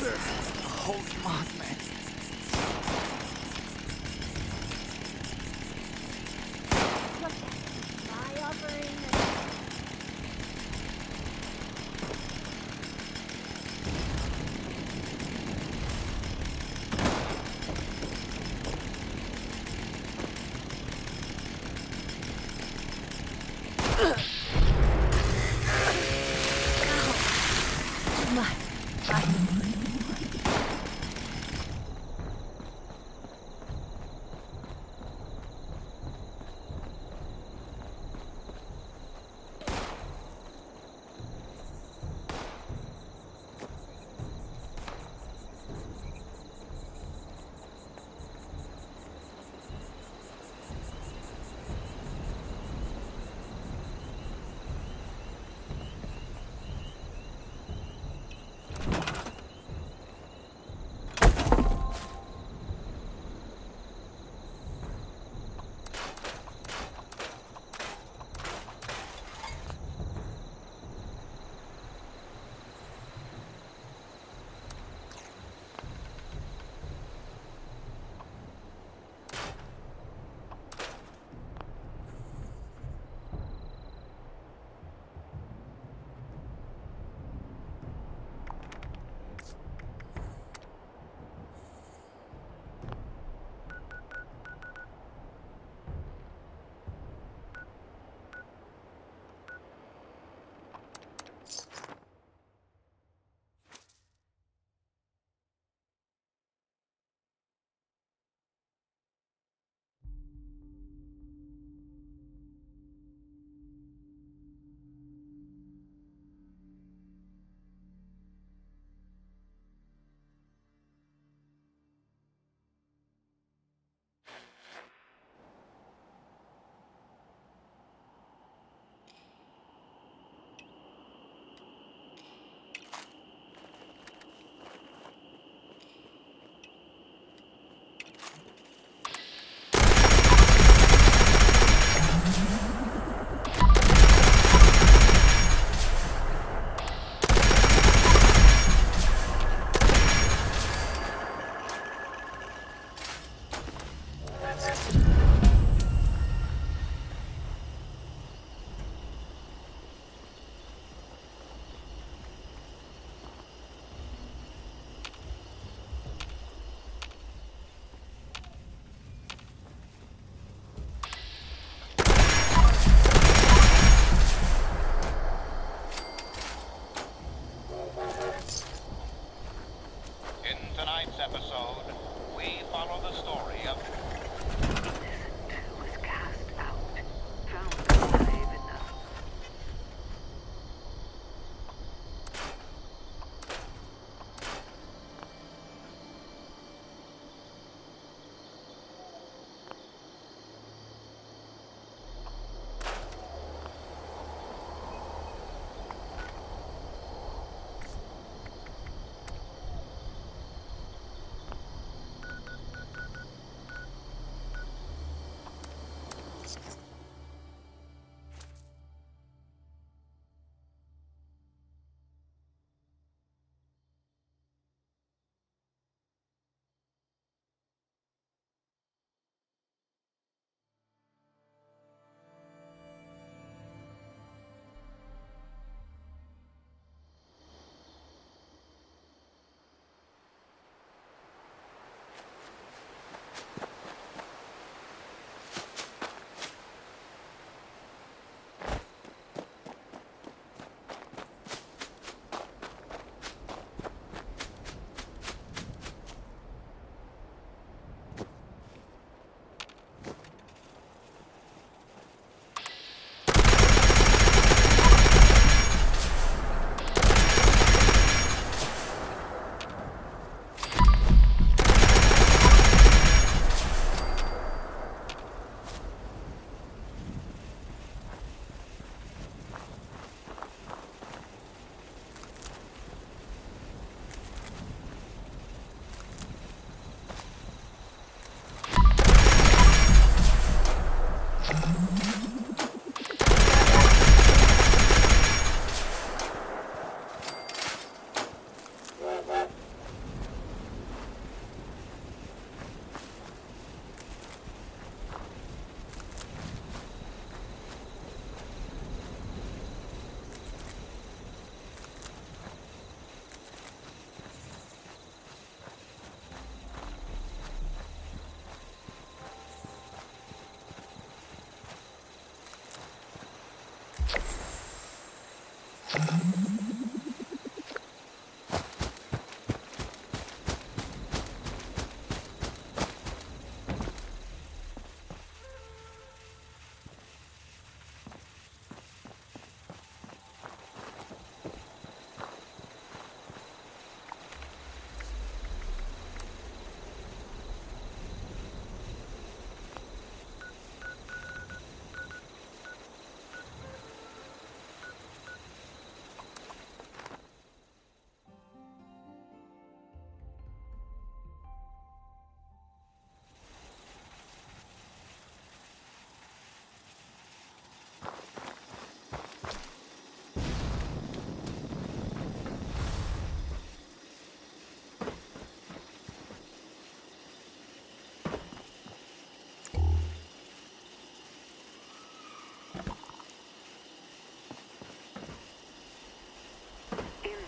Holy Mothman. Look, my offering. Too much. In tonight's episode, we follow the story of Who was cast out, found alive enough.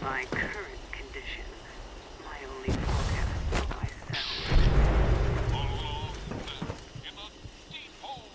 my current condition, my only forecast for myself. Alone in a deep hole.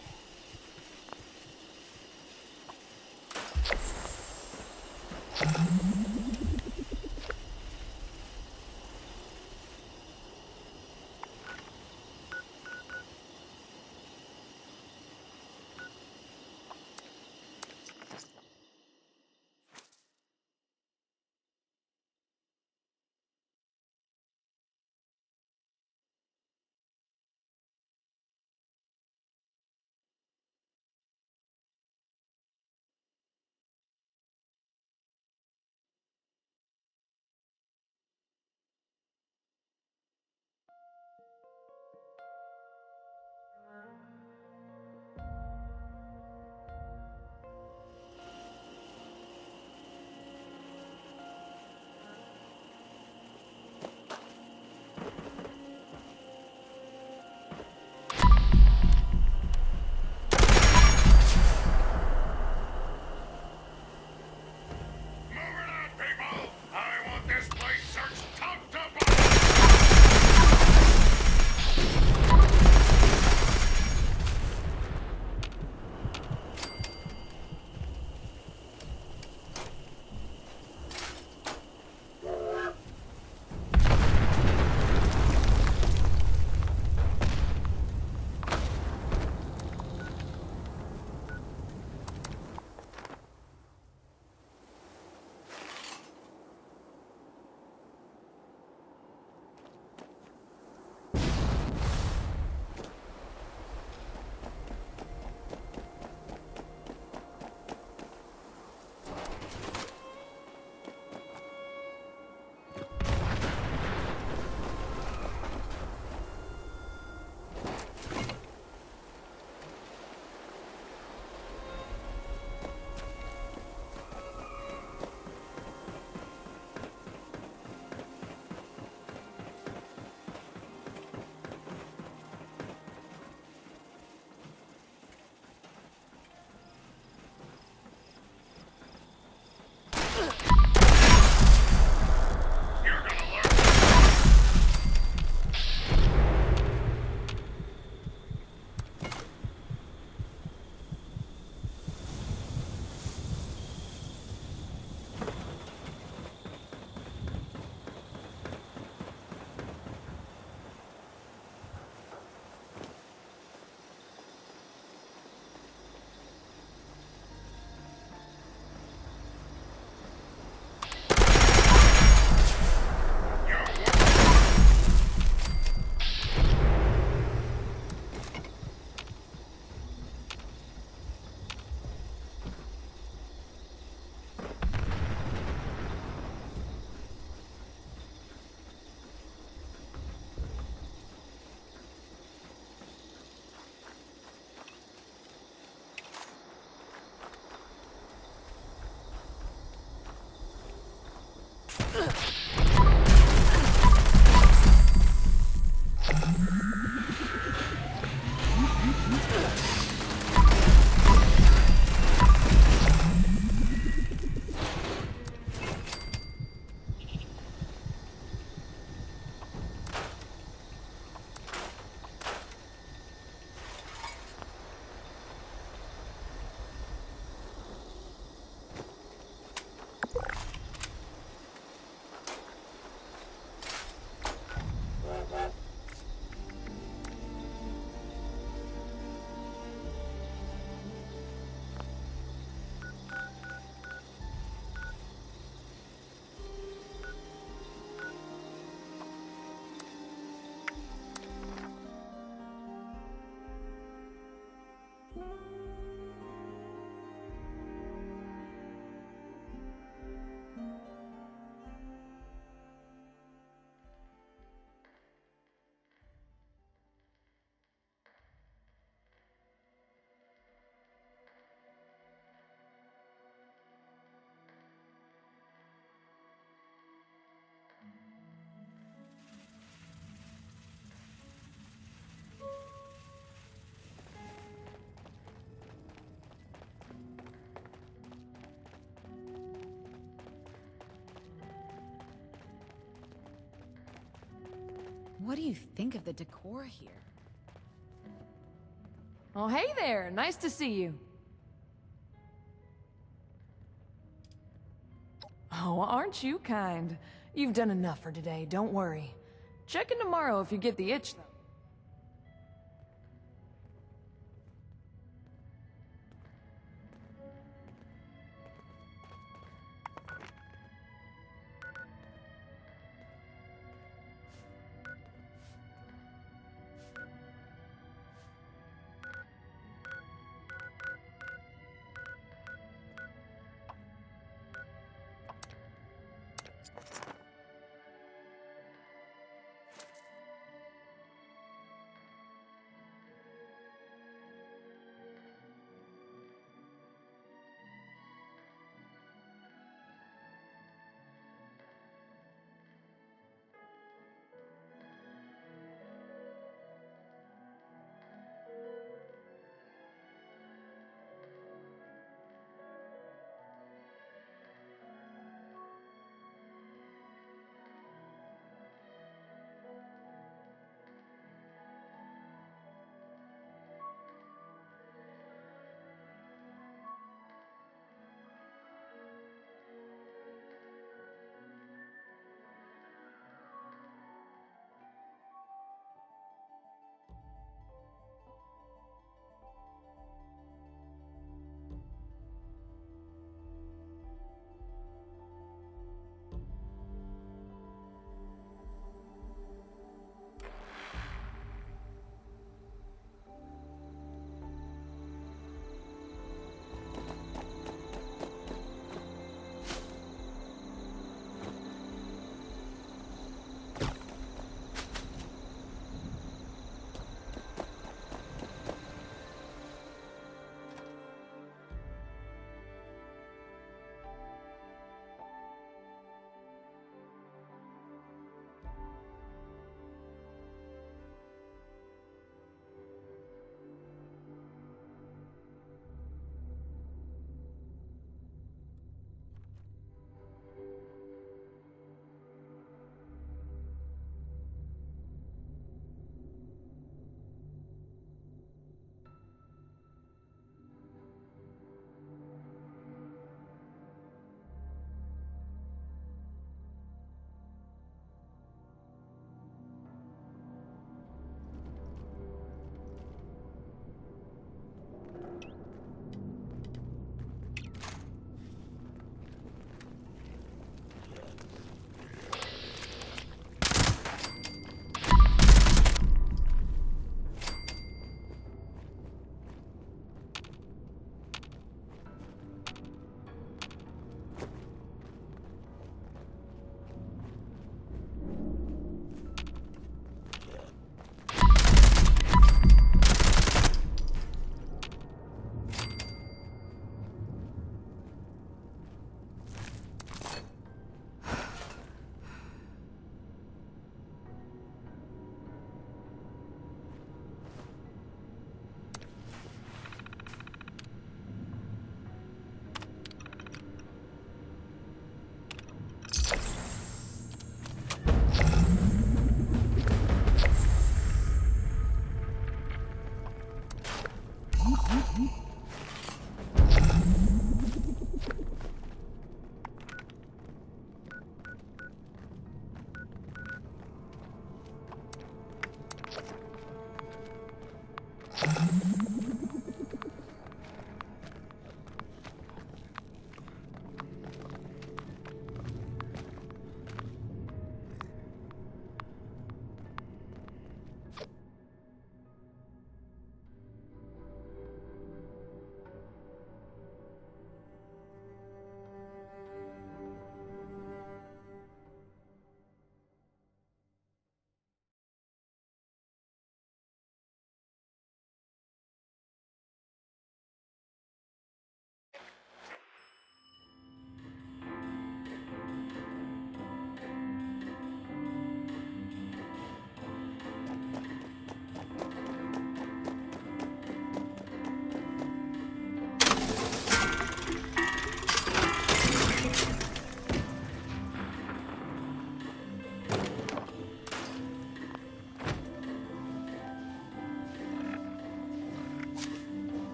What do you think of the decor here? Oh, hey there! Nice to see you. Oh, aren't you kind? You've done enough for today, don't worry. Check in tomorrow if you get the itch, though.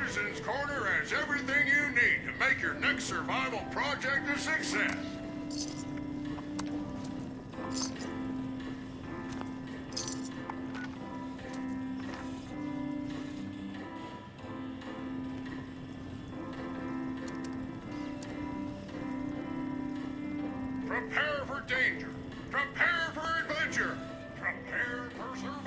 Artisan's Corner has everything you need to make your next survival project a success. Prepare for danger. Prepare for adventure. Prepare for survival.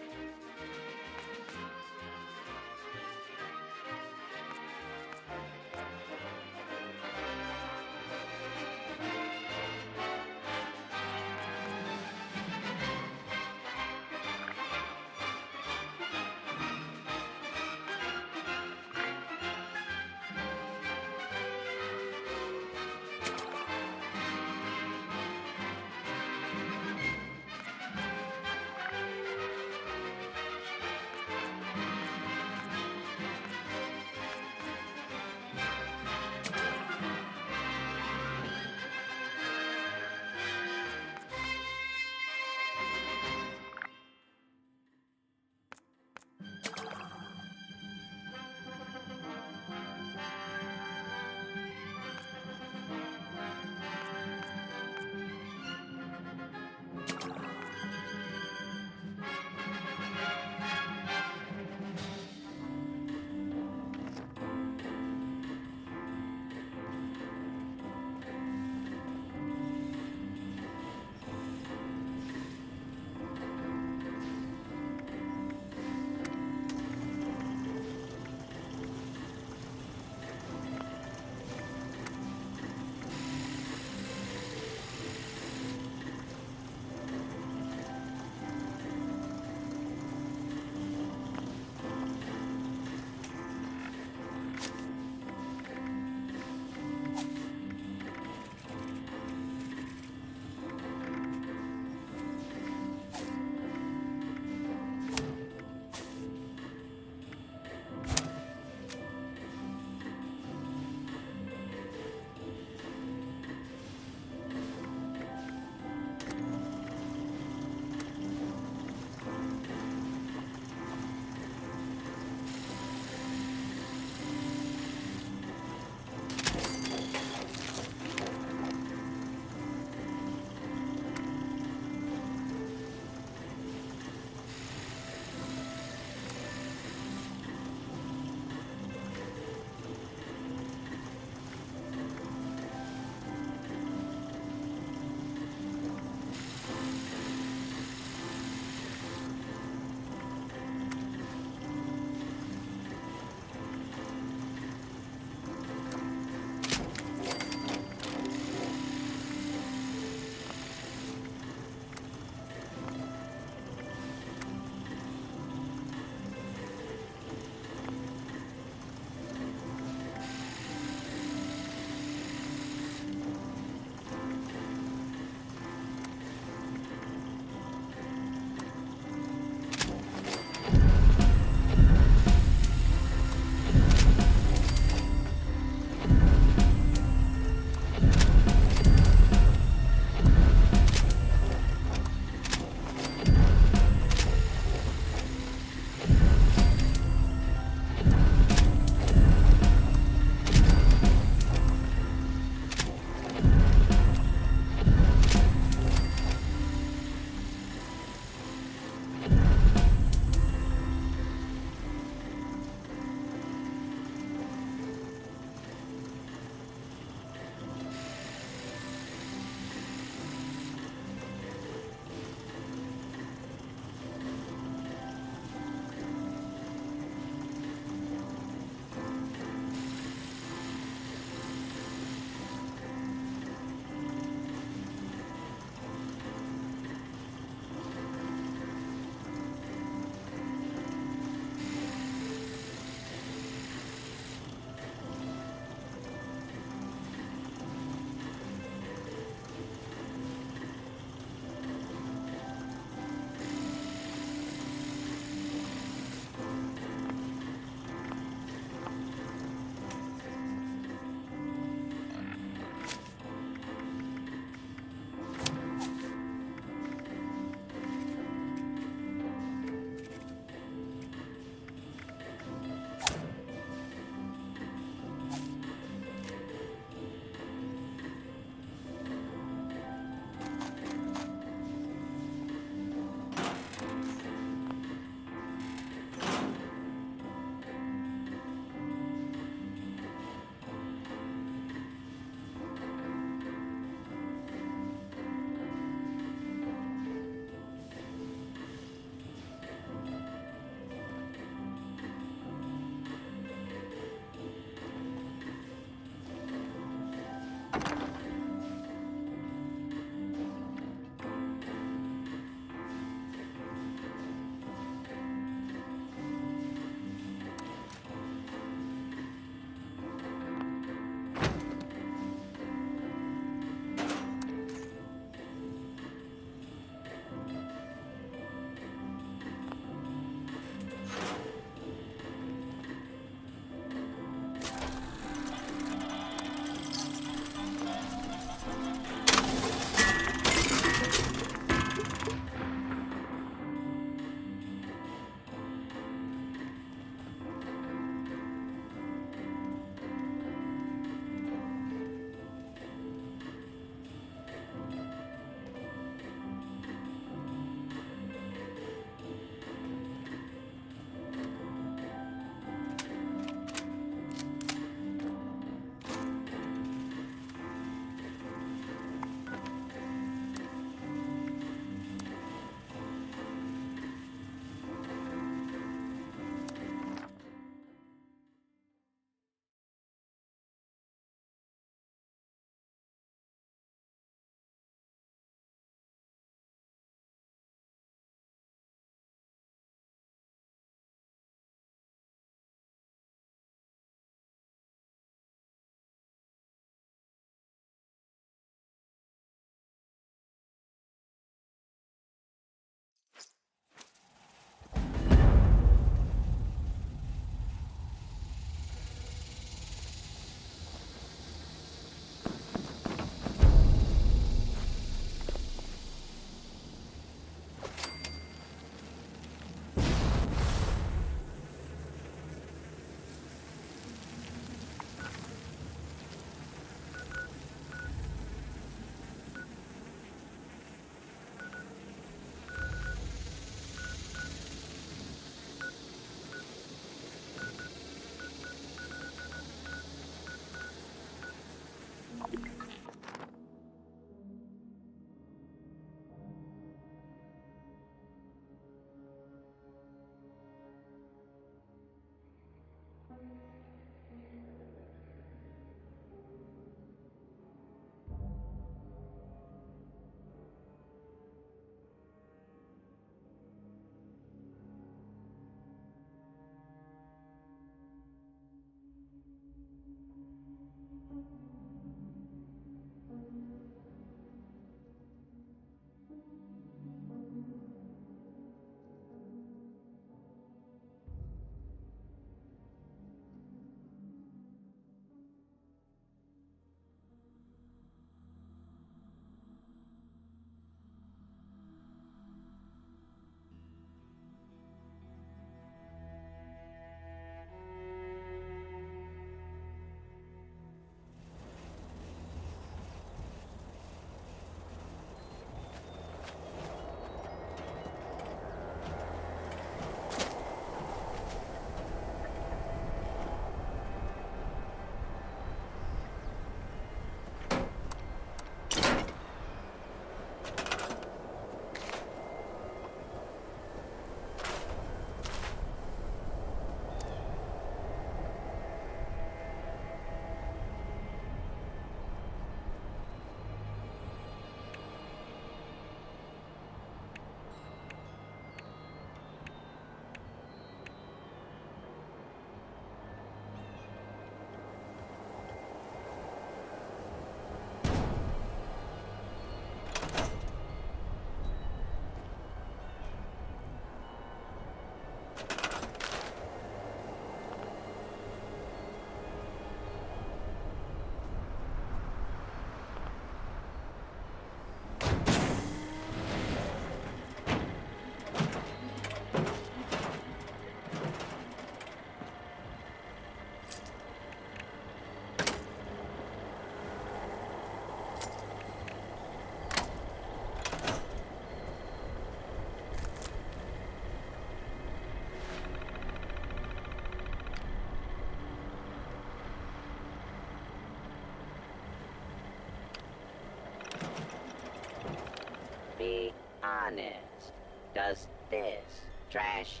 Be honest. Does this trash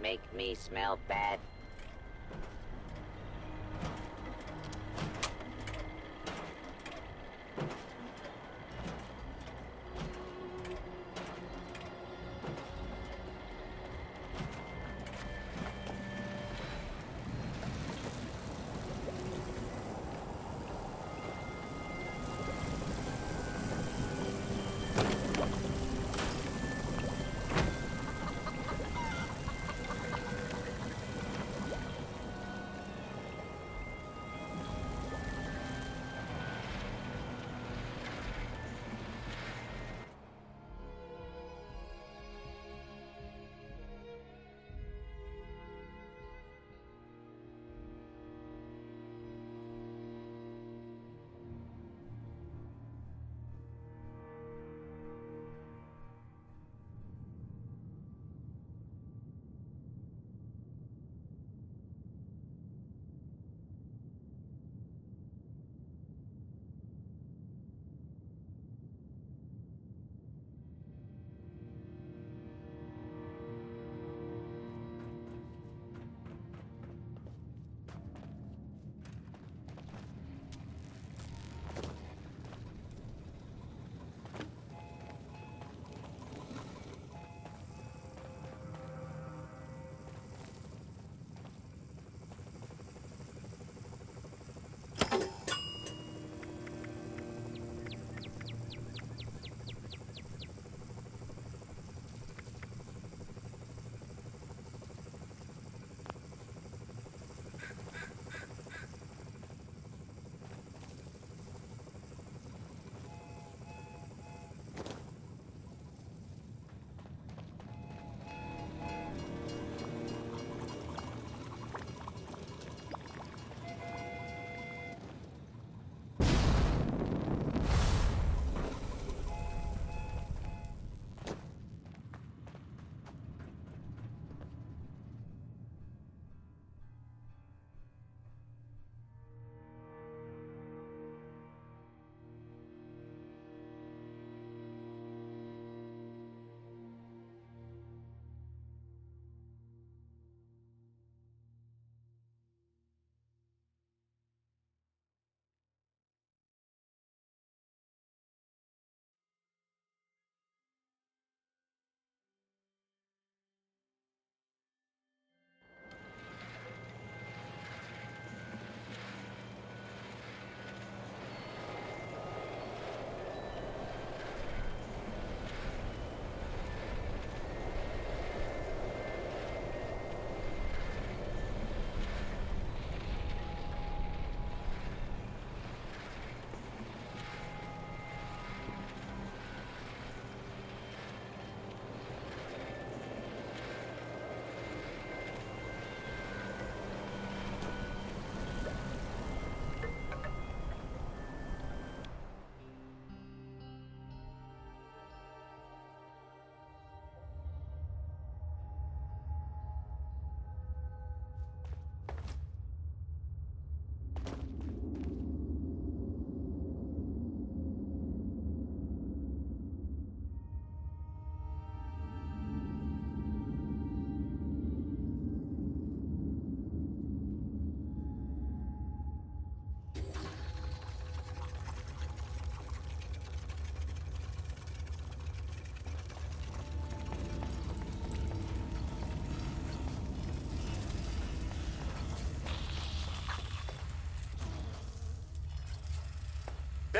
make me smell bad?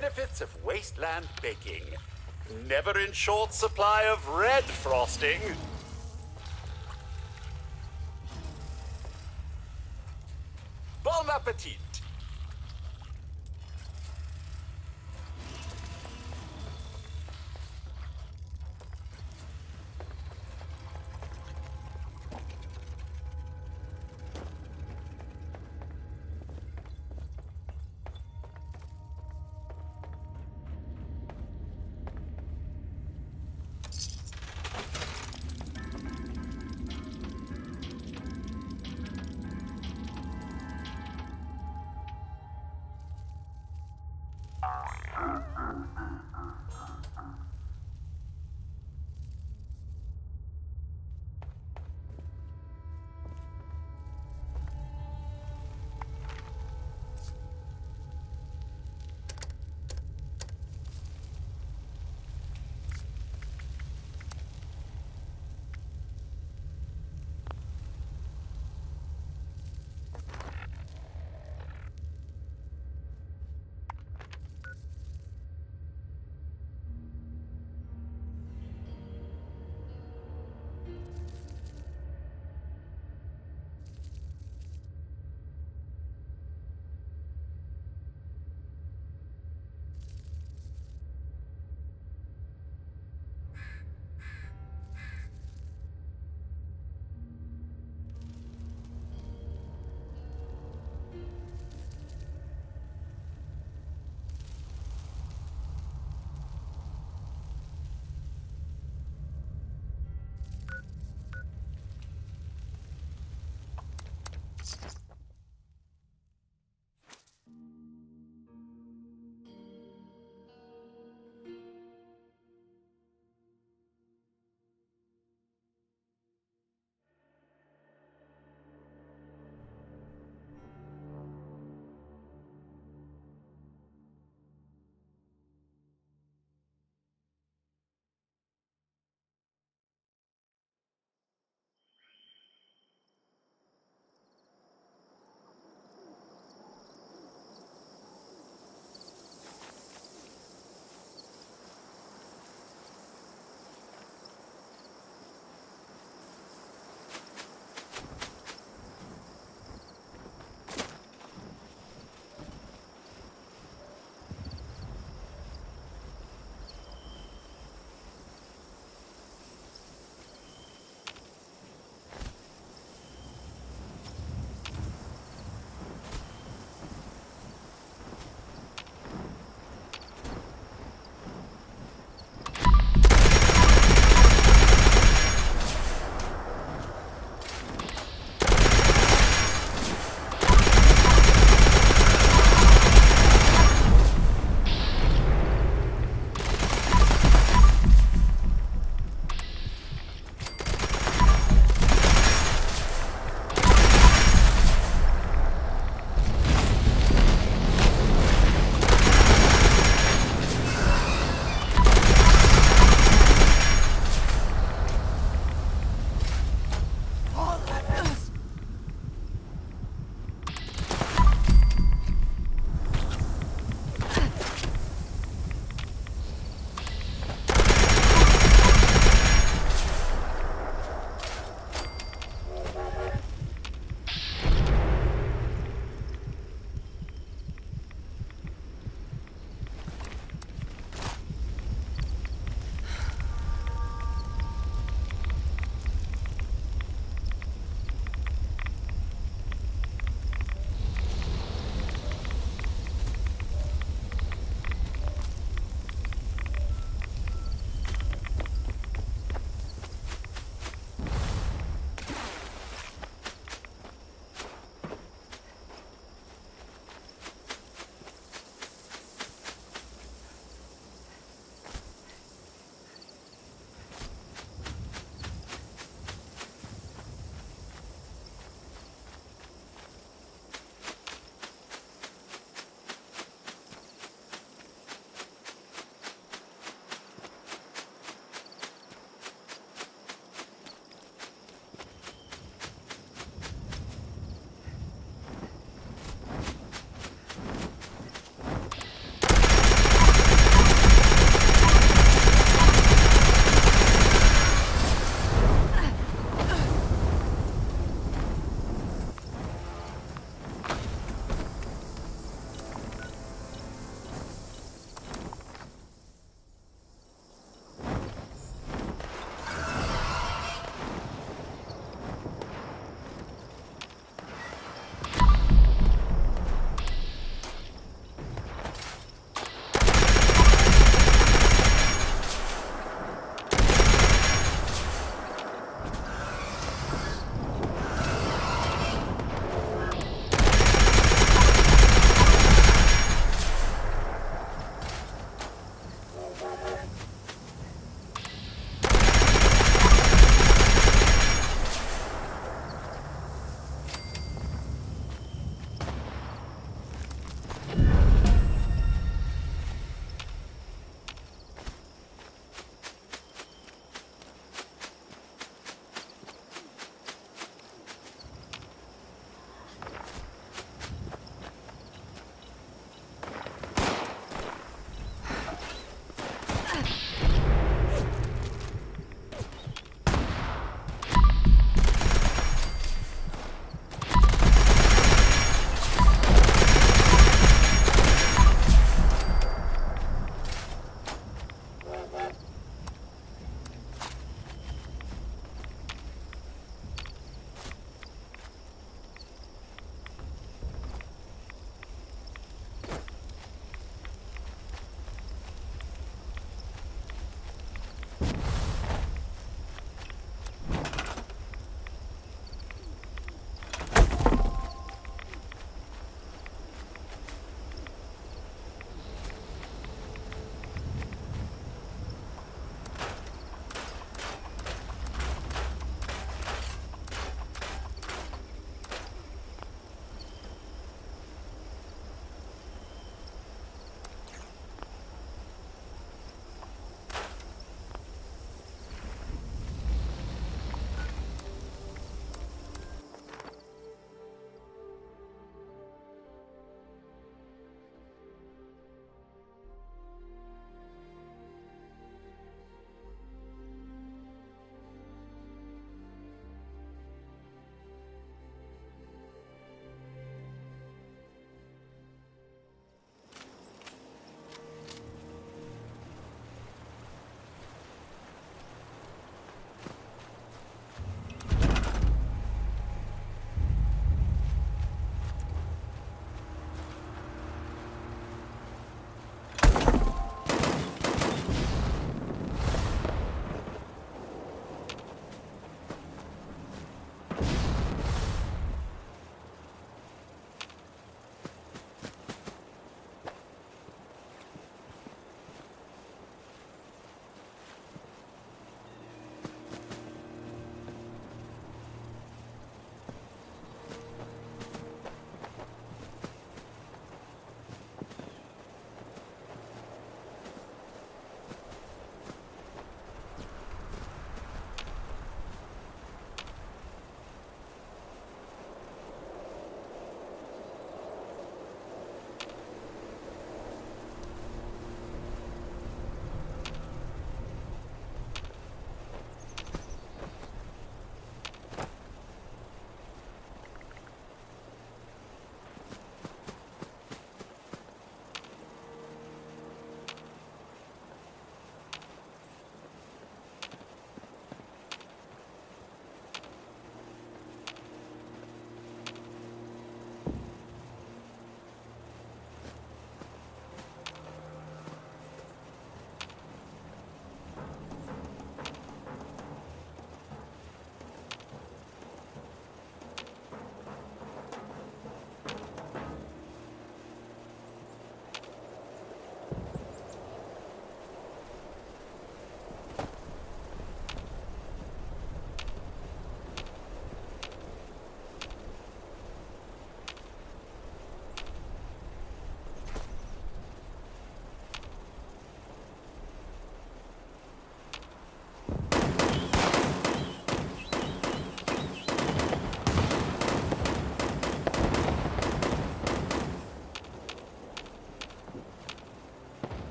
Benefits of wasteland baking. Never in short supply of red frosting. Bon appetit!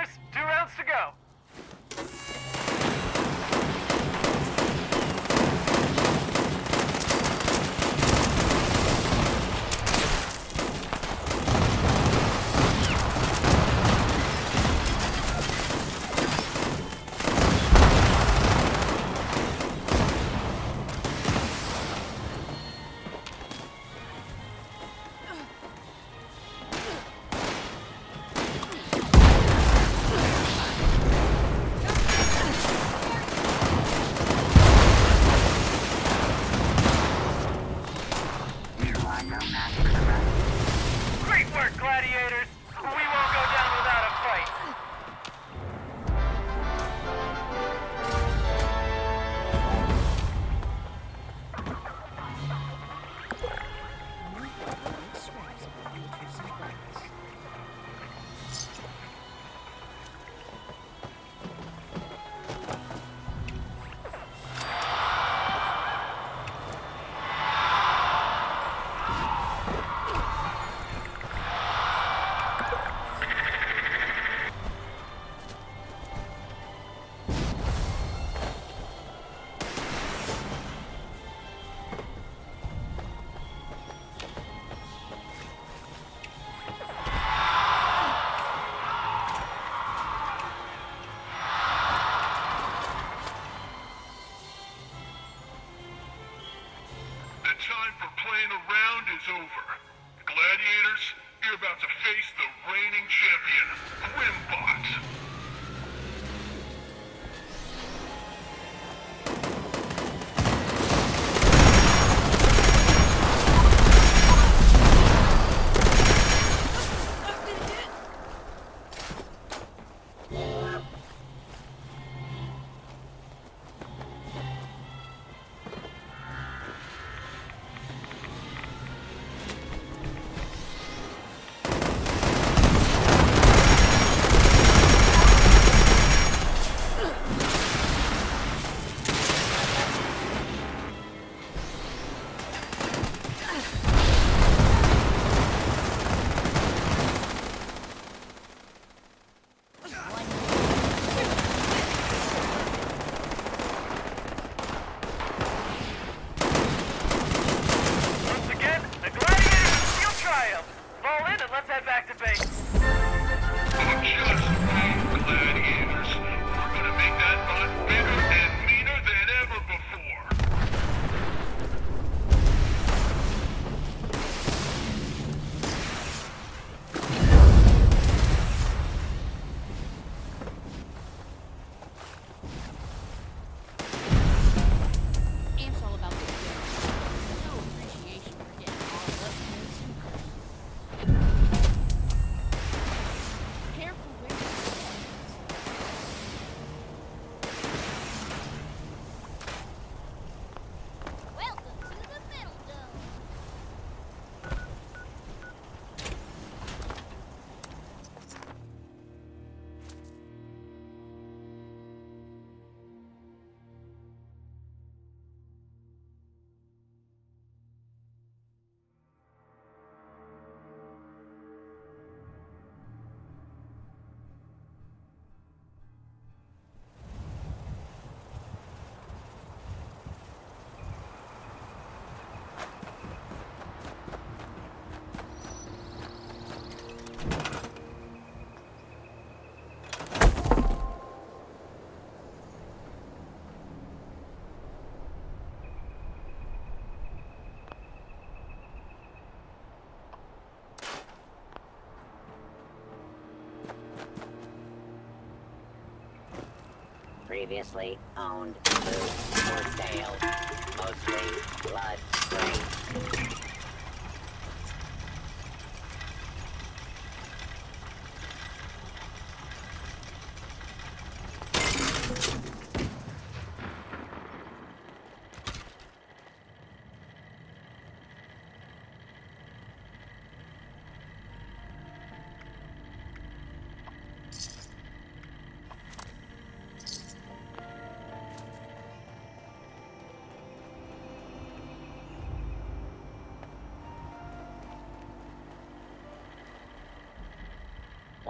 Gladiators, 2 rounds to go. Great work, Gladiators! We won't go down without a fight. The time for playing around is over. Gladiators, you're about to face the reigning champion, Quimbot. Once again, the Gladiators steal triumph. Fall in and let's head back to base. Just wait, Gladiators. We're gonna make that bot bigger and meaner than ever before. Amp's all about the kill. No appreciation for getting all up close and personal. Careful where you stand. Welcome to the Metal Dome. Previously owned food for sale. Mostly blood brain.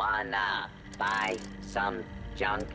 Wanna buy some junk?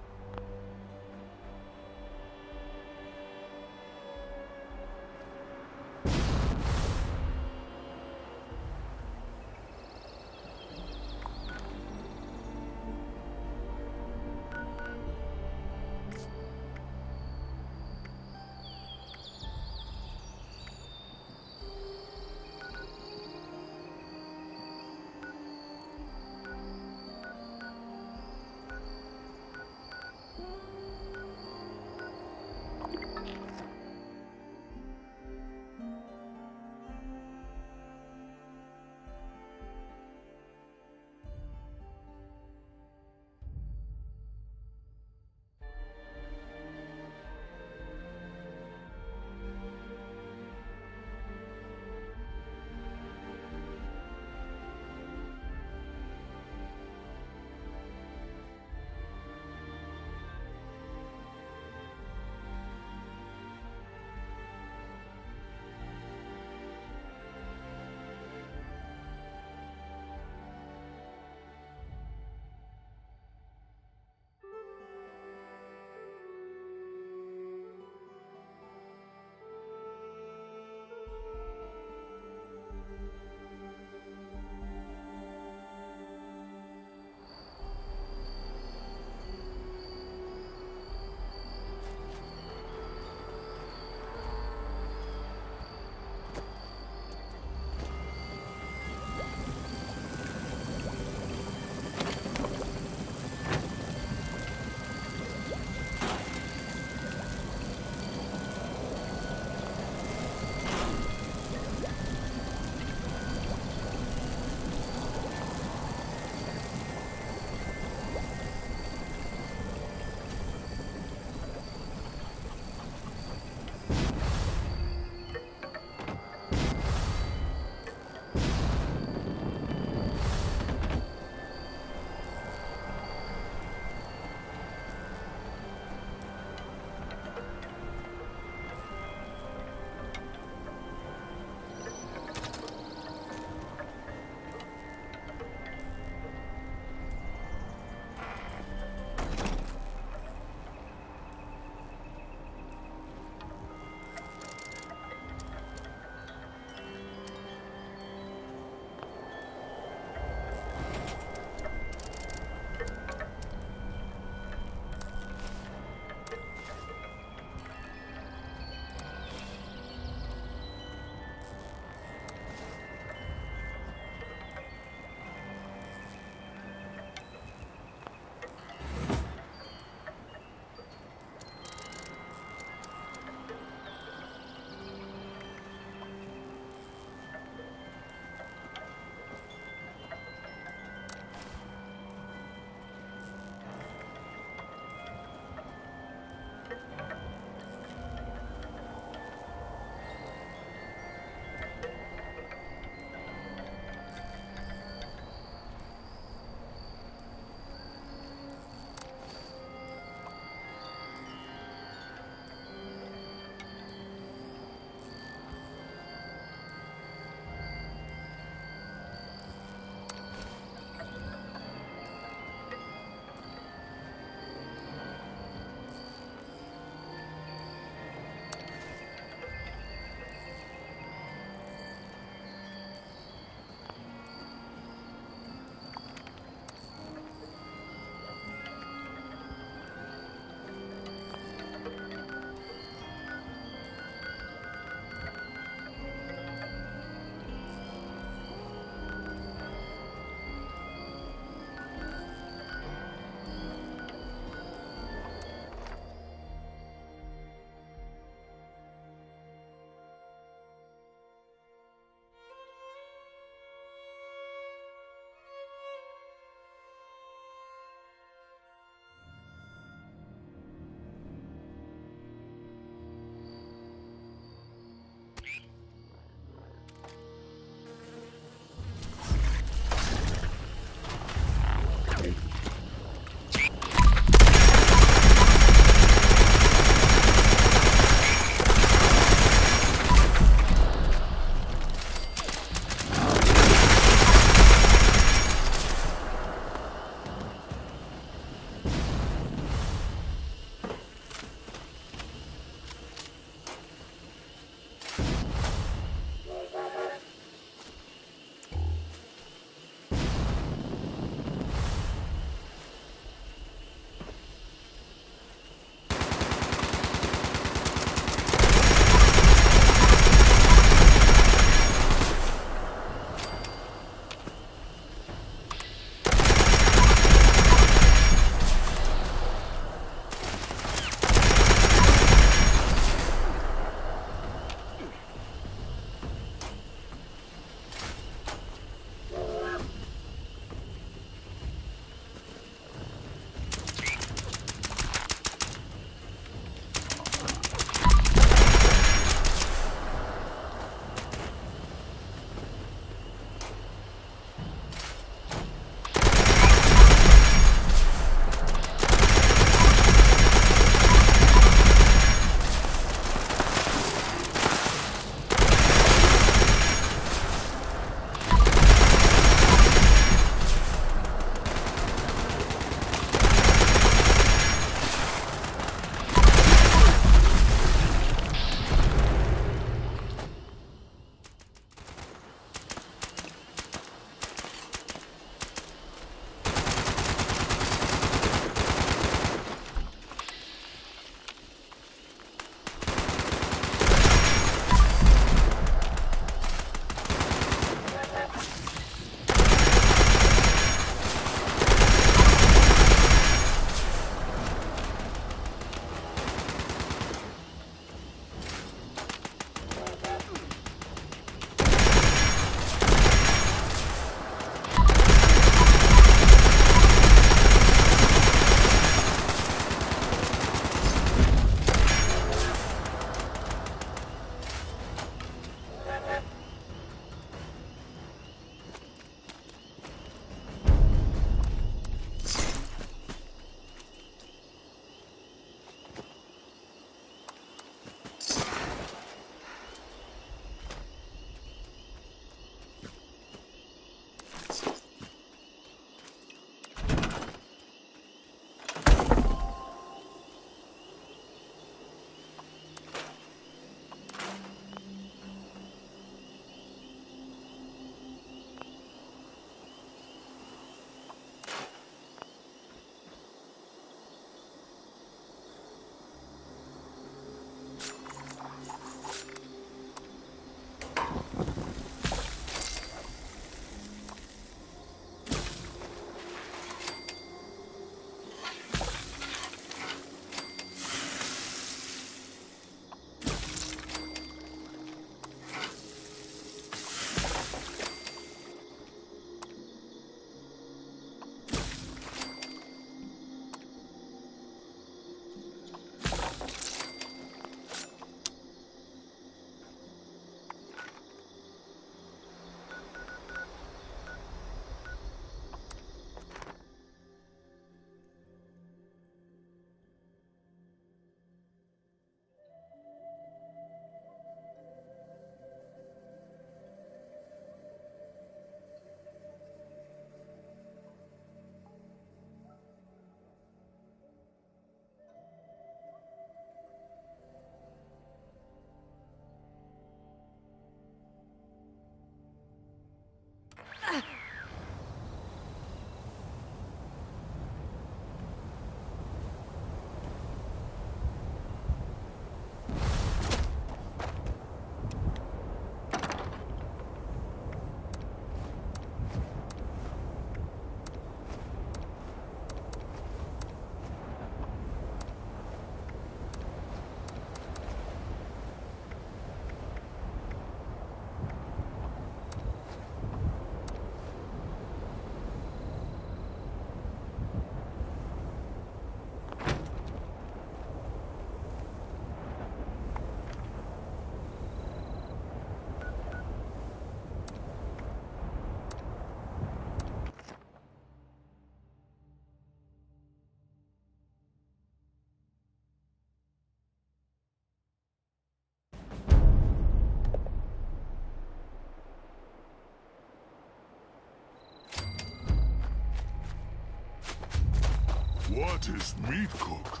scientist meat cook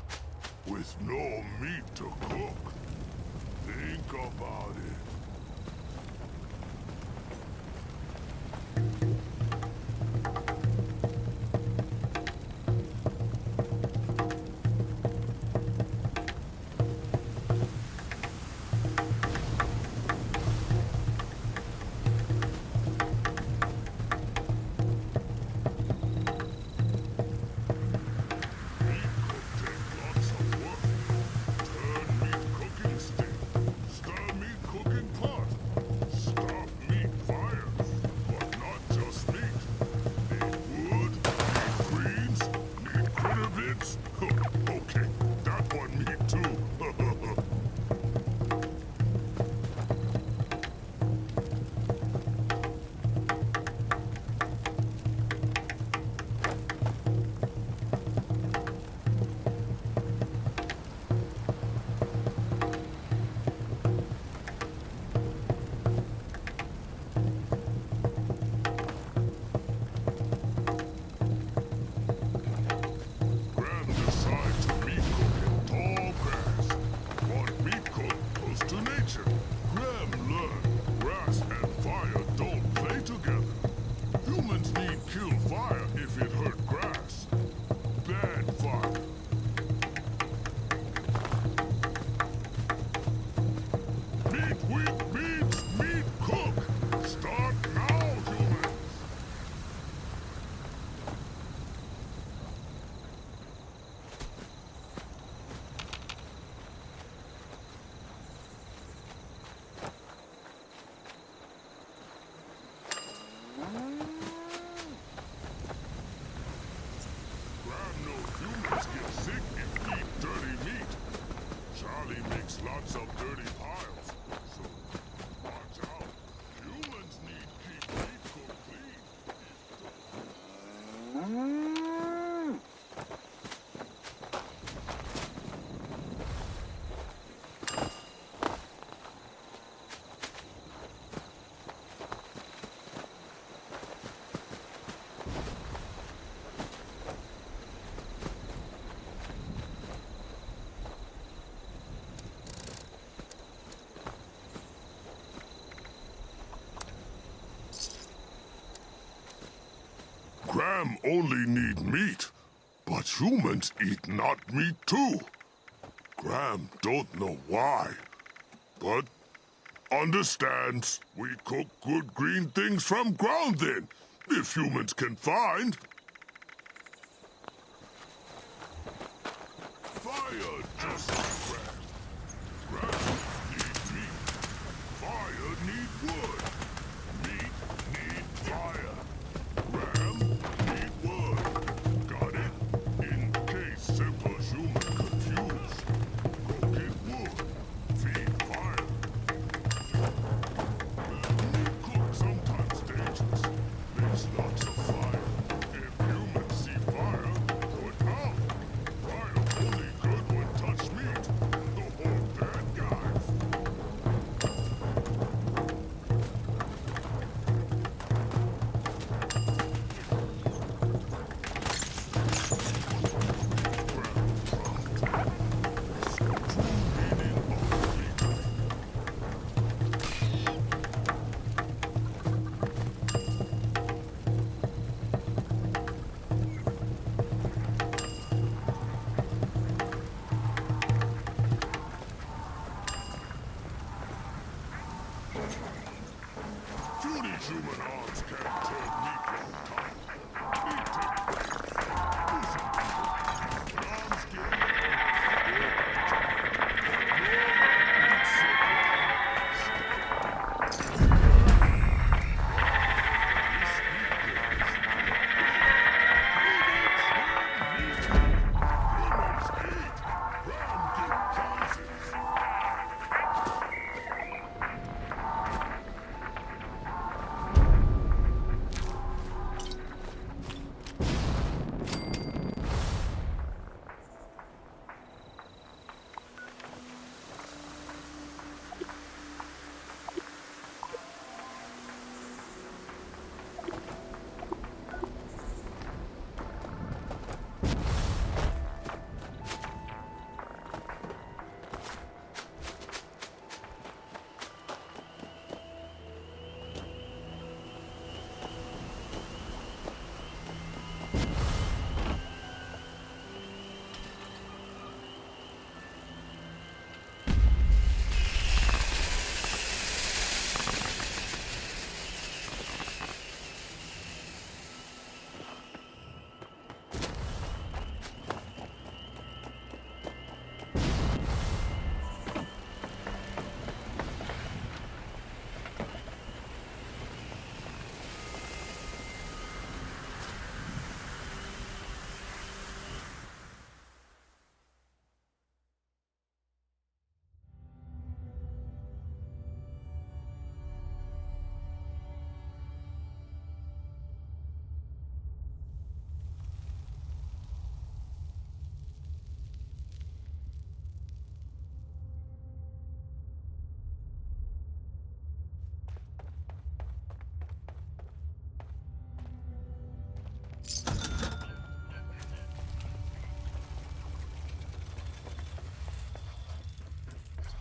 with no meat to cook. Think about it. Okay, that one me too. Lots of dirty piles, so watch out. Humans need keep meat cooked clean. Graham only need meat, but humans eat not meat too. Graham don't know why, but understands. We cook good green things from ground then, if humans can find. Fire just like Graham. Graham need meat. Fire need wood. Meat need fire. Graham need wood. Got it? In case simple human confused. Go get wood. Feed fire. Meat cook sometimes dangerous. Makes lots of fire. If humans see fire, put out. Fire only good when touch meat. The whole bad guys. Puny human arms can't turn meat long time. Meat take practice. Do something. When arms get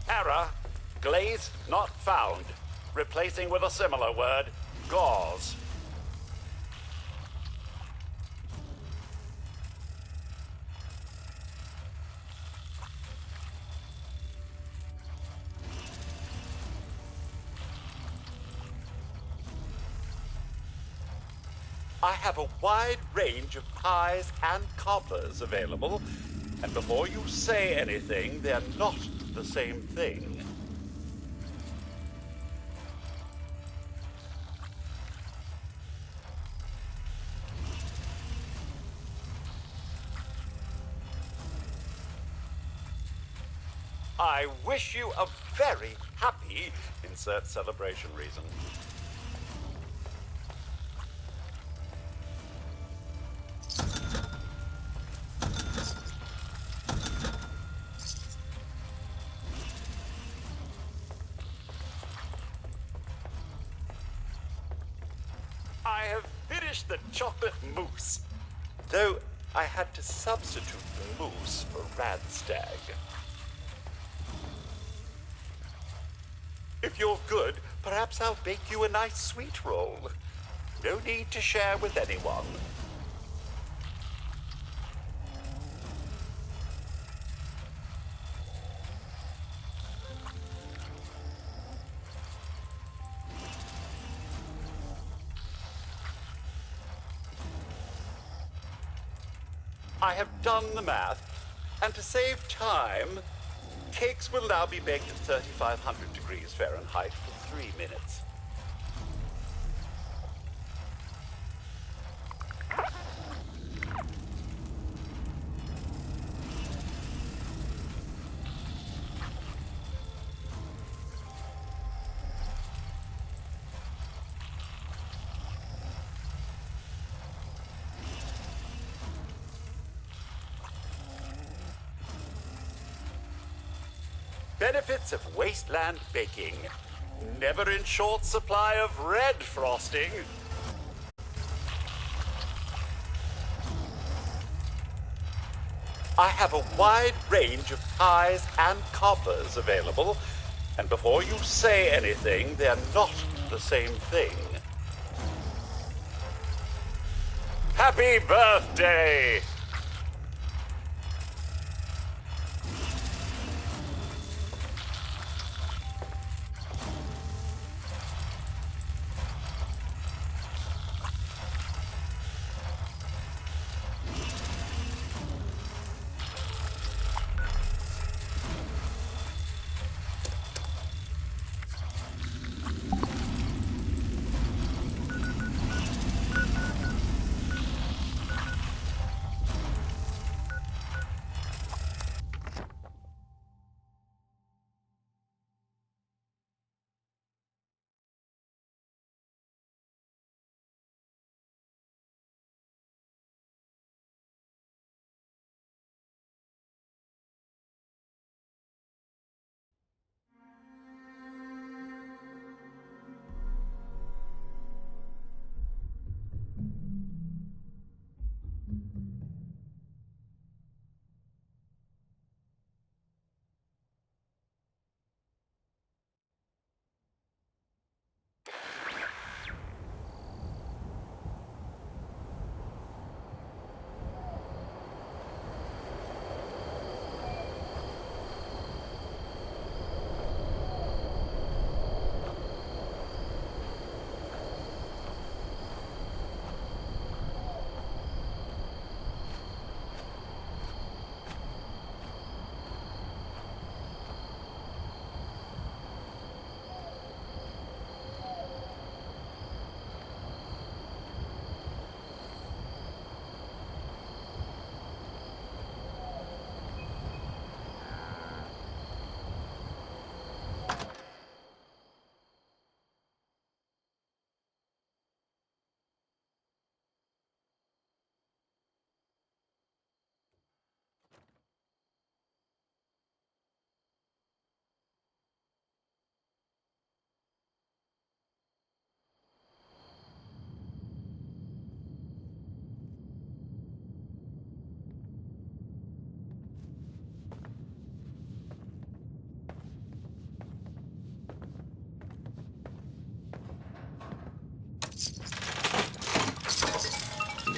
Error. Glaze not found. Replacing with a similar word. Gauze. I have a wide range of pies and cobblers available, and before you say anything, they're not the same thing. I wish you a very happy insert celebration reason. I have finished the chocolate mousse, though I had to substitute the mousse for Radstag. If you're good, perhaps I'll bake you a nice sweet roll. No need to share with anyone. I have done the math, and to save time, cakes will now be baked at 3,500 degrees Fahrenheit for 3 minutes. Benefits of wasteland baking. Never in short supply of red frosting. I have a wide range of pies and cobblers available, and before you say anything, they're not the same thing. Happy birthday!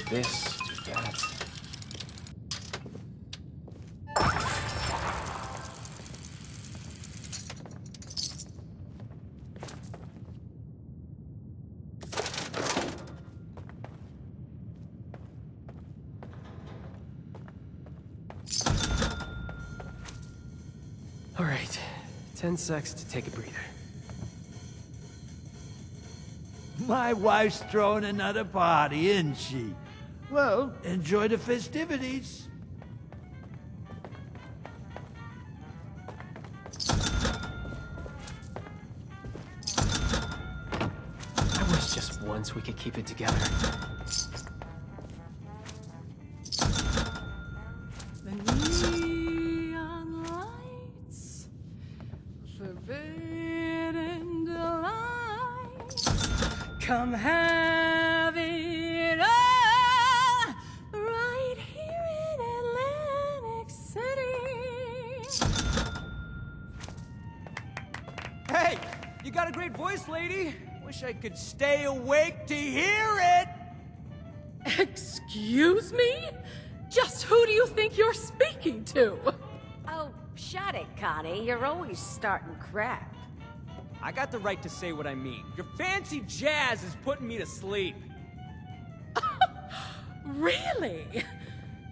this, do that. All right, 10 secs to take a breather. My wife's throwing another party, isn't she? Well, enjoy the festivities. I wish just once we could keep it together. The neon lights, forbidden delight. Come have it all, right here in Atlantic City. Hey, you got a great voice, lady. Wish I could stay awake to hear it. Excuse me? Just who do you think you're speaking to? Oh, shut it, Connie. You're always starting crap. I got the right to say what I mean. Your fancy jazz is putting me to sleep. Really?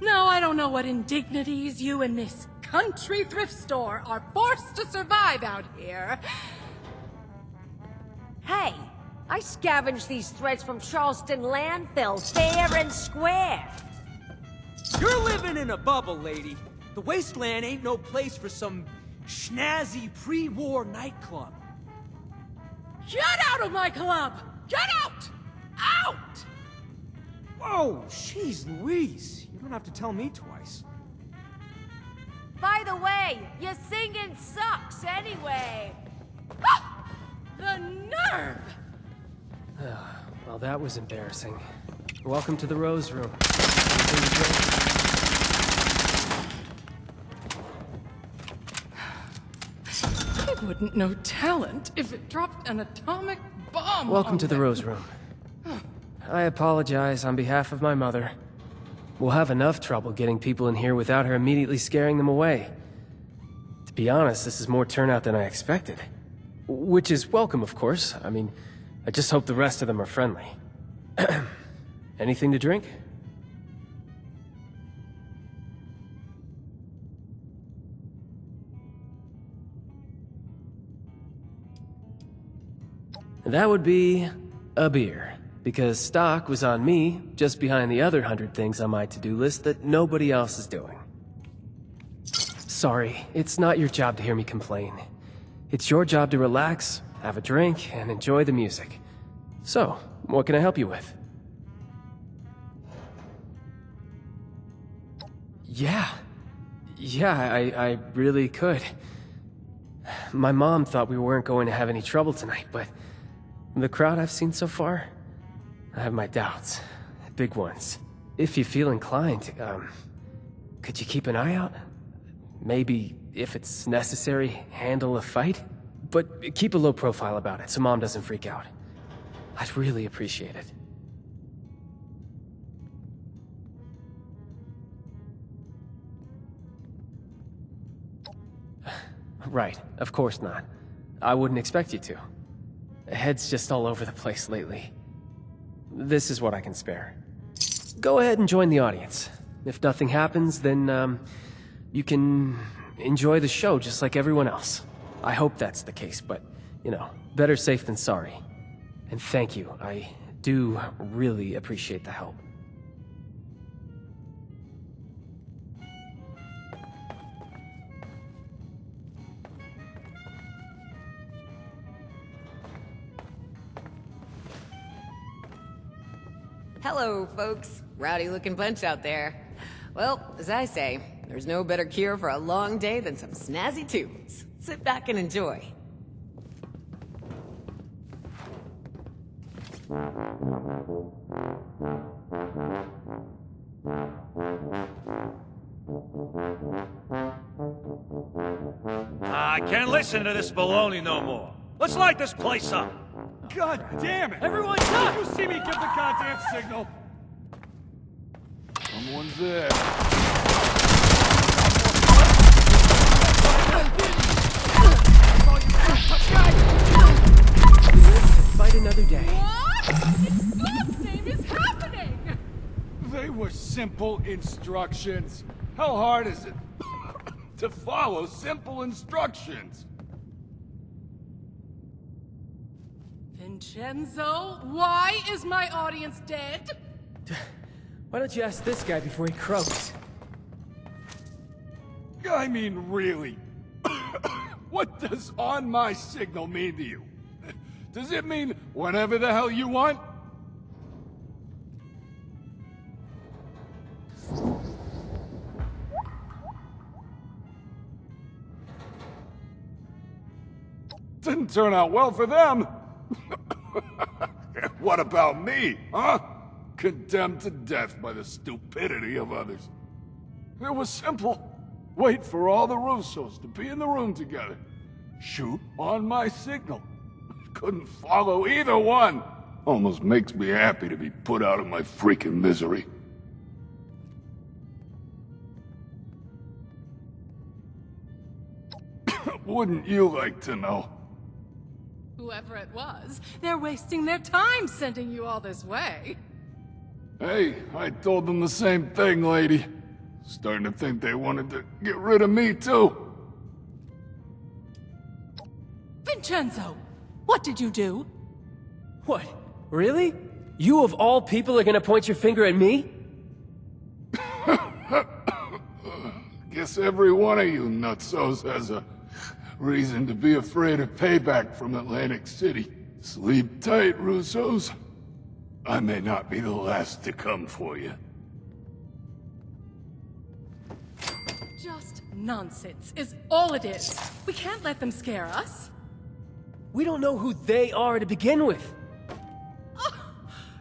Now I don't know what indignities you and this country thrift store are forced to survive out here. Hey, I scavenged these threads from Charleston landfill, fair and square. You're living in a bubble, lady. The wasteland ain't no place for some schnazzy pre-war nightclub. Get out of my club! Get out! Out! Whoa, jeez Louise. You don't have to tell me twice. By the way, your singing sucks anyway. Ah! The nerve! Well, that was embarrassing. Welcome to the Rose Room. Anything to drink? It wouldn't know talent if it dropped an atomic bomb. Welcome to the Rose Room. I apologize on behalf of my mother. We'll have enough trouble getting people in here without her immediately scaring them away. To be honest, this is more turnout than I expected. Which is welcome, of course. I mean, I just hope the rest of them are friendly. Anything to drink? That would be a beer. Because stock was on me, just behind the other 100 things on my to-do list that nobody else is doing. Sorry, it's not your job to hear me complain. It's your job to relax, have a drink, and enjoy the music. So, what can I help you with? Yeah, I really could. My mom thought we weren't going to have any trouble tonight, but the crowd I've seen so far, I have my doubts. Big ones. If you feel inclined, could you keep an eye out? Maybe, if it's necessary, handle a fight? But keep a low profile about it so Mom doesn't freak out. I'd really appreciate it. Right, of course not. I wouldn't expect you to. Head's just all over the place lately. This is what I can spare. Go ahead and join the audience. If nothing happens, then, you can enjoy the show just like everyone else. I hope that's the case, but, you know, better safe than sorry. And thank you. I do really appreciate the help. Hello, folks. Rowdy-looking bunch out there. Well, as I say, there's no better cure for a long day than some snazzy tunes. Sit back and enjoy. I can't listen to this baloney no more. Let's light this place up. God damn it! Everyone stop! You see me give the goddamn signal? Someone's there. Fight another day. What in God's name is happening? They were simple instructions. How hard is it to follow simple instructions? Vincenzo, why is my audience dead? Why don't you ask this guy before he croaks? I mean, really. What does on my signal mean to you? Does it mean whatever the hell you want? Didn't turn out well for them. What about me, huh? Condemned to death by the stupidity of others. It was simple. Wait for all the Russos to be in the room together. Shoot on my signal. Couldn't follow either one. Almost makes me happy to be put out of my freaking misery. Wouldn't you like to know? Whoever it was, they're wasting their time sending you all this way. Hey, I told them the same thing, lady. Starting to think they wanted to get rid of me, too. Vincenzo, what did you do? What? Really? You of all people are gonna point your finger at me? Guess every one of you nutsos has a reason to be afraid of payback from Atlantic City. Sleep tight, Russos. I may not be the last to come for you. Just nonsense is all it is. We can't let them scare us. We don't know who they are to begin with. Oh,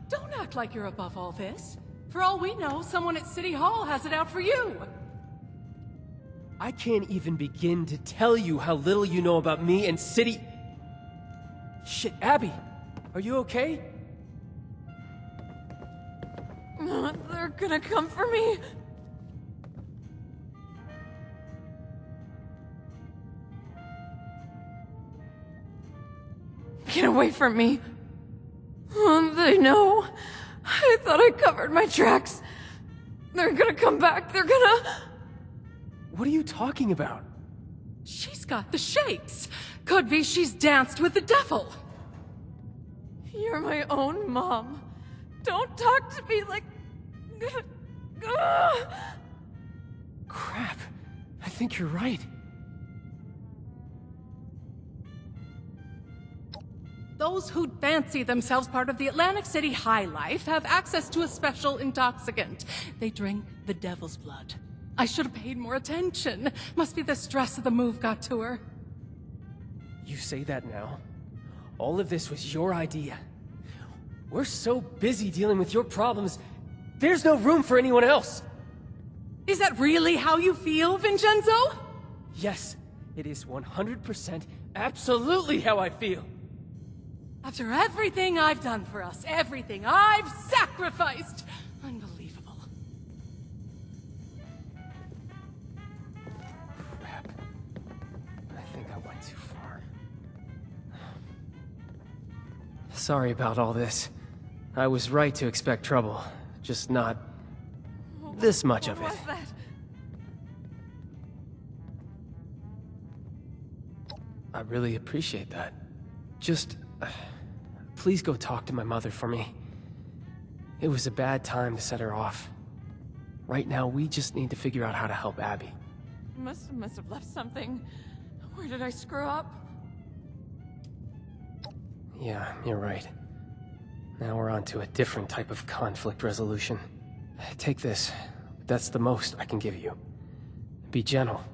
don't act like you're above all this. For all we know, someone at City Hall has it out for you. I can't even begin to tell you how little you know about me and City... Shit, Abby, are you okay? They're gonna come for me. Get away from me. They know. I thought I covered my tracks. They're gonna come back. They're gonna... What are you talking about? She's got the shakes. Could be she's danced with the devil. You're my own mom. Don't talk to me like... Crap. I think you're right. Those who fancy themselves part of the Atlantic City high life have access to a special intoxicant. They drink the devil's blood. I should have paid more attention. Must be the stress of the move got to her. You say that now? All of this was your idea. We're so busy dealing with your problems, there's no room for anyone else. Is that really how you feel, Vincenzo? Yes, it is 100% absolutely how I feel. After everything I've done for us, everything I've sacrificed. Unbelievable. Crap. I think I went too far. Sorry about all this. I was right to expect trouble, just not this much of it. What was that? I really appreciate that. Just... please go talk to my mother for me. It was a bad time to set her off. Right now, we just need to figure out how to help Abby. Must have left something. Where did I screw up? Yeah, you're right. Now we're on to a different type of conflict resolution. Take this. That's the most I can give you. Be gentle.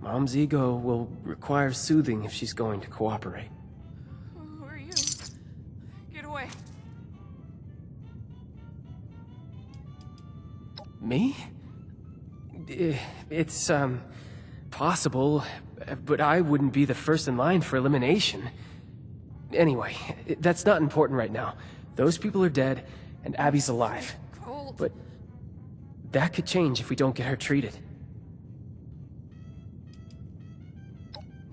Mom's ego will require soothing if she's going to cooperate. Who are you? Get away. Me? It's, possible, but I wouldn't be the first in line for elimination. Anyway, that's not important right now. Those people are dead, and Abby's alive. Cold. But That could change if we don't get her treated.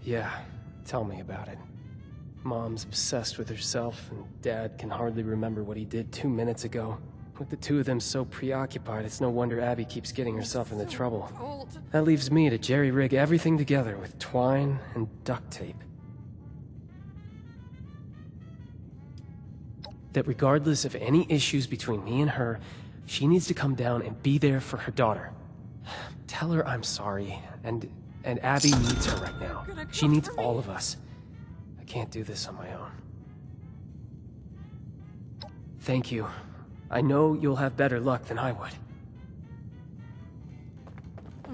Yeah, tell me about it. Mom's obsessed with herself, and Dad can hardly remember what he did 2 minutes ago. With the two of them so preoccupied, it's no wonder Abby keeps getting herself into trouble. That leaves me to jerry-rig everything together with twine and duct tape. That regardless of any issues between me and her, she needs to come down and be there for her daughter. Tell her I'm sorry, and Abby needs her right now. She needs all of us. I can't do this on my own. Thank you. I know you'll have better luck than I would.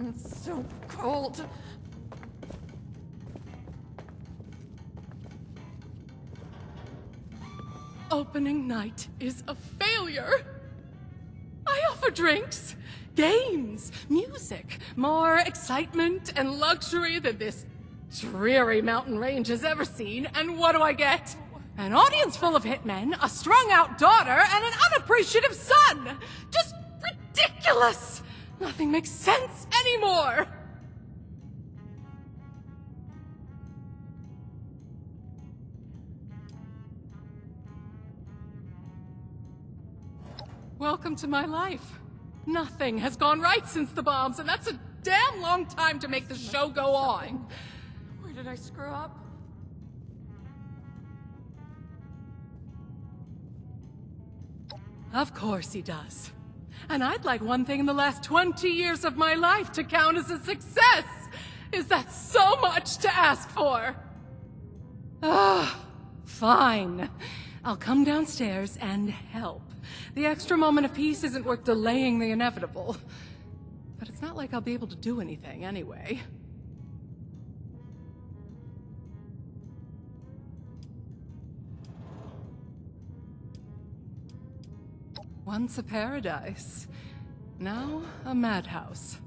It's so cold. Opening night is a failure. I offer drinks, games, music, more excitement and luxury than this dreary mountain range has ever seen, and what do I get? An audience full of hitmen, a strung-out daughter, and an unappreciative son! Just ridiculous! Nothing makes sense anymore! Welcome to my life. Nothing has gone right since the bombs, and that's a damn long time to make the show go on. Where did I screw up? Of course he does. And I'd like one thing in the last 20 years of my life to count as a success. Is that so much to ask for? Fine. I'll come downstairs and help. The extra moment of peace isn't worth delaying the inevitable. But it's not like I'll be able to do anything anyway. Once a paradise, now a madhouse.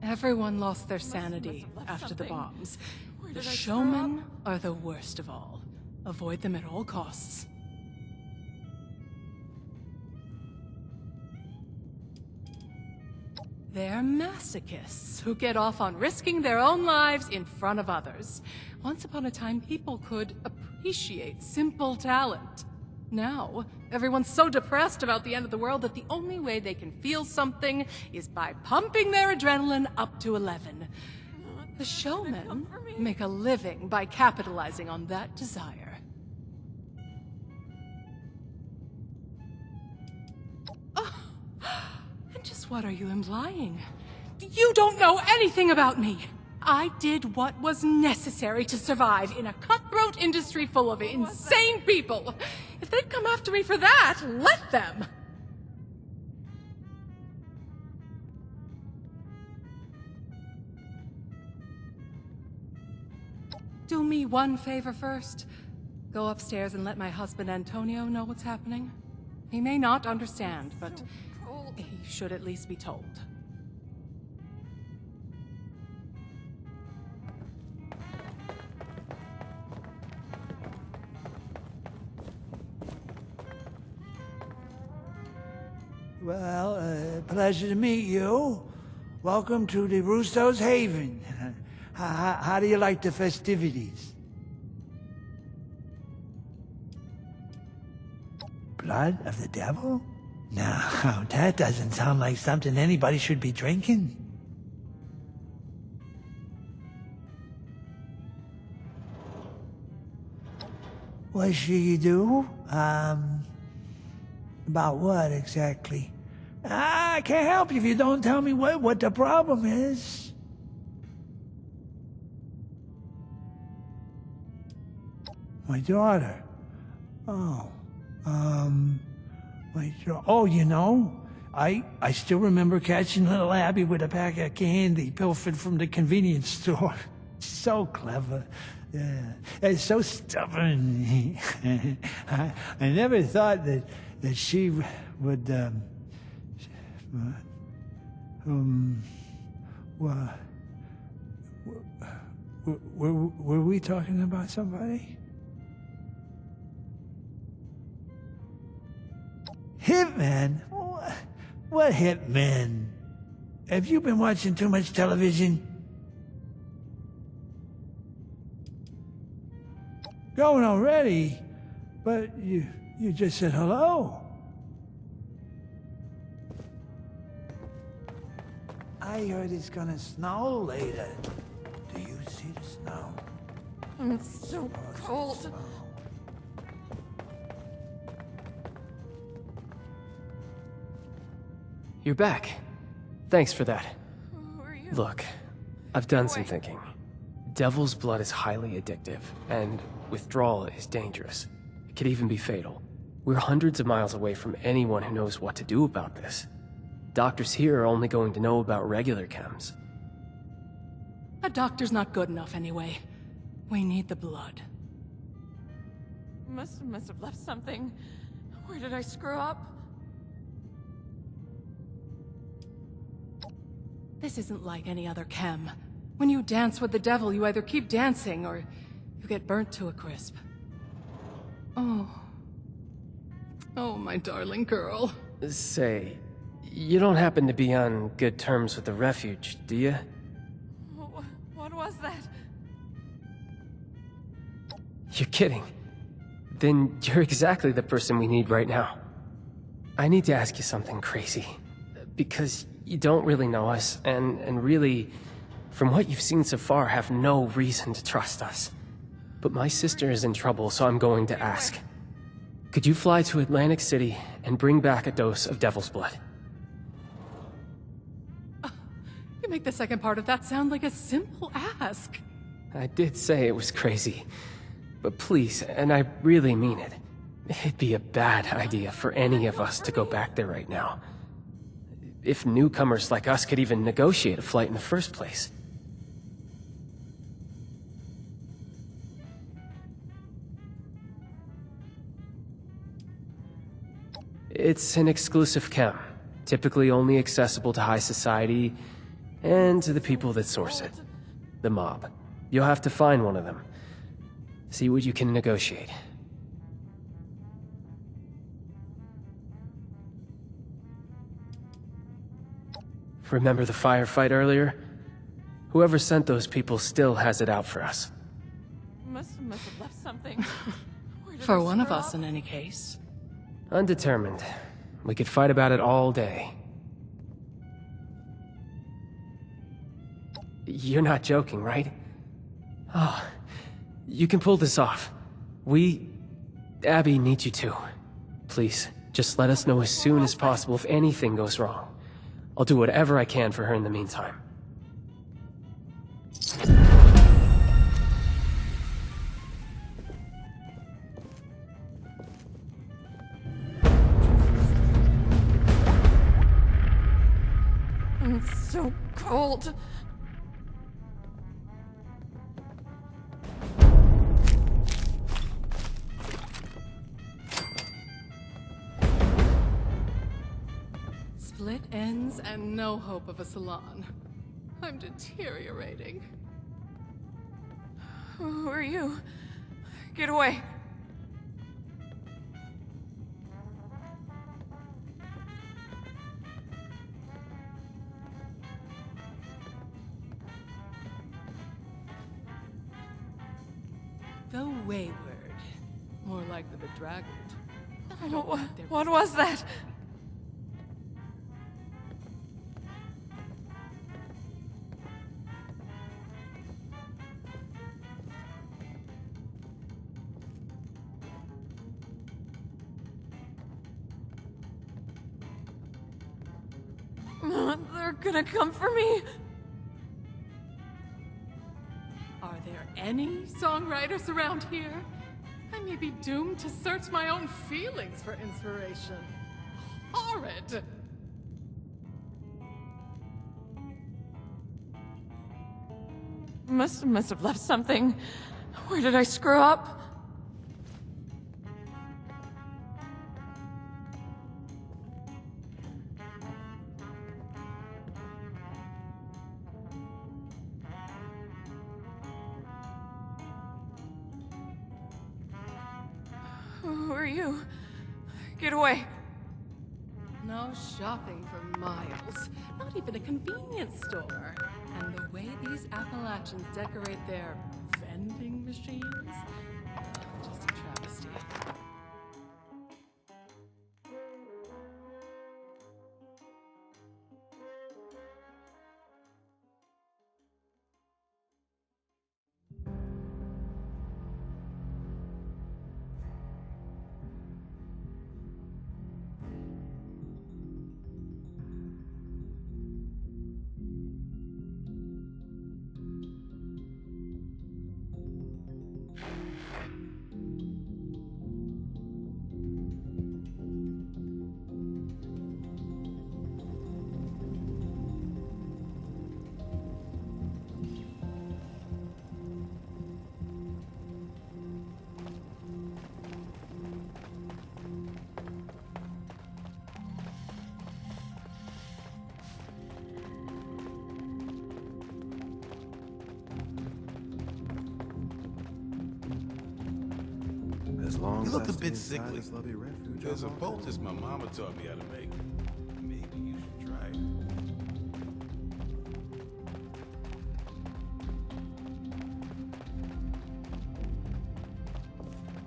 Everyone lost their sanity after the bombs. The showmen are the worst of all. Avoid them at all costs. They're masochists who get off on risking their own lives in front of others. Once upon a time, people could appreciate simple talent. Now, everyone's so depressed about the end of the world that the only way they can feel something is by pumping their adrenaline up to 11. The showmen make a living by capitalizing on that desire. And just what are you implying? You don't know anything about me! I did what was necessary to survive in a cutthroat industry full of insane people. If they'd come after me for that, let them! Do me one favor first. Go upstairs and let my husband Antonio know what's happening. He may not understand, but he should at least be told. Well, pleasure to meet you. Welcome to the Russo's Haven. How do you like the festivities? Blood of the devil? No, that doesn't sound like something anybody should be drinking. What should you do? About what exactly? I can't help you if you don't tell me what the problem is. My daughter. Oh, you know, I still remember catching little Abby with a pack of candy pilfered from the convenience store. So clever. Yeah, and so stubborn. I never thought that she would, were we talking about somebody? Hitman? What hitman? have you been watching too much television? Going already? But you just said hello. I heard it's gonna snow later. Do you see the snow? It's so cold. You're back. Thanks for that. Look, I've done some thinking. Devil's blood is highly addictive, and withdrawal is dangerous. It could even be fatal. We're hundreds of miles away from anyone who knows what to do about this. Doctors here are only going to know about regular chems. A doctor's not good enough anyway. We need the blood. Must have left something. Where did I screw up? This isn't like any other chem. When you dance with the devil, you either keep dancing or you get burnt to a crisp. Oh. Oh, my darling girl. Say, you don't happen to be on good terms with the refuge, do you? What was that? You're kidding. Then you're exactly the person we need right now. I need to ask you something crazy. Because you don't really know us, and really, from what you've seen so far, have no reason to trust us. But my sister is in trouble, so I'm going to ask. Could you fly to Atlantic City and bring back a dose of Devil's Blood? You make the second part of that sound like a simple ask. I did say it was crazy. But please, and I really mean it, it'd be a bad idea for any of us to go back there right now. If newcomers like us could even negotiate a flight in the first place. It's an exclusive chem, typically only accessible to high society and to the people that source it. The mob. You'll have to find one of them. See what you can negotiate. Remember the firefight earlier? Whoever sent those people still has it out for us. Must have left something. For one of us, in any case. Undetermined. We could fight about it all day. You're not joking, right? Oh, you can pull this off. Abby needs you to. Please, just let us know as soon as possible if anything goes wrong. I'll do whatever I can for her in the meantime. It's so cold. Split ends and no hope of a salon. I'm deteriorating. Who are you? Get away. The Wayward. More like the Bedraggled. What was that? They're gonna come for me. Are there any songwriters around here? I may be doomed to search my own feelings for inspiration. Horrid! Must have left something. Where did I screw up? Who are you? Get away. No shopping for miles. Not even a convenience store. And the way these Appalachians decorate their vending machines, just a travesty. As long You as look I a stay bit inside sickly. this lovely refuge, There's a I'm all good. poultice my mama taught me how to make. Maybe you should try it.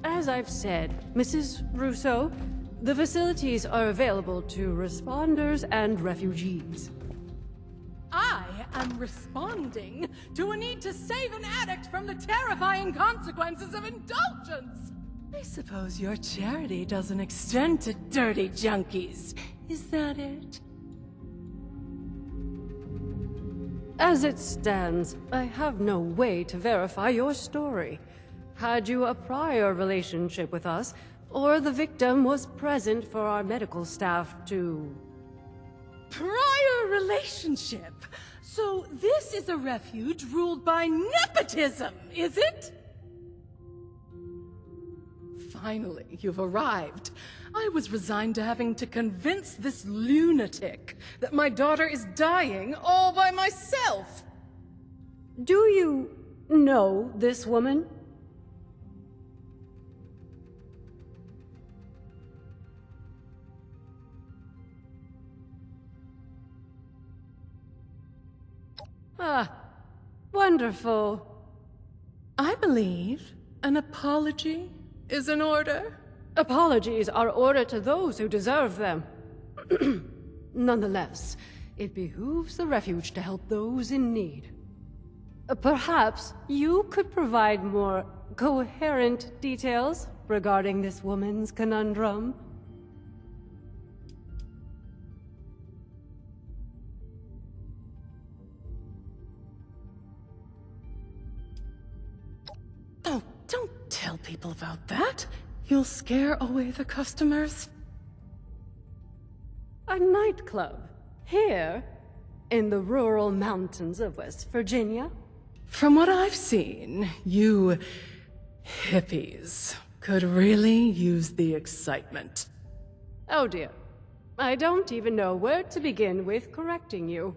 As I've said, Mrs. Russo, the facilities are available to responders and refugees. I am responding to a need to save an addict from the terrifying consequences of indulgence. I suppose your charity doesn't extend to dirty junkies. Is that it? As it stands, I have no way to verify your story. Had you a prior relationship with us, or the victim was present for our medical staff to... Prior relationship? So this is a refuge ruled by nepotism, is it? Finally, you've arrived. I was resigned to having to convince this lunatic that my daughter is dying all by myself. Do you know this woman? Ah, wonderful. I believe an apology is in order. Apologies are ordered to those who deserve them. Nonetheless, it behooves the refuge to help those in need. Perhaps you could provide more coherent details regarding this woman's conundrum. Oh, don't tell people about that. You'll scare away the customers. A nightclub? Here? In the rural mountains of West Virginia? From what I've seen, you hippies could really use the excitement. Oh dear. I don't even know where to begin with correcting you.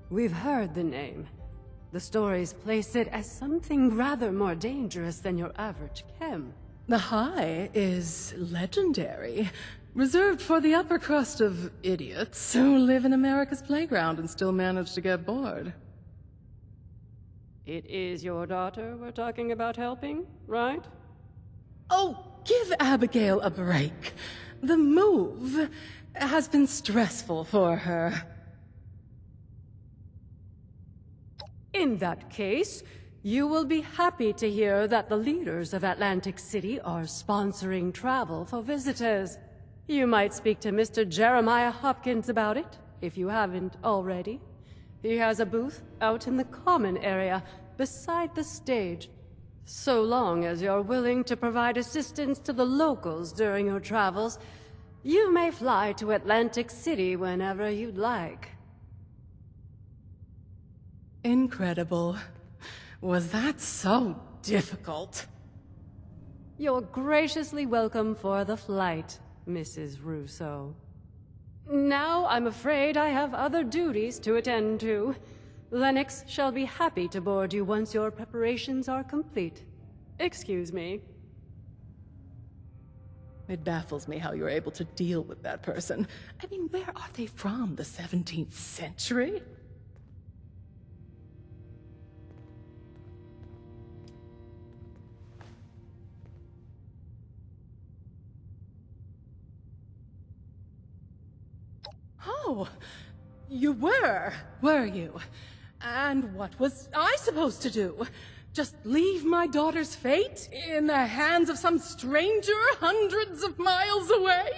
We've heard the name. The stories place it as something rather more dangerous than your average chem. The High is legendary, reserved for the upper crust of idiots who live in America's playground and still manage to get bored. It is your daughter we're talking about helping, right? Oh, give Abigail a break. The move has been stressful for her. In that case, you will be happy to hear that the leaders of Atlantic City are sponsoring travel for visitors. You might speak to Mr. Jeremiah Hopkins about it, if you haven't already. He has a booth out in the common area, beside the stage. So long as you're willing to provide assistance to the locals during your travels, you may fly to Atlantic City whenever you'd like. Incredible. Was that so difficult? You're graciously welcome for the flight, Mrs. Russo. Now I'm afraid I have other duties to attend to. Lennox shall be happy to board you once your preparations are complete. Excuse me. It baffles me how you're able to deal with that person. I mean, where are they from? The 17th century? Oh, you were you? And what was I supposed to do? Just leave my daughter's fate in the hands of some stranger hundreds of miles away?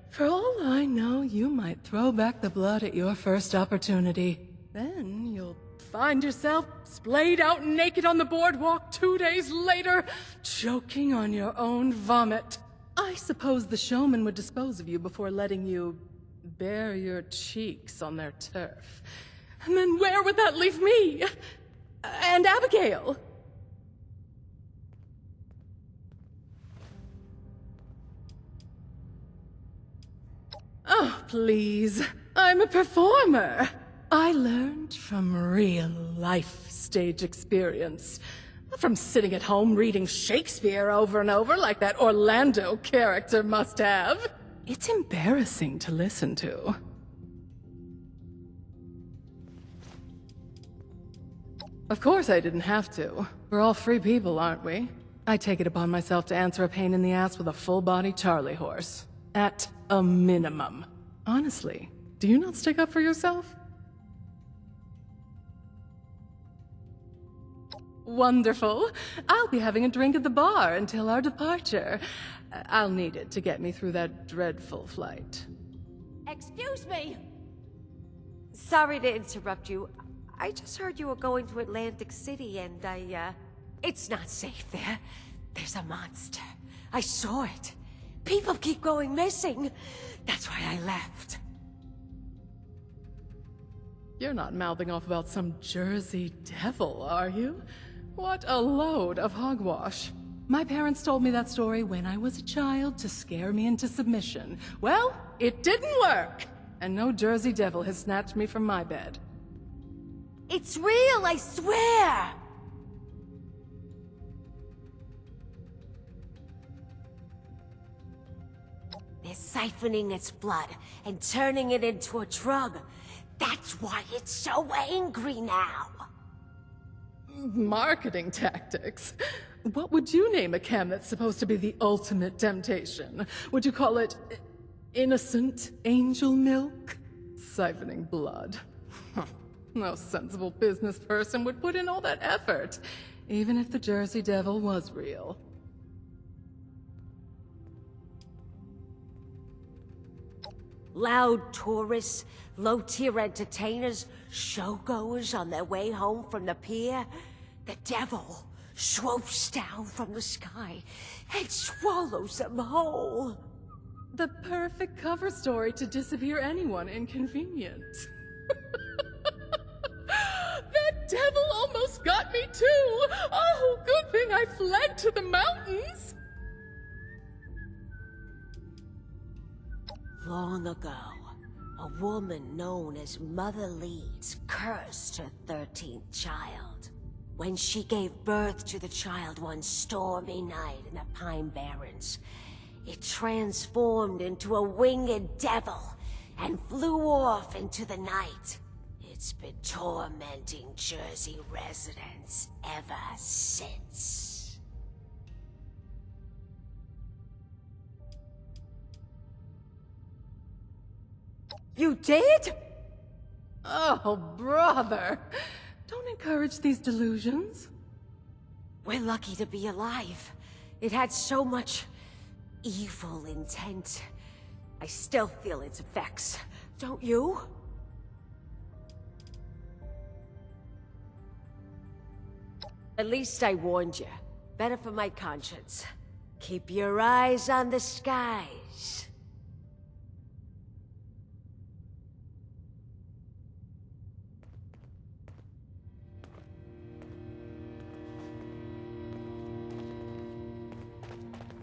For all I know, you might throw back the blood at your first opportunity. Then you'll find yourself splayed out naked on the boardwalk 2 days later, choking on your own vomit. I suppose the showman would dispose of you before letting you bare your cheeks on their turf. And then where would that leave me? And Abigail? Oh, please. I'm a performer. I learned from real life stage experience. Not from sitting at home reading Shakespeare over and over like that Orlando character must have. It's embarrassing to listen to. Of course I didn't have to. We're all free people, aren't we? I take it upon myself to answer a pain in the ass with a full-body Charlie horse. At a minimum. Honestly, do you not stick up for yourself? Wonderful. I'll be having a drink at the bar until our departure. I'll need it to get me through that dreadful flight. Excuse me! Sorry to interrupt you. I just heard you were going to Atlantic City and It's not safe there. There's a monster. I saw it. People keep going missing. That's why I left. You're not mouthing off about some Jersey devil, are you? What a load of hogwash. My parents told me that story when I was a child to scare me into submission. Well, it didn't work. And no Jersey devil has snatched me from my bed. It's real, I swear! They're siphoning its blood and turning it into a drug. That's why it's so angry now. Marketing tactics. What would you name a chem that's supposed to be the ultimate temptation? Would you call it innocent angel milk? Siphoning blood. No sensible business person would put in all that effort, even if the Jersey Devil was real. Loud tourists, low-tier entertainers, showgoers on their way home from the pier. The devil swoops down from the sky and swallows them whole. The perfect cover story to disappear anyone inconvenient. That devil almost got me too! Oh, good thing I fled to the mountains! Long ago, a woman known as Mother Leeds cursed her 13th child. When she gave birth to the child one stormy night in the Pine Barrens, it transformed into a winged devil and flew off into the night. It's been tormenting Jersey residents ever since. You did? Oh, brother. Don't encourage these delusions. We're lucky to be alive. It had so much evil intent. I still feel its effects. Don't you? At least I warned you. Better for my conscience. Keep your eyes on the skies.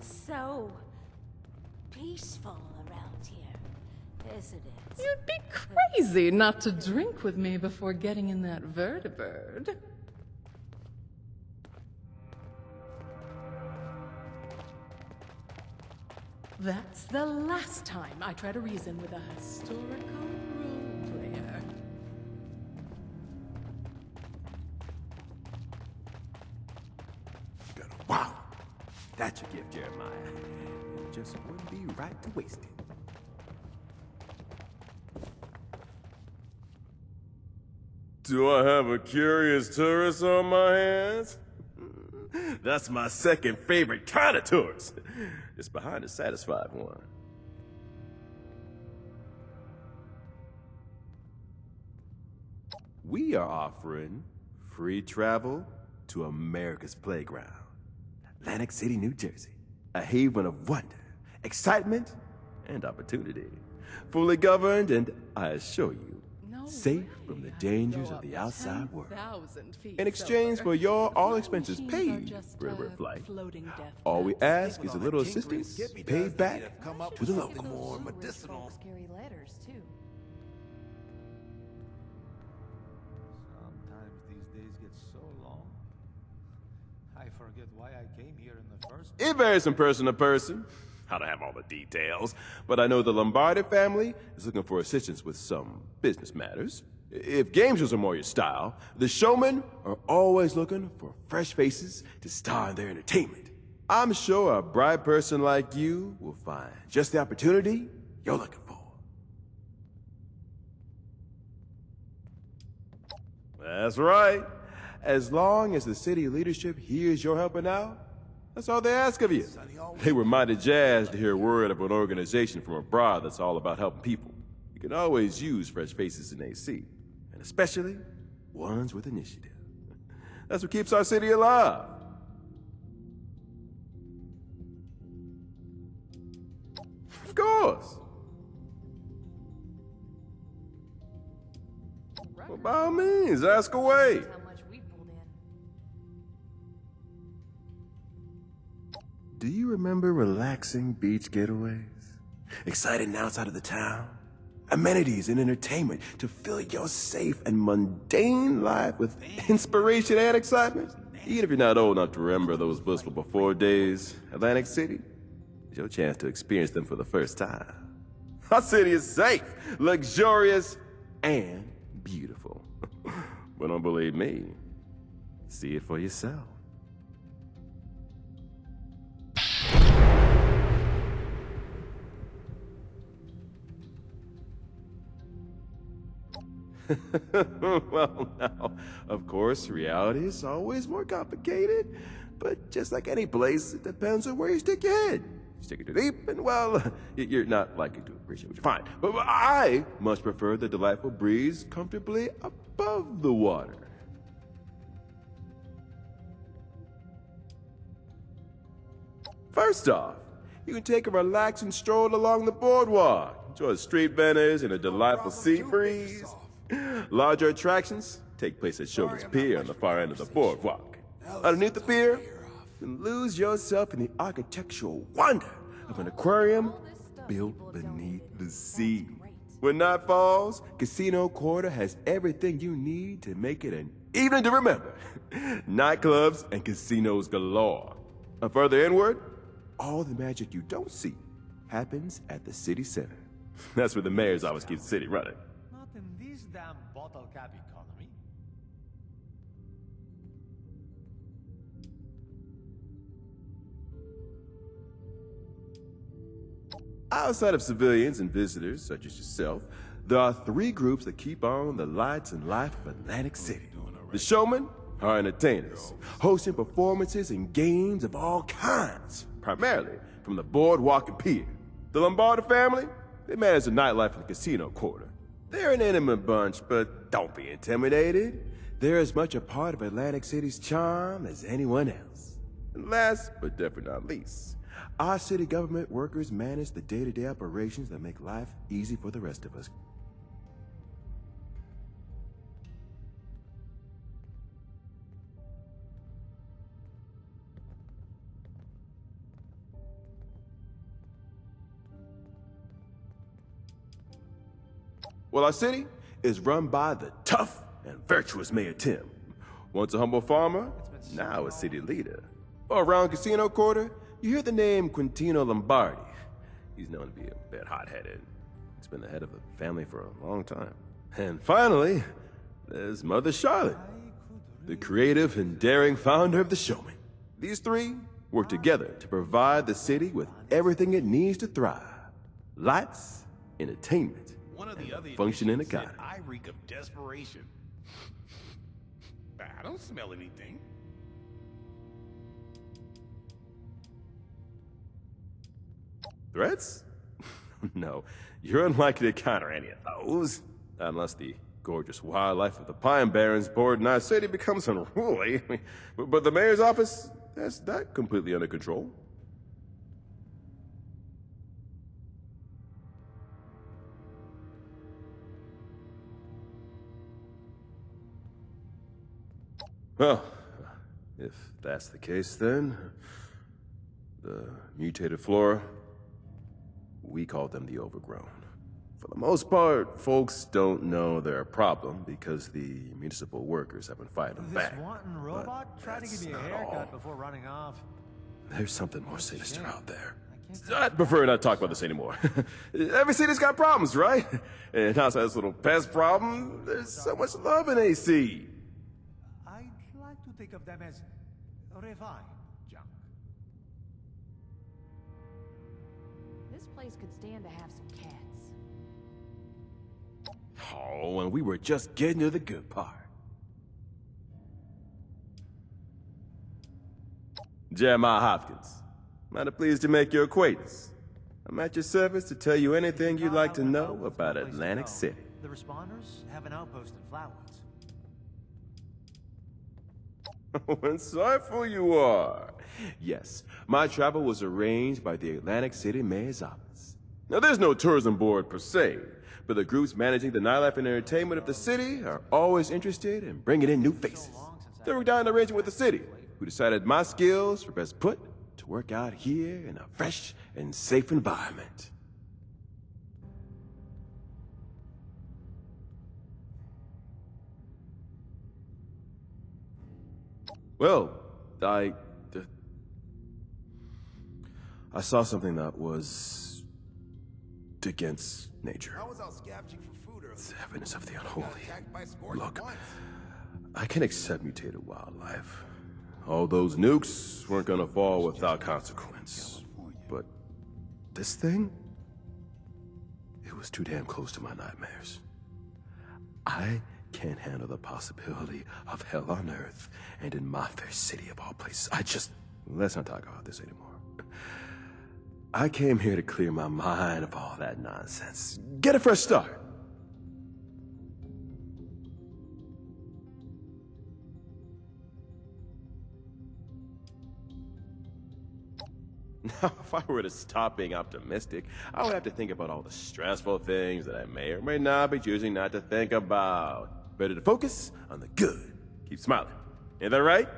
So peaceful around here, isn't it? You'd be crazy not to drink with me before getting in that vertibird. That's the last time I try to reason with a historical role player. Wow! That's your gift, Jeremiah. It just wouldn't be right to waste it. Do I have a curious tourist on my hands? That's my second favorite kind of tourist. Just behind a satisfied one. We are offering free travel to America's playground. Atlantic City, New Jersey. A haven of wonder, excitement, and opportunity. Fully governed and, I assure you, safe from the dangers of the outside world. In exchange for your all expenses paid river flight, all we ask is a little assistance paid back to the local. More medicinal. Scary letters, too. Sometimes these days get so long, I forget why I came here in the first It varies from person to person. I don't have all the details, but I know the Lombardi family is looking for assistance with some business matters. If game shows are more your style, the showmen are always looking for fresh faces to star in their entertainment. I'm sure a bright person like you will find just the opportunity you're looking for. That's right. As long as the city leadership hears you're helping out, that's all they ask of you. They were mighty jazzed to hear word of an organization from abroad that's all about helping people. You can always use fresh faces in AC, and especially ones with initiative. That's what keeps our city alive. Of course. Well, by all means, ask away. Do you remember relaxing beach getaways? Exciting outside of the town? Amenities and entertainment to fill your safe and mundane life with inspiration and excitement? Even if you're not old enough to remember those blissful before days, Atlantic City is your chance to experience them for the first time. Our city is safe, luxurious, and beautiful. But don't believe me. See it for yourself. Well, now, of course, reality is always more complicated, but just like any place, it depends on where you stick your head. You stick it too deep, and well, you're not likely to appreciate what you find. But I much prefer the delightful breeze comfortably above the water. First off, you can take a relaxing stroll along the boardwalk. Enjoy the street vendors and a delightful sea breeze. Larger attractions take place at Showman's Pier on the far end of the boardwalk. Underneath the pier, you can lose yourself in the architectural wonder of an aquarium built beneath the sea. When night falls, Casino Quarter has everything you need to make it an evening to remember. Nightclubs and casinos galore. And further inward, all the magic you don't see happens at the city center. That's where the mayors always keep the city running. Not in this damn bottle cap economy. Outside of civilians and visitors such as yourself, there are three groups that keep on the lights and life of Atlantic City. The showmen are entertainers, hosting performances and games of all kinds, primarily from the boardwalk and pier. The Lombardi family, they manage the nightlife in the Casino Quarter. They're an intimate bunch, but don't be intimidated. They're as much a part of Atlantic City's charm as anyone else. And last, but definitely not least, our city government workers manage the day-to-day operations that make life easy for the rest of us. Well, our city is run by the tough and virtuous Mayor Tim. Once a humble farmer, now a city leader. Around Casino Quarter, you hear the name Quintino Lombardi. He's known to be a bit hot-headed. He's been the head of the family for a long time. And finally, there's Mother Charlotte, the creative and daring founder of the Showman. These three work together to provide the city with everything it needs to thrive. Lights, entertainment, and functioning economy. I reek of desperation. I don't smell anything. Threats? No, you're unlikely to encounter any of those. Unless the gorgeous wildlife of the Pine Barrens board in our city becomes unruly. But the mayor's office, that's that completely under control. Well, if that's the case then, the mutated flora, we call them the overgrown. For the most part, folks don't know they're a problem because the municipal workers have been fighting them back. This wanton robot tried to give me a haircut before running off. There's something more sinister out there. I'd prefer not to talk about this anymore. Every city's got problems, right? And outside this little pest problem, there's so much love in AC. I'd like to think of them as refined junk. This place could stand to have some cats. Oh, and we were just getting to the good part. Jeremiah Hopkins. Mighty pleased to make your acquaintance. I'm at your service to tell you anything you'd like to know about Atlantic City. The responders have an outpost in Flatwoods. Oh, insightful you are. Yes, my travel was arranged by the Atlantic City Mayor's office. Now, there's no tourism board per se, but the groups managing the nightlife and entertainment of the city are always interested in bringing in new faces. They worked out an arrangement with the city, who decided my skills were best put to work out here in a fresh and safe environment. Well, I saw something that was against nature. I was out scavenging for food earlier. It's evidence of the unholy. Look, I can accept mutated wildlife. All those nukes weren't gonna fall without consequence. But this thing? It was too damn close to my nightmares. I can't handle the possibility of hell on earth and in my fair city of all places. Let's not talk about this anymore. I came here to clear my mind of all that nonsense. Get a fresh start. Now, if I were to stop being optimistic, I would have to think about all the stressful things that I may or may not be choosing not to think about. Better to focus on the good. Keep smiling. Ain't that right?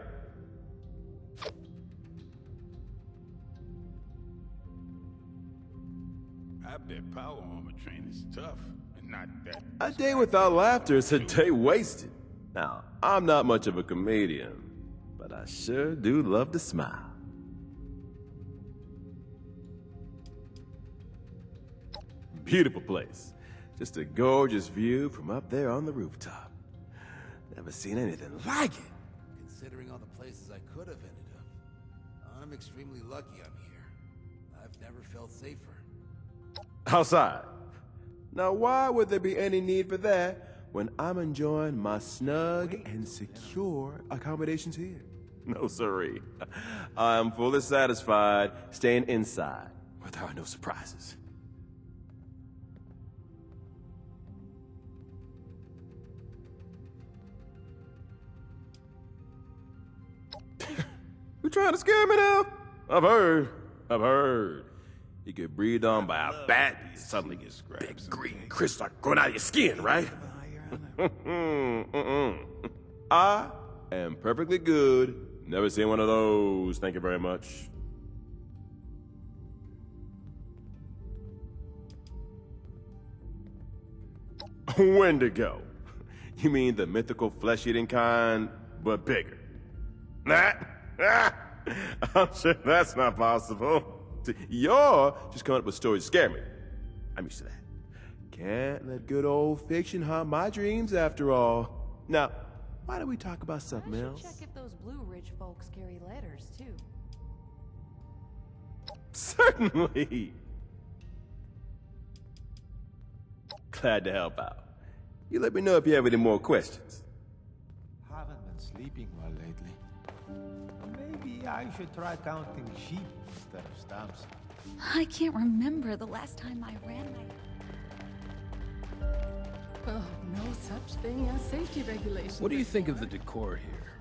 I bet power armor training's tough, and not that. A day without laughter is a day wasted. Now, I'm not much of a comedian, but I sure do love to smile. Beautiful place. Just a gorgeous view from up there on the rooftop. Never seen anything like it. Considering all the places I could have ended up, I'm extremely lucky I'm here. I've never felt safer. Outside. Now, why would there be any need for that when I'm enjoying my snug and secure accommodations here? No, sirree. I am fully satisfied staying inside where there are no surprises. You trying to scare me now? I've heard. You get breathed on by a bat and suddenly get big green crystals start going out of your skin, right? I am perfectly good. Never seen one of those. Thank you very much. Wendigo. You mean the mythical flesh-eating kind, but bigger? That? I'm sure that's not possible. See, you're just coming up with stories to scare me. I'm used to that. Can't let good old fiction haunt my dreams after all. Now, why don't we talk about something else? Check if those Blue Ridge folks carry letters, too. Certainly. Glad to help out. You let me know if you have any more questions. Haven't been sleeping well lately. Maybe I should try counting sheep instead of stamps. I can't remember the last time I ran my... Oh, no such thing as safety regulations. What do you think of the decor here?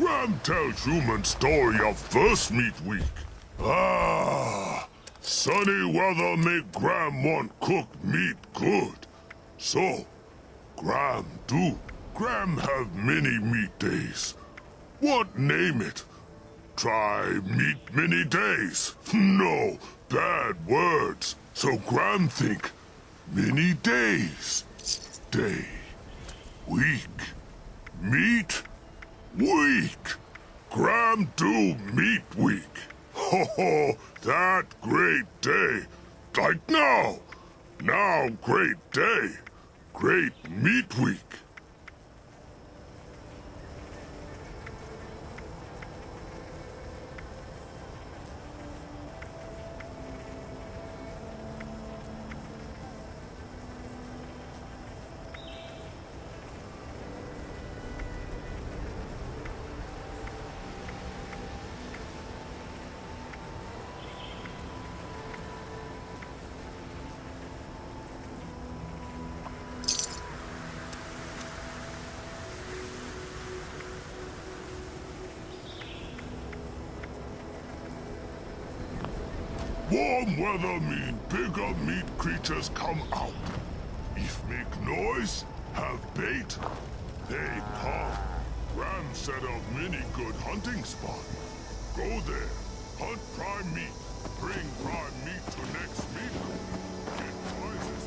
Graham tells human story of first meat week. Ah, sunny weather make Graham want cooked meat good. So, Graham do. Graham have many meat days. What name it? Try meat many days. No, bad words. So Graham think many days. Day. Week. Meat. Week. Graham do meat week. Ho ho, that great day. Like now. Now great day. Great meat week. Warm weather mean bigger meat creatures come out. If make noise, have bait, they come. Graham set out many good hunting spot. Go there, hunt prime meat, bring prime meat to next meet. Get prizes.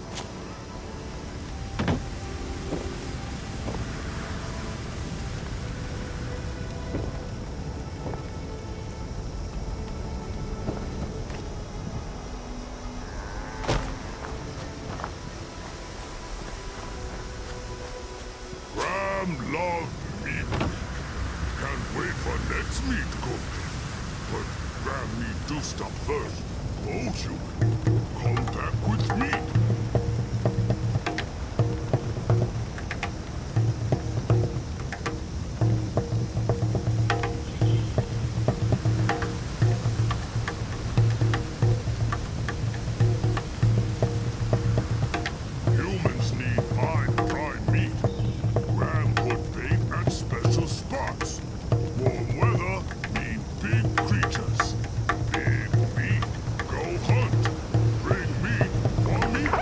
Love meat. Can't wait for next meat cooking. But Graham meat do stop first. Old human, come back with meat. Humans need fine prime meat. Graham put bait at special spots. Warm weather mean big creatures. Big meat, go hunt. Bring meat for meat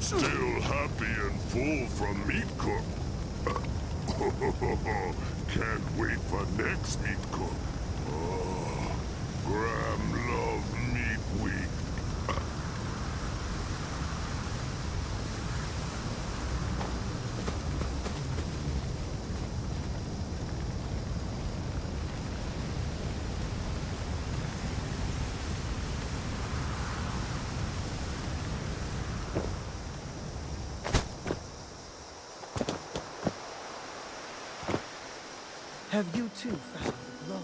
Still happy and full from meat cook. Can't wait for next meat cook. Oh, Graham love meat week. Have you too found the glow?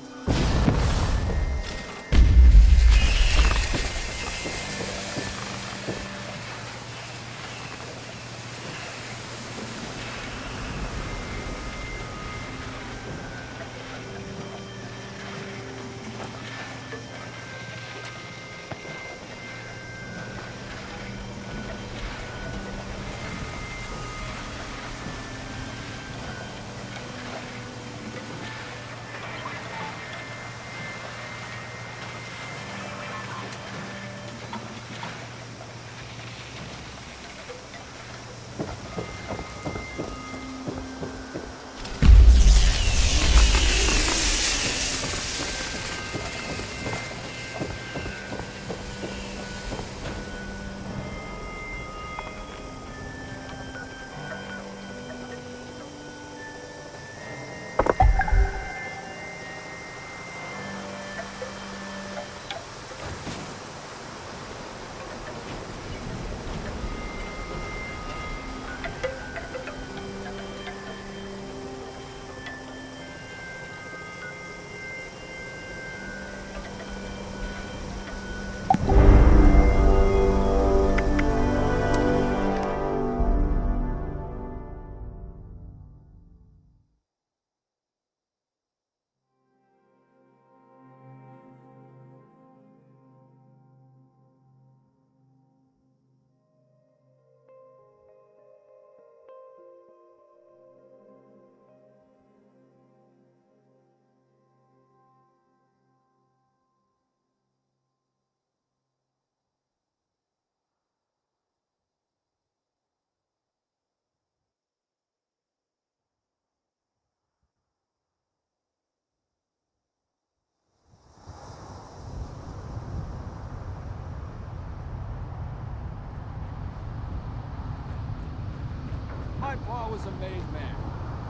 My pa was a made man.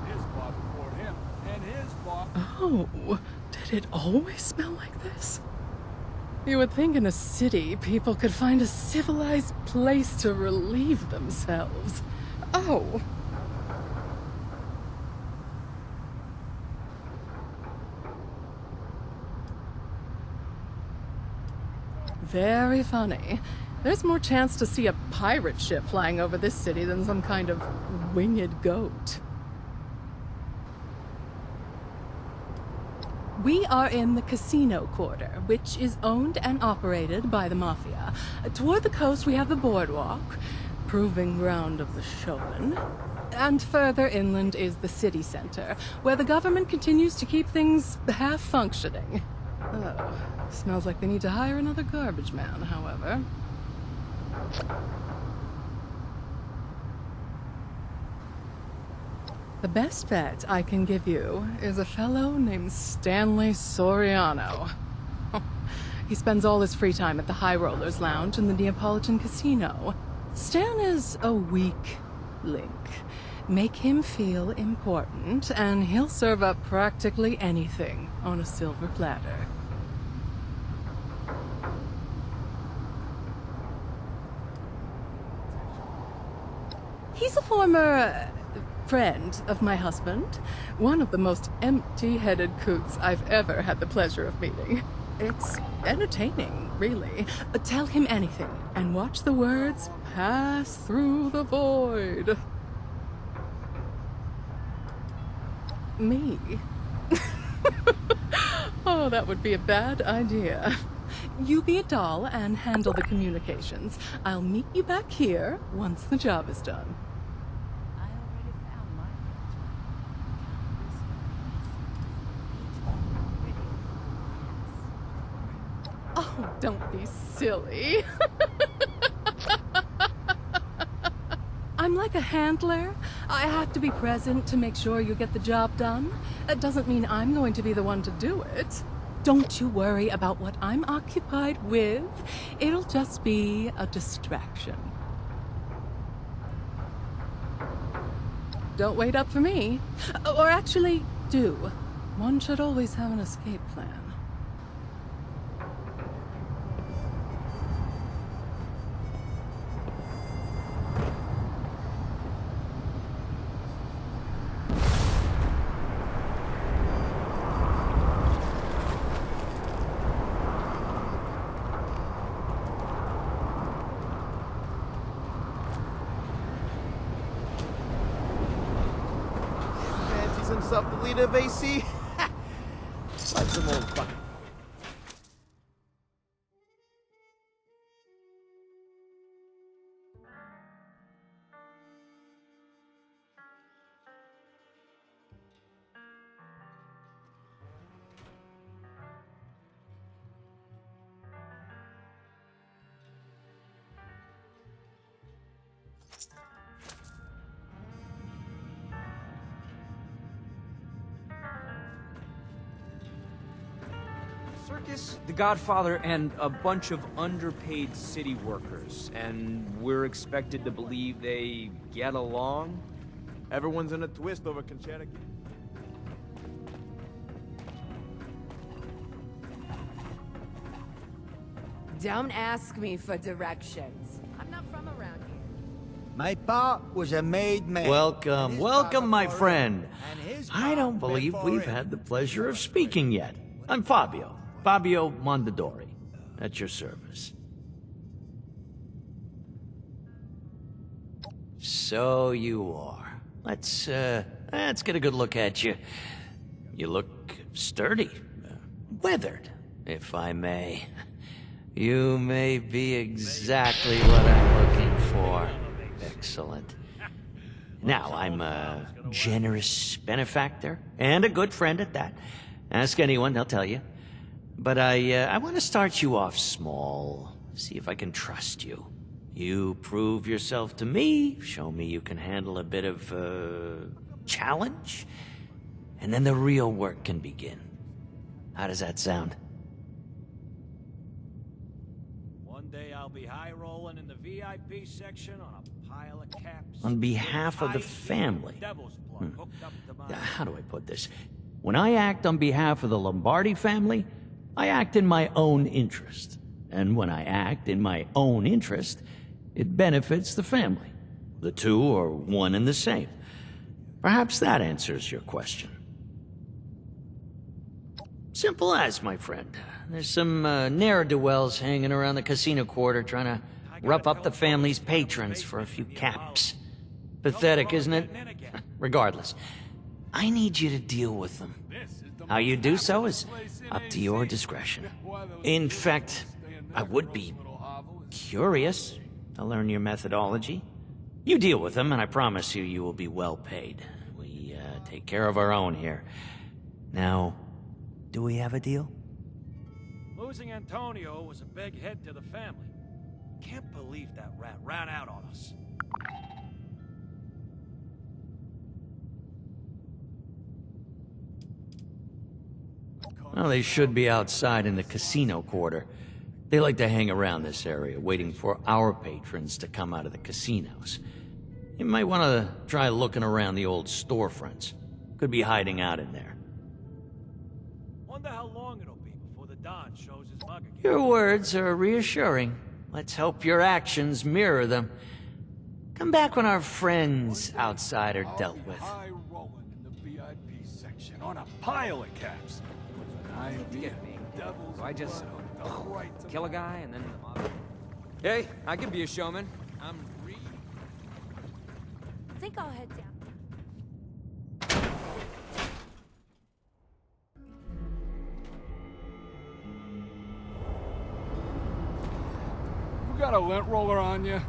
His pa before him, and his pa... Oh, did it always smell like this? You would think in a city people could find a civilized place to relieve themselves. Oh. Very funny. There's more chance to see a pirate ship flying over this city than some kind of winged goat. We are in the Casino Quarter, which is owned and operated by the Mafia. Toward the coast we have the Boardwalk, proving ground of the showman. And further inland is the city center, where the government continues to keep things half-functioning. Oh, smells like they need to hire another garbage man, however. The best bet I can give you is a fellow named Stanley Soriano. He spends all his free time at the High Rollers Lounge in the Neapolitan Casino. Stan is a weak link. Make him feel important, and he'll serve up practically anything on a silver platter. He's a former friend of my husband. One of the most empty-headed coots I've ever had the pleasure of meeting. It's entertaining, really. Tell him anything, and watch the words pass through the void. Me? Oh, that would be a bad idea. You be a doll and handle the communications. I'll meet you back here once the job is done. Oh, don't be silly. I'm like a handler. I have to be present to make sure you get the job done. That doesn't mean I'm going to be the one to do it. Don't you worry about what I'm occupied with. It'll just be a distraction. Don't wait up for me. Or actually, do. One should always have an escape plan. Fancies himself the leader of AC? Like some old fuck. Circus, the Godfather, and a bunch of underpaid city workers. And we're expected to believe they get along? Everyone's in a twist over Conchetta. Don't ask me for directions. I'm not from around here. My pa was a made man. Welcome, welcome, my friend. I don't believe we've had the pleasure of speaking yet. I'm Fabio. Fabio Mondadori. At your service. So you are. Let's get a good look at you. You look sturdy. Weathered, if I may. You may be exactly what I'm looking for. Excellent. Now, I'm a generous benefactor, and a good friend at that. Ask anyone, they'll tell you. But I want to start you off small, see if I can trust you. You prove yourself to me, show me you can handle a bit of, challenge, and then the real work can begin. How does that sound? One day I'll be high rolling in the VIP section on a pile of caps. On behalf of the family. How do I put this? When I act on behalf of the Lombardi family, I act in my own interest. And when I act in my own interest, it benefits the family. The two are one and the same. Perhaps that answers your question. Simple as, my friend. There's some ne'er-do-wells hanging around the casino quarter trying to rough up the family's patrons for a few caps. Pathetic, isn't it? Regardless, I need you to deal with them. How you do so is up to your discretion. In fact, I would be curious to learn your methodology. You deal with them, and I promise you, you will be well paid. We take care of our own here. Now, do we have a deal? Losing Antonio was a big hit to the family. Can't believe that rat ran out on us. Well, they should be outside in the casino quarter. They like to hang around this area, waiting for our patrons to come out of the casinos. You might want to try looking around the old storefronts. Could be hiding out in there. Wonder how long it'll be before the Don shows his mug again. Your words are reassuring. Let's hope your actions mirror them. Come back when our friends outside are dealt with. High rolling in the VIP section on a pile of caps. Get me. So I just kill a guy and then... Hey, I can be a showman. I'm I think I'll head down. You got a lint roller on you?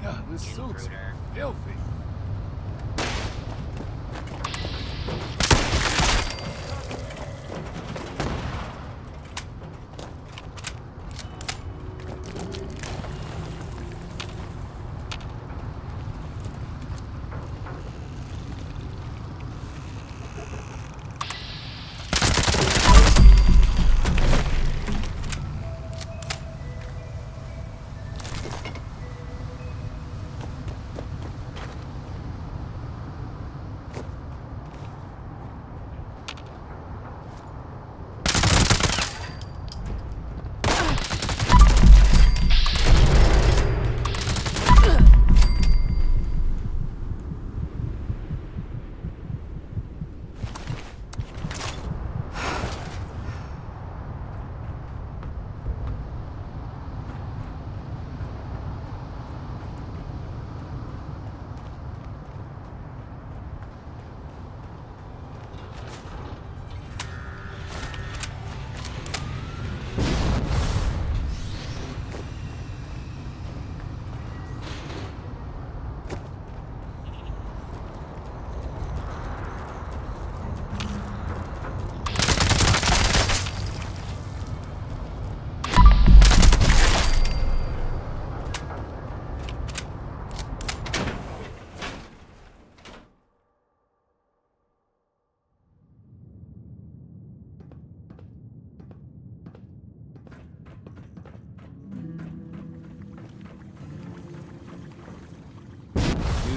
Yeah, this suit's filthy.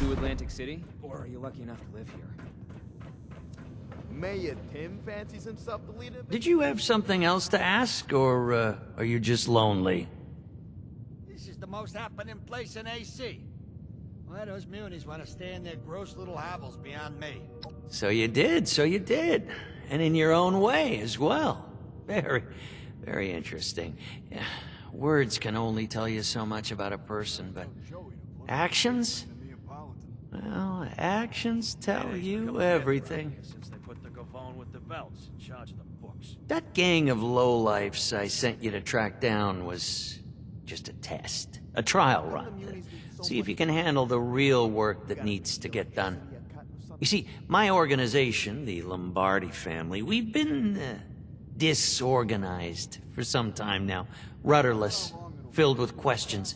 to Atlantic City? Or are you lucky enough to live here? Mayor Tim fancies himself the leader. Did you have something else to ask, or are you just lonely? This is the most happening place in AC. Why those munis want to stay in their gross little hovels beyond me? So you did. And in your own way as well. Very, very interesting. Yeah, words can only tell you so much about a person, but actions? Well, actions tell you everything. Since they put the Gavone with the belts in charge of the books. That gang of lowlifes I sent you to track down was just a test. A trial run. To see if you can handle the real work that needs to get done. You see, my organization, the Lombardi family, we've been disorganized for some time now. Rudderless, filled with questions.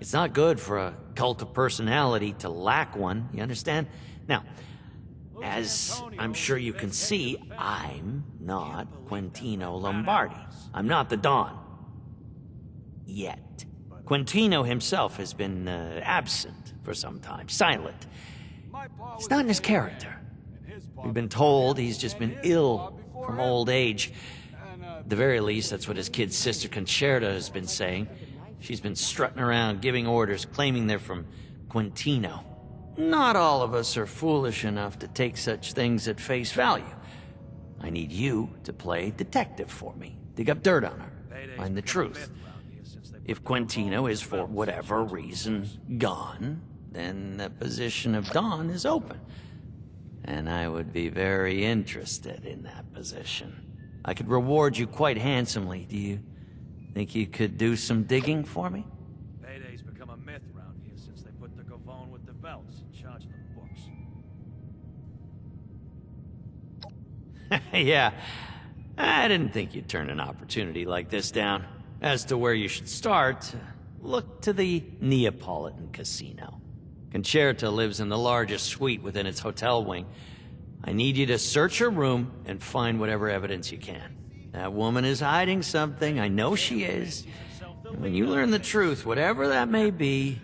It's not good for a cult of personality to lack one, you understand? Now, as I'm sure you can see, I'm not Quintino Lombardi. I'm not the Don. Yet. Quintino himself has been absent for some time, silent. It's not in his character. We've been told he's just been ill from old age. At the very least, that's what his kid sister Concerta has been saying. She's been strutting around, giving orders, claiming they're from Quintino. Not all of us are foolish enough to take such things at face value. I need you to play detective for me. Dig up dirt on her. Find the truth. If Quintino is, for whatever reason, gone, then the position of Don is open. And I would be very interested in that position. I could reward you quite handsomely. Do you think you could do some digging for me? Payday's become a myth around here since they put the Gavone with the belts in charge of the books. Yeah, I didn't think you'd turn an opportunity like this down. As to where you should start, look to the Neapolitan Casino. Concerta lives in the largest suite within its hotel wing. I need you to search her room and find whatever evidence you can. That woman is hiding something, I know she is. And when you learn the truth, whatever that may be,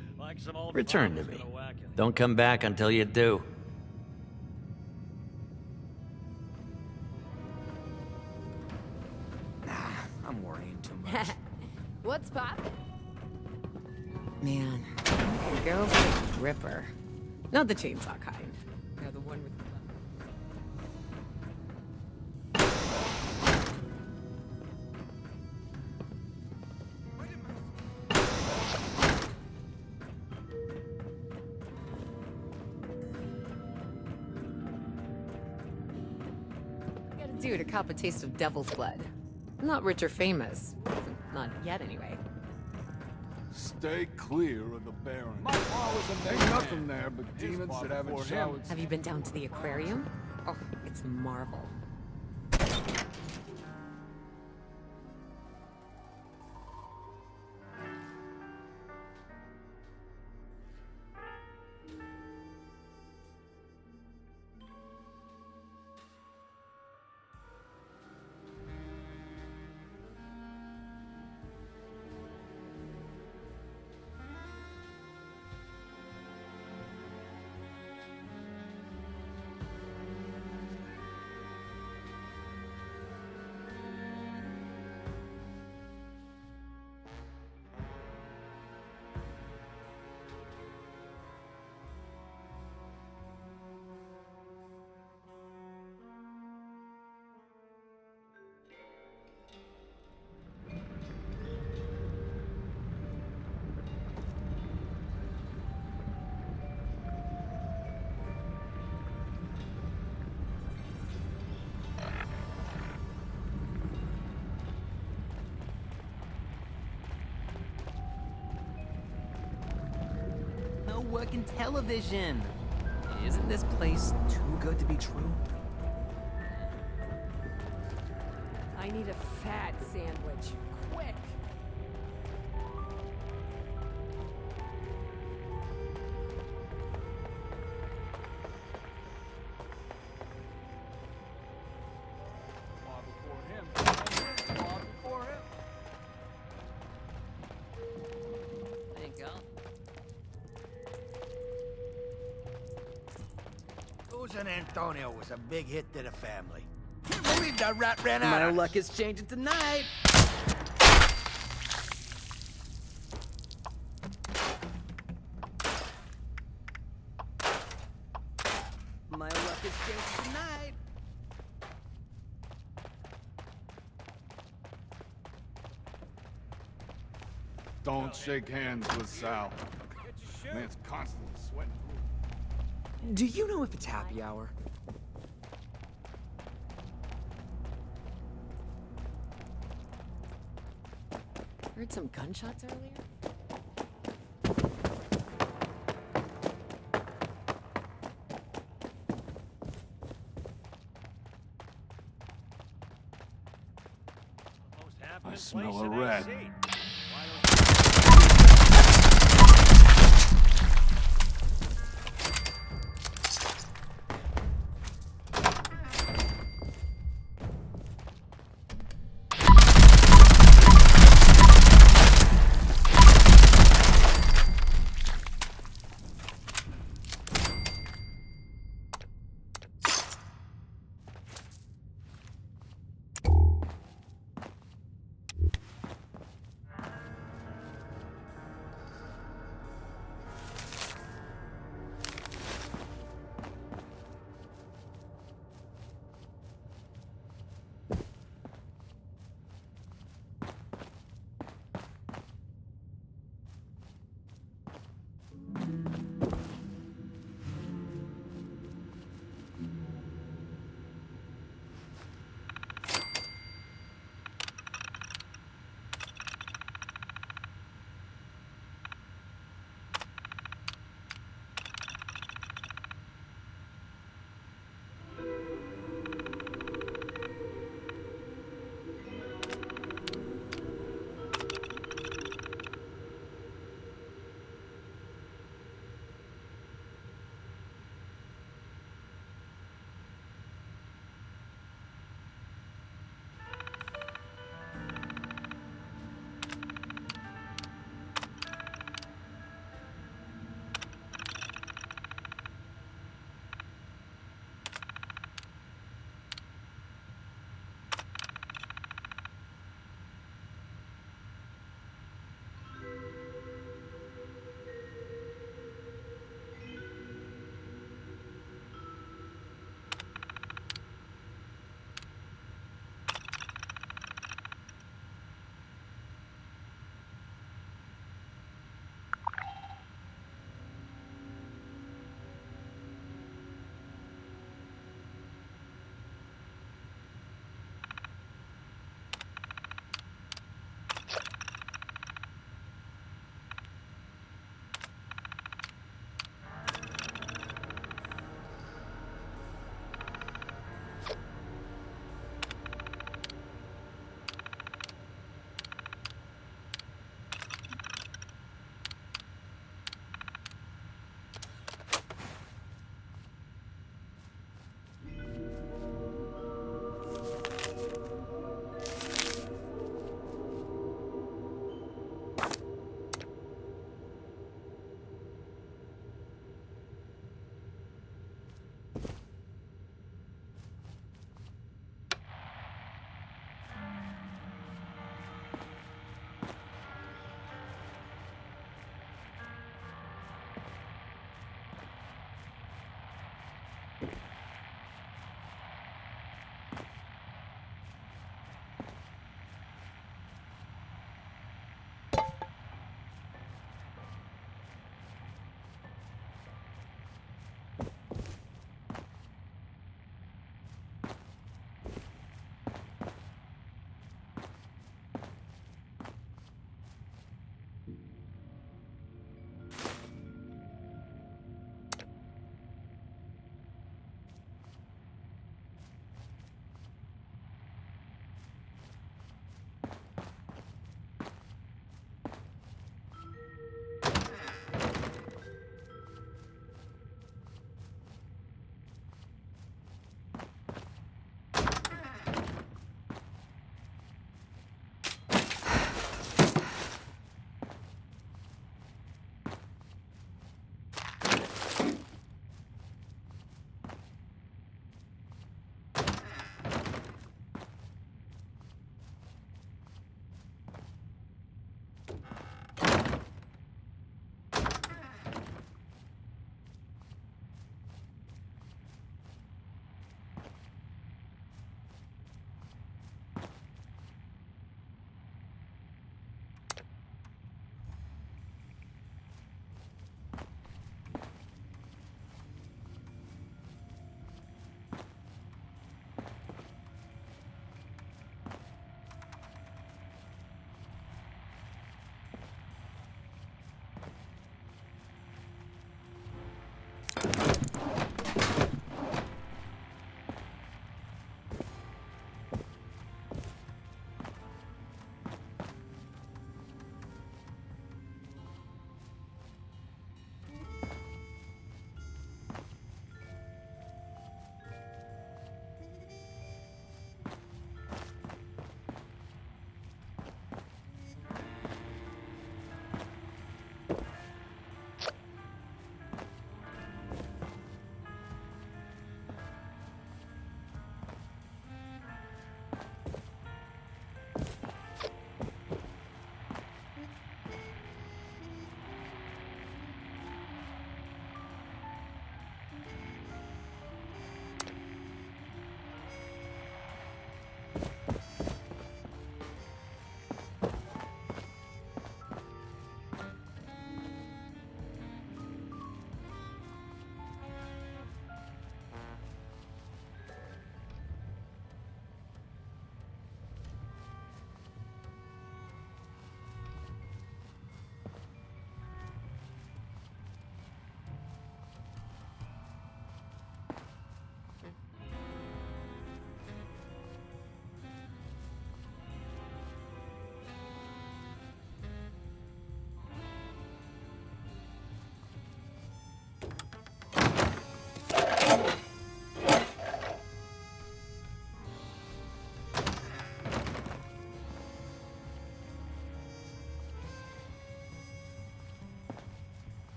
return to me. Don't come back until you do. I'm worrying too much. What's poppin'? Man, go for the Ripper. Not the chainsaw kind. No, the one with the... What gotta do to cop a taste of devil's blood? I'm not rich or famous. Not yet, anyway. Stay clear of the Baron. Ain't nothing there but demons that haven't showered. Have you been down to the aquarium? Oh, it's a marvel. Working television. Isn't this place too good to be true? I need a fat sandwich. Quick! There you go. Losing Antonio was a big hit to the family. Can't believe that rat ran out. My on luck us. is changing tonight. My luck is changing tonight. Don't shake hands with Sal. Man's constantly sweating. Do you know if it's happy hour? Heard some gunshots earlier? I smell a rat.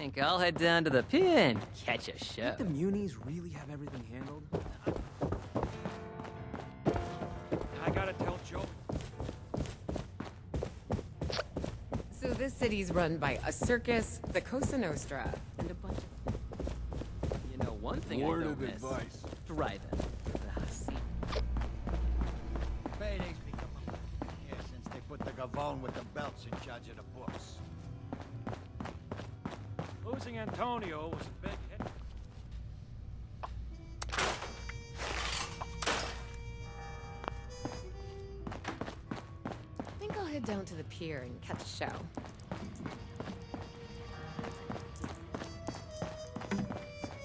Think I'll head down to the pier and catch a show. The Munis really have everything handled? I gotta tell Joe. So this city's run by a circus, the Cosa Nostra, and a bunch of... You know, one thing I Word don't of miss. advice. Driving. See, Payday's become a here since they put the Gavone with the belts in charge of the books. Losing Antonio was a big hit. I think I'll head down to the pier and catch a show.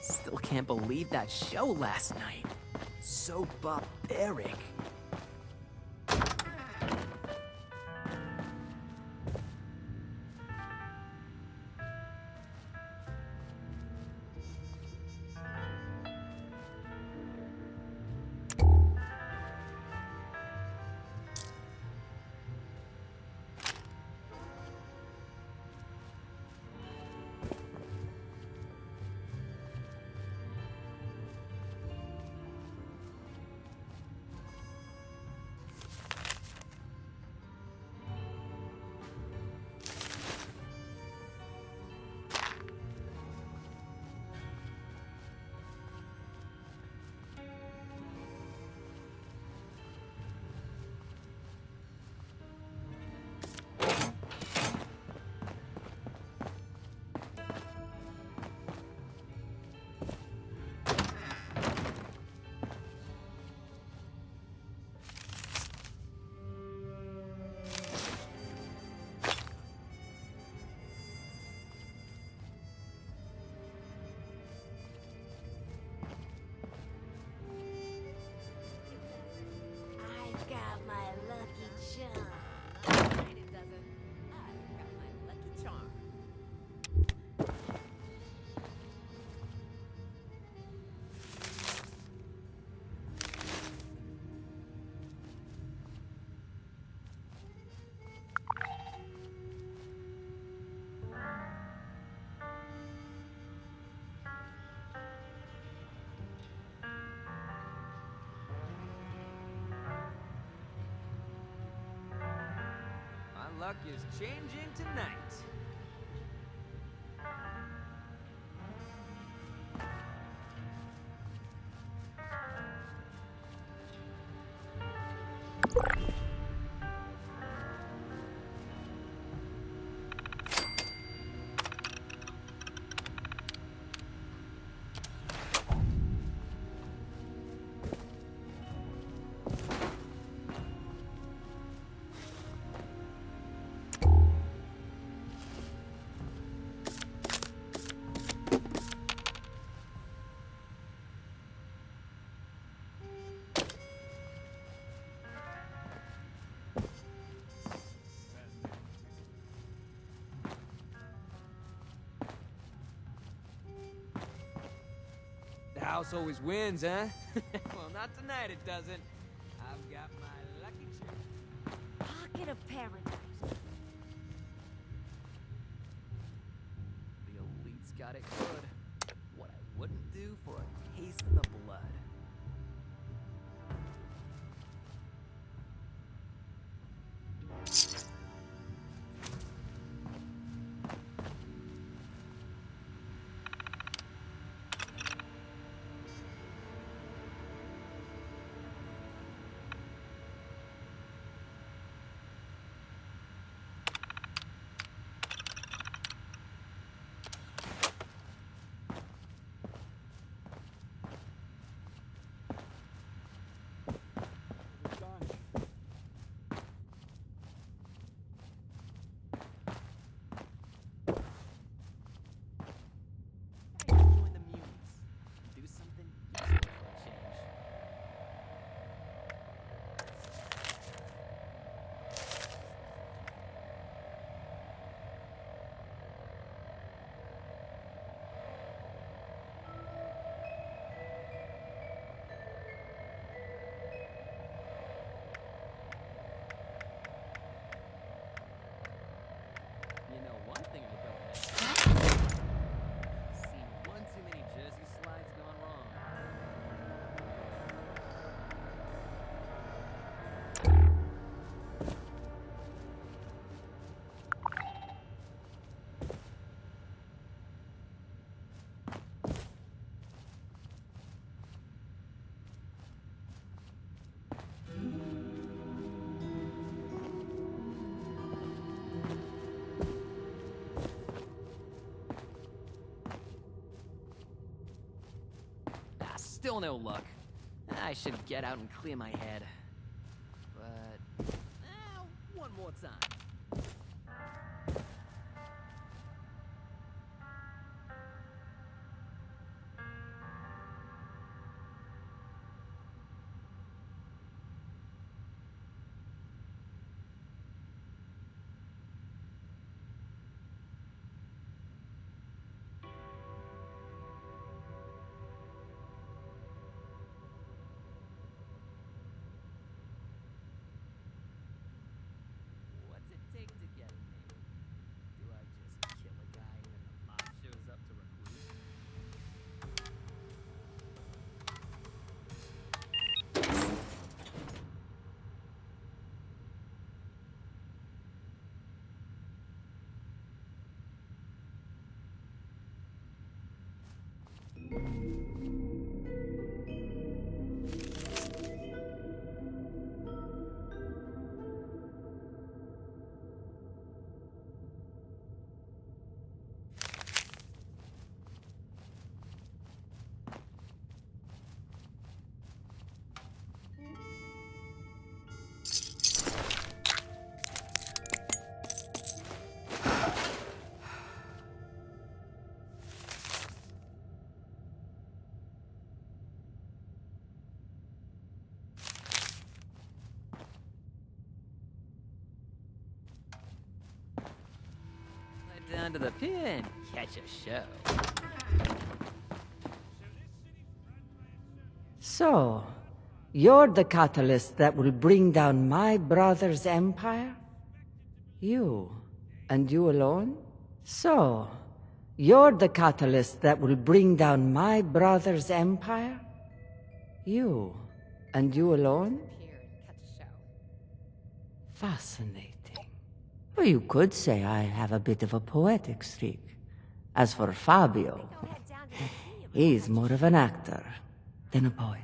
still can't believe that show last night. So barbaric. I got my lucky charm. Right, it doesn't. I've got my lucky charm. My luck is changing tonight. The house always wins, huh? Well, not tonight it doesn't. I've got my lucky charm. Pocket of paradise. The elite's got it good. What I wouldn't do for a taste of the blood. Still no luck. I should get out and clear my head. But... one more time. What's it take to get me? Do I just kill a guy when the mob shows up to recruit? Down to the pin, catch a show. So, you're the catalyst that will bring down my brother's empire? You, and you alone? So, you're the catalyst that will bring down my brother's empire? You, and you alone? Fascinating. Well, you could say I have a bit of a poetic streak. As for Fabio, he's more of an actor than a poet.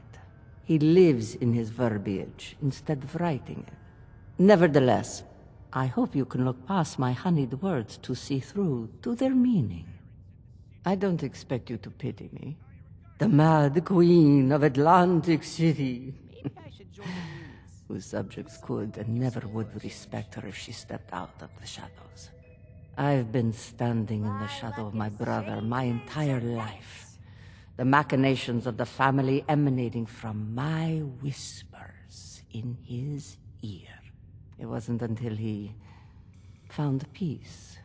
He lives in his verbiage instead of writing it. Nevertheless, I hope you can look past my honeyed words to see through to their meaning. I don't expect you to pity me. The Mad Queen of Atlantic City. Whose subjects could and never would respect her if she stepped out of the shadows. I've been standing in the shadow of my brother my entire life. The machinations of the family emanating from my whispers in his ear. It wasn't until he found peace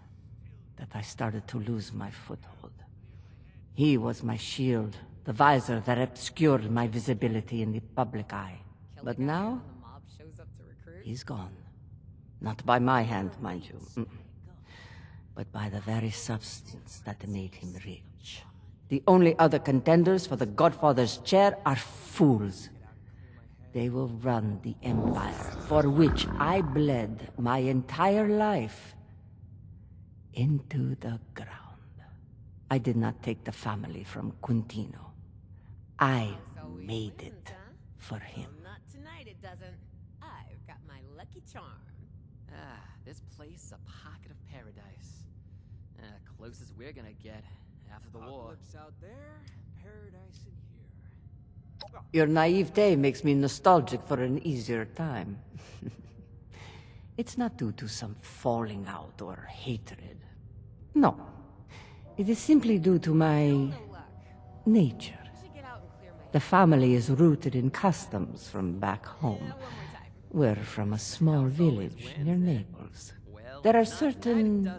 that I started to lose my foothold. He was my shield, the visor that obscured my visibility in the public eye. But now, he's gone. Not by my hand, mind you, but by the very substance that made him rich. The only other contenders for the Godfather's chair are fools. They will run the empire for which I bled my entire life into the ground. I did not take the family from Quintino. I made it for him. Not tonight, it doesn't. I've got my lucky charm. Ah, this place a pocket of paradise. Closest we're gonna get after the war. Apocalypse out there, paradise in here. Your naivete makes me nostalgic for an easier time. It's not due to some falling out or hatred. No. It is simply due to my nature. The family is rooted in customs from back home. We're from a small village near Naples. There are certain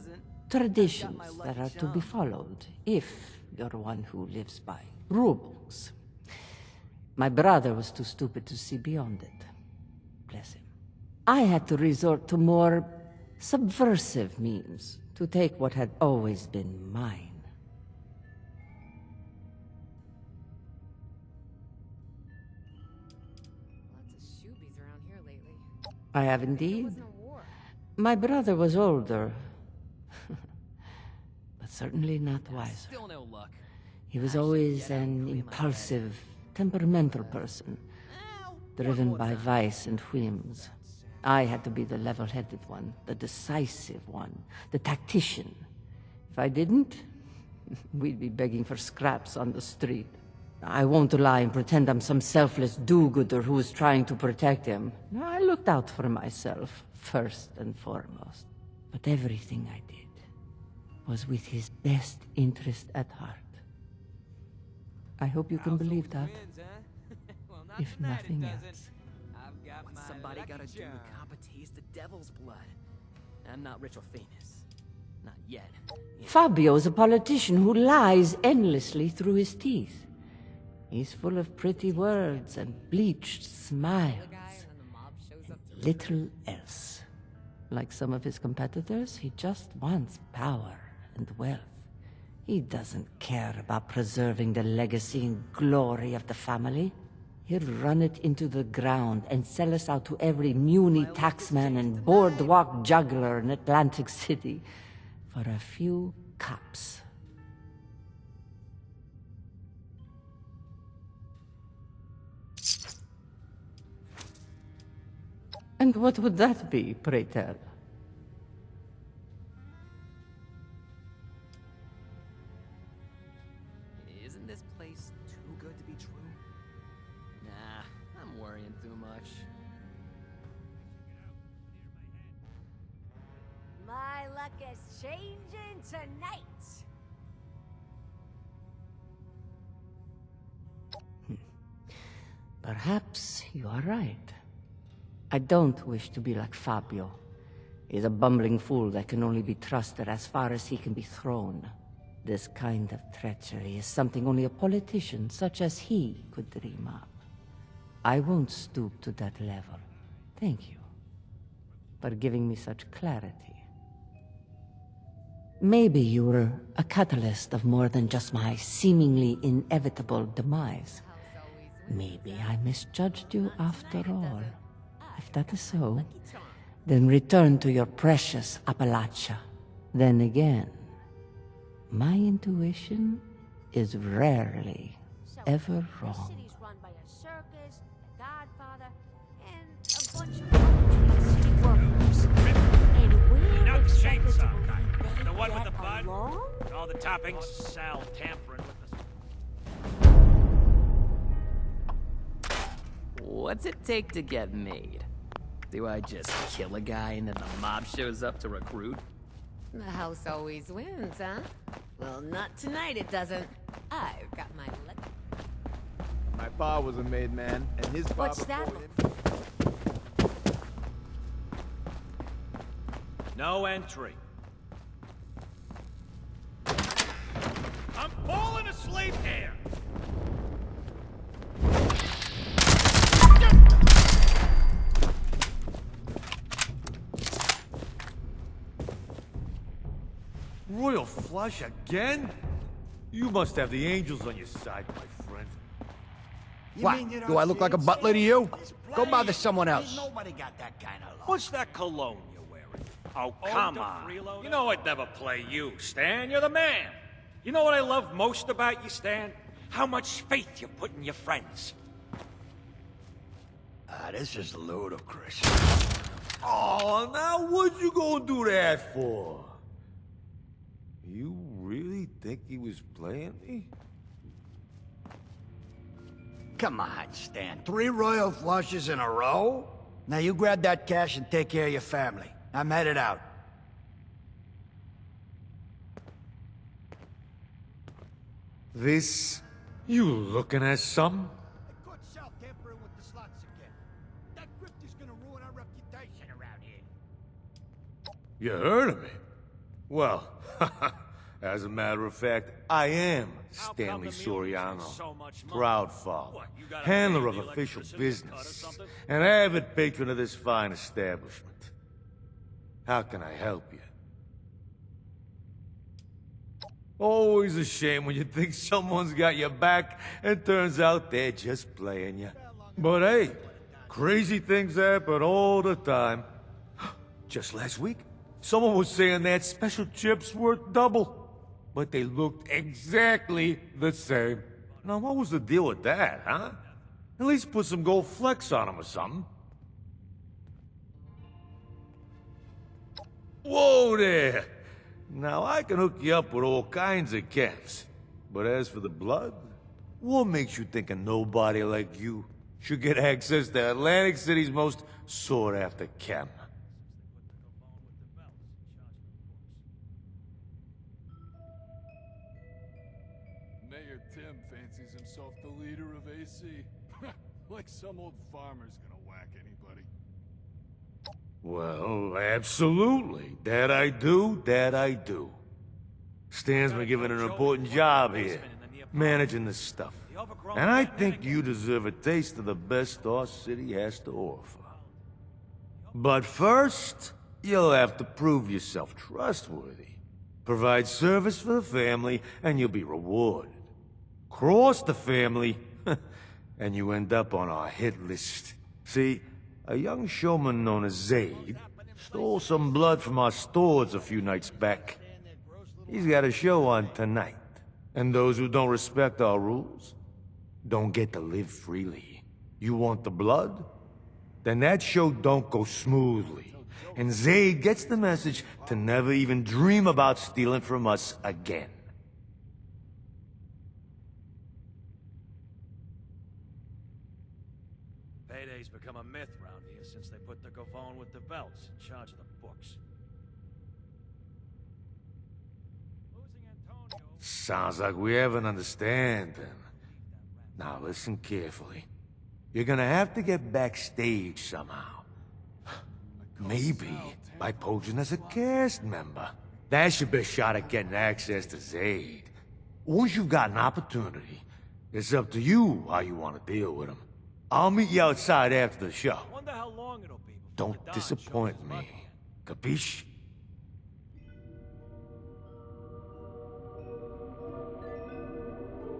traditions that are to be followed if you're one who lives by rules. My brother was too stupid to see beyond it. Bless him. I had to resort to more subversive means to take what had always been mine. I have indeed. My brother was older, but certainly not wiser. Still no luck. He was always an impulsive, temperamental person, driven by vice and whims. I had to be the level-headed one, the decisive one, the tactician. If I didn't, we'd be begging for scraps on the street. I won't lie and pretend I'm some selfless do-gooder who's trying to protect him. No, I looked out for myself, first and foremost. But everything I did was with his best interest at heart. I hope you can believe that. If nothing else. Somebody gotta do the cop a taste of devil's blood. I'm not rich or famous. Not yet. Fabio is a politician who lies endlessly through his teeth. He's full of pretty words and bleached smiles. And little else. Like some of his competitors, he just wants power and wealth. He doesn't care about preserving the legacy and glory of the family. He'll run it into the ground and sell us out to every Muni taxman and boardwalk juggler in Atlantic City for a few cups. And what would that be, pray tell? Isn't this place too good to be true? Nah, I'm worrying too much. My luck is changing tonight. Perhaps you are right. I don't wish to be like Fabio. He's a bumbling fool that can only be trusted as far as he can be thrown. This kind of treachery is something only a politician such as he could dream up. I won't stoop to that level. Thank you for giving me such clarity. Maybe you were a catalyst of more than just my seemingly inevitable demise. Maybe I misjudged you after all. If that is so, then return to your precious Appalachia. Then again, my intuition is rarely ever wrong. City's run by a circus, a godfather, and a bunch of city workers. And we're expected to believe they The one with get the bud? along? And all the toppings? Sal tampering with the... What's it take to get made? Do I just kill a guy and then the mob shows up to recruit? The house always wins, huh? Well, not tonight it doesn't. I've got my luck. My pa was a made man, and his pa What's that? No entry. I'm falling asleep here! Royal flush again? You must have the angels on your side, my friend. What? Do I look like a butler to you? Go bother someone else. Nobody got that kind of luck. What's that cologne you're wearing? Oh, come on. You know I'd never play you, Stan. You're the man. You know what I love most about you, Stan? How much faith you put in your friends. This is ludicrous. Oh, now what you gonna do that for? You really think he was playing me? Come on, Stan. 3 royal flushes in a row? Now you grab that cash and take care of your family. I'm headed out. This... You looking at something? I caught Sal tampering with the slots again. That grifter's gonna ruin our reputation around here. You heard of me? Well, as a matter of fact, I am Stanley Soriano, proud father, handler of official business, and avid patron of this fine establishment. How can I help you? Always a shame when you think someone's got your back and turns out they're just playing you. But hey, crazy things happen all the time. Just last week, someone was saying that special chips worth double, but they looked exactly the same. Now, what was the deal with that, huh? At least put some gold flecks on them or something. Whoa there! Now, I can hook you up with all kinds of camps. But as for the blood, What makes you think a nobody like you should get access to Atlantic City's most sought-after chem? Mayor Tim fancies himself the leader of AC. Like some old farmer's gonna whack anybody. Well, absolutely. That I do. Stan's been given an important job here, managing this stuff. And I think you deserve a taste of the best our city has to offer. But first, you'll have to prove yourself trustworthy. Provide service for the family, and you'll be rewarded. Cross the family, and you end up on our hit list. See, a young showman known as Zaid stole some blood from our stores a few nights back. He's got a show on tonight. And those who don't respect our rules don't get to live freely. You want the blood? Then that show don't go smoothly. And Zaid gets the message to never even dream about stealing from us again. Payday's become a myth around here since they put the Gavone with the belts in charge of the books. Sounds like we have an understanding. Now listen carefully. You're gonna have to get backstage somehow. Maybe by posing as a cast member. That's your best shot at getting access to Zaid. Once you've got an opportunity, it's up to you how you want to deal with him. I'll meet you outside after the show. Wonder how long it'll be. Don't disappoint me. Capiche?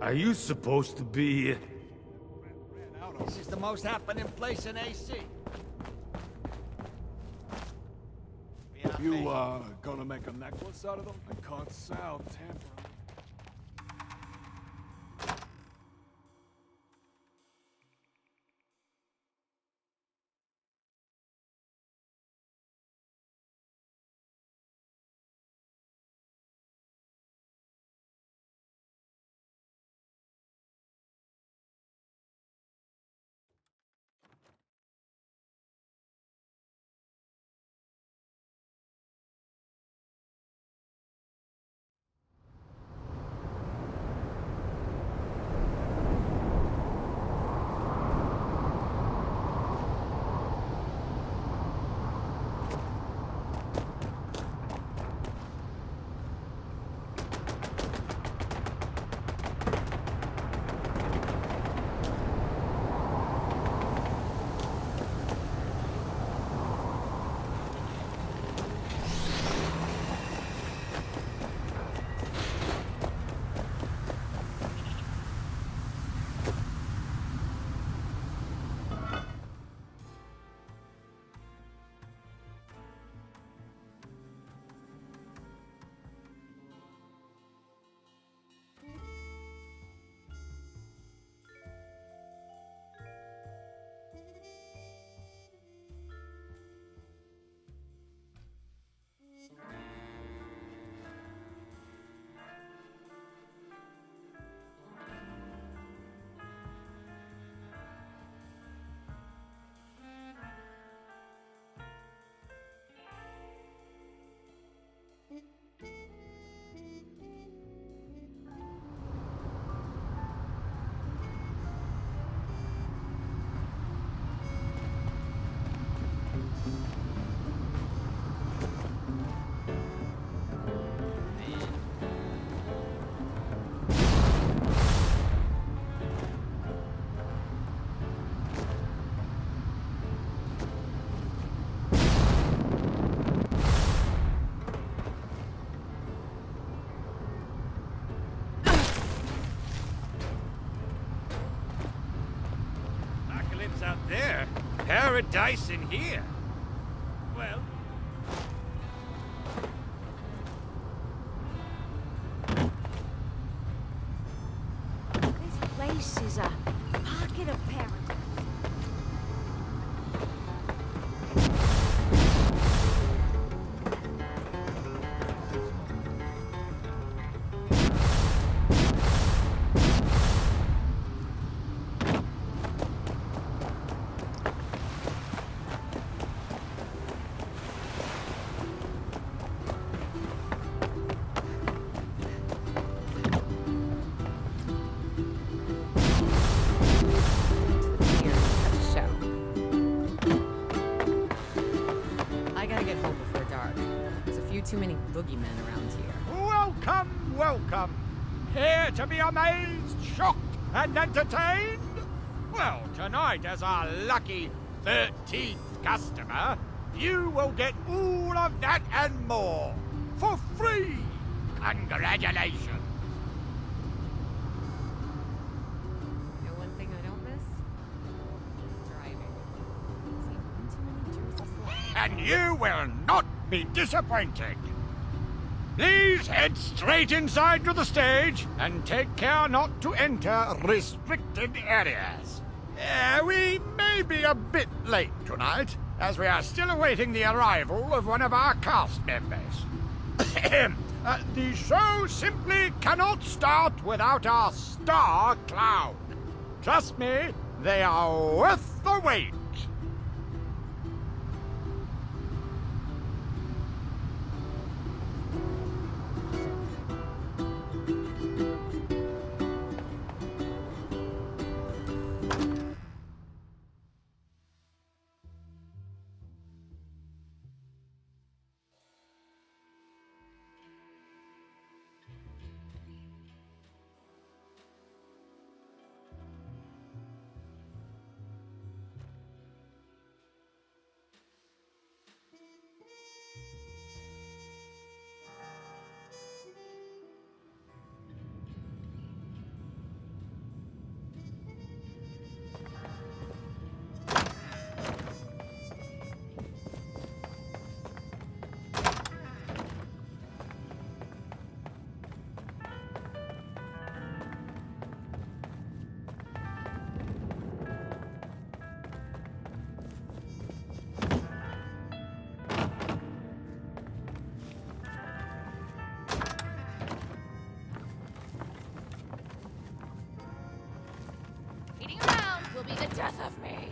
Are you supposed to be... This is the most happening place in AC. You, gonna make a necklace out of them? I caught Sal tampering. Out there, paradise in here. Well, This place is a pocket of paradise. too many boogeymen around here. Welcome, welcome. Here to be amazed, shocked, and entertained? Well, tonight, as our lucky 13th customer, you will get all of that and more for free. Congratulations. You know one thing I don't miss? Driving. See, too many jerseys. And you will not be disappointed. Please head straight inside to the stage and take care not to enter restricted areas. We may be a bit late tonight, as we are still awaiting the arrival of one of our cast members. The show simply cannot start without our star clown. Trust me, they are worth the wait. Waiting around will be the death of me.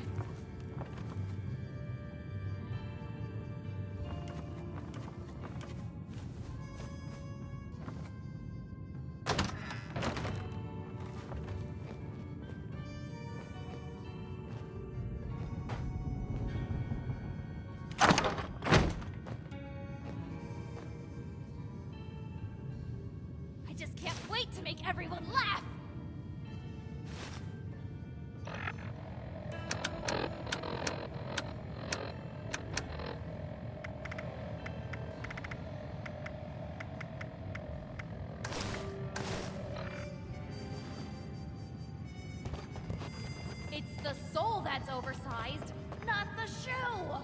I just can't wait to make everyone laugh. It's the soul that's oversized, not the shoe!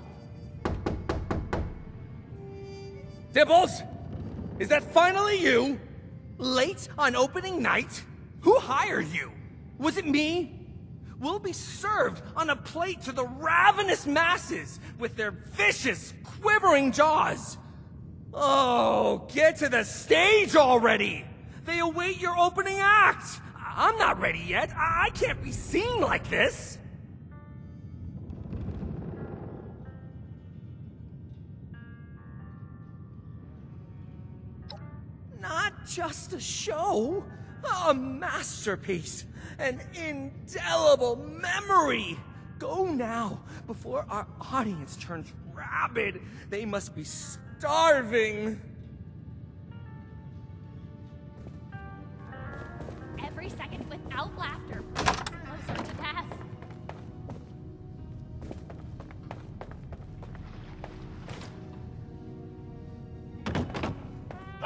Dibbles! Is that finally you? Late on opening night? Who hired you? Was it me? We'll be served on a plate to the ravenous masses with their vicious, quivering jaws. Oh, get to the stage already! They await your opening act! I'm not ready yet. I can't be seen like this. Not just a show, a masterpiece, an indelible memory. Go now, before our audience turns rabid. They must be starving. Every second without laughter brings us closer to death.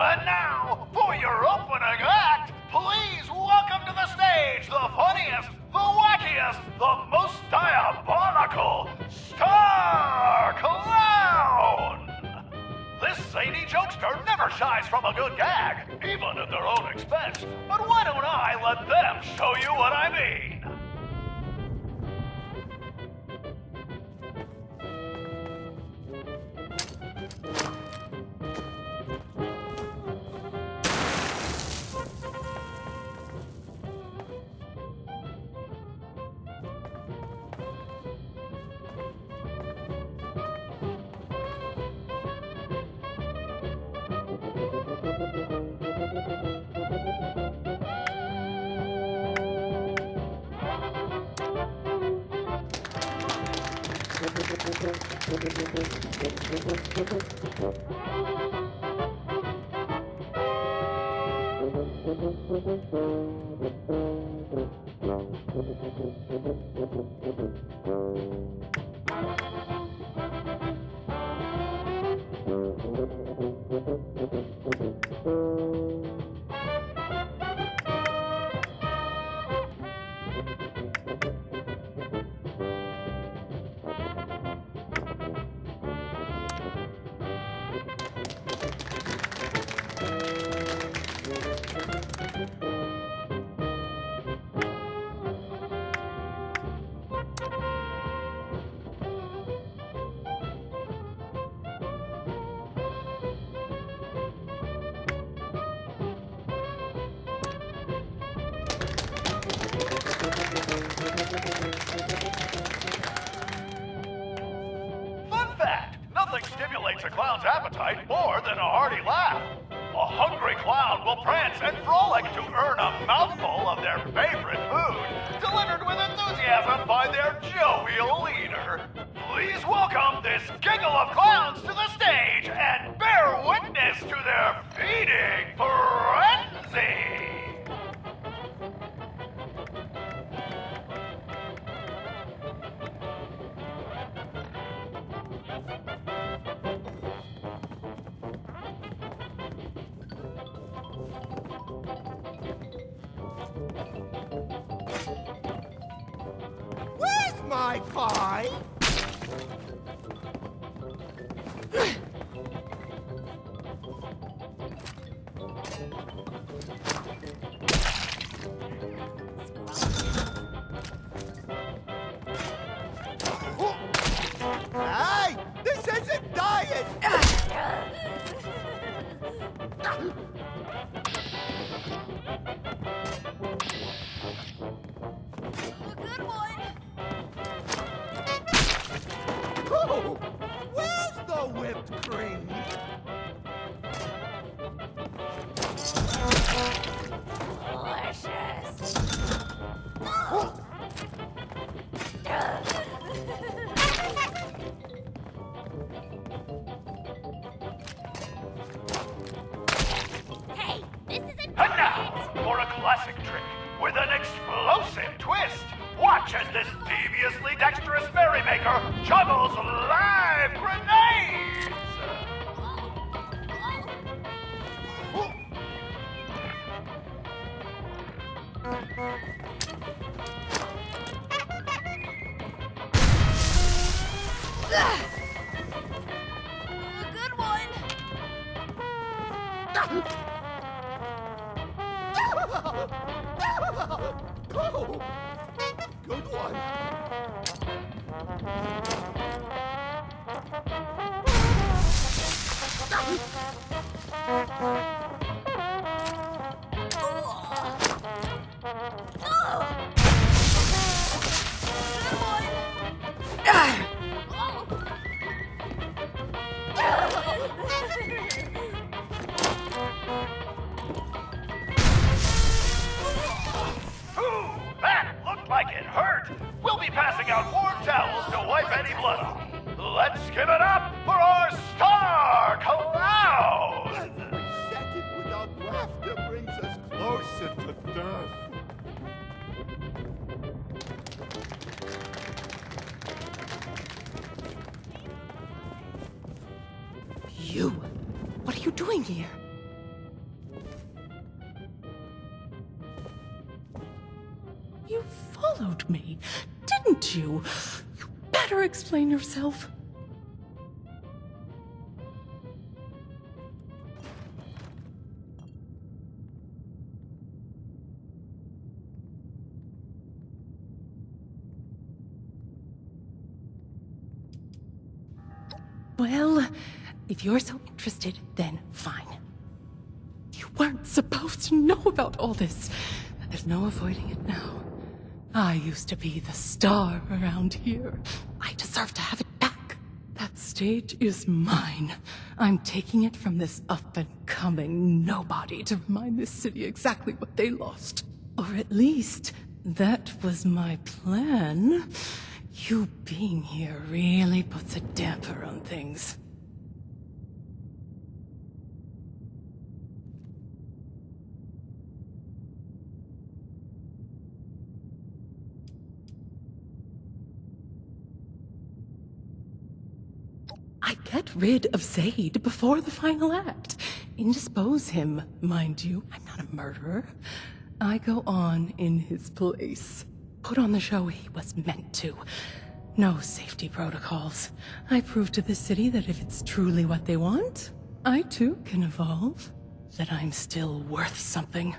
And now, for your opening act, please welcome to the stage the funniest, the wackiest, the most diabolical Star Clown! This zany jokester never shies from a good gag, even at their own expense. But why don't I let them show you what I mean? Fun fact, nothing stimulates a clown's appetite more than a hearty laugh. A hungry clown will prance and frolic to earn a mouthful of their favorite food, delivered with enthusiasm by their jovial leader. Please welcome this giggle of clowns to the stage and bear witness to their feeding frenzy! Where's my pie? Hey! This isn't diet! Good one. Oh, where's the whipped cream? Hey, this isn't And now, for a classic trick with an explosive twist. Watch as this deviously dexterous merrymaker juggles live grenades! Good one. Oh, good one. Ooh, that looked like it hurt! We'll be passing out warm towels to wipe any blood off. Let's give it up for our star clown! Every second without laughter brings us closer to death. You! What are you doing here? You followed me, didn't you? You better explain yourself. Well, if you're so interested, then fine. You weren't supposed to know about all this. There's no avoiding it now. I used to be the star around here. I deserve to have it back. That stage is mine. I'm taking it from this up-and-coming nobody to remind this city exactly what they lost. Or at least, that was my plan. You being here really puts a damper on things. get rid of Zaid before the final act. Indispose him, mind you. I'm not a murderer. I go on in his place. Put on the show he was meant to. No safety protocols. I prove to the city that if it's truly what they want, I too can evolve. That I'm still worth something.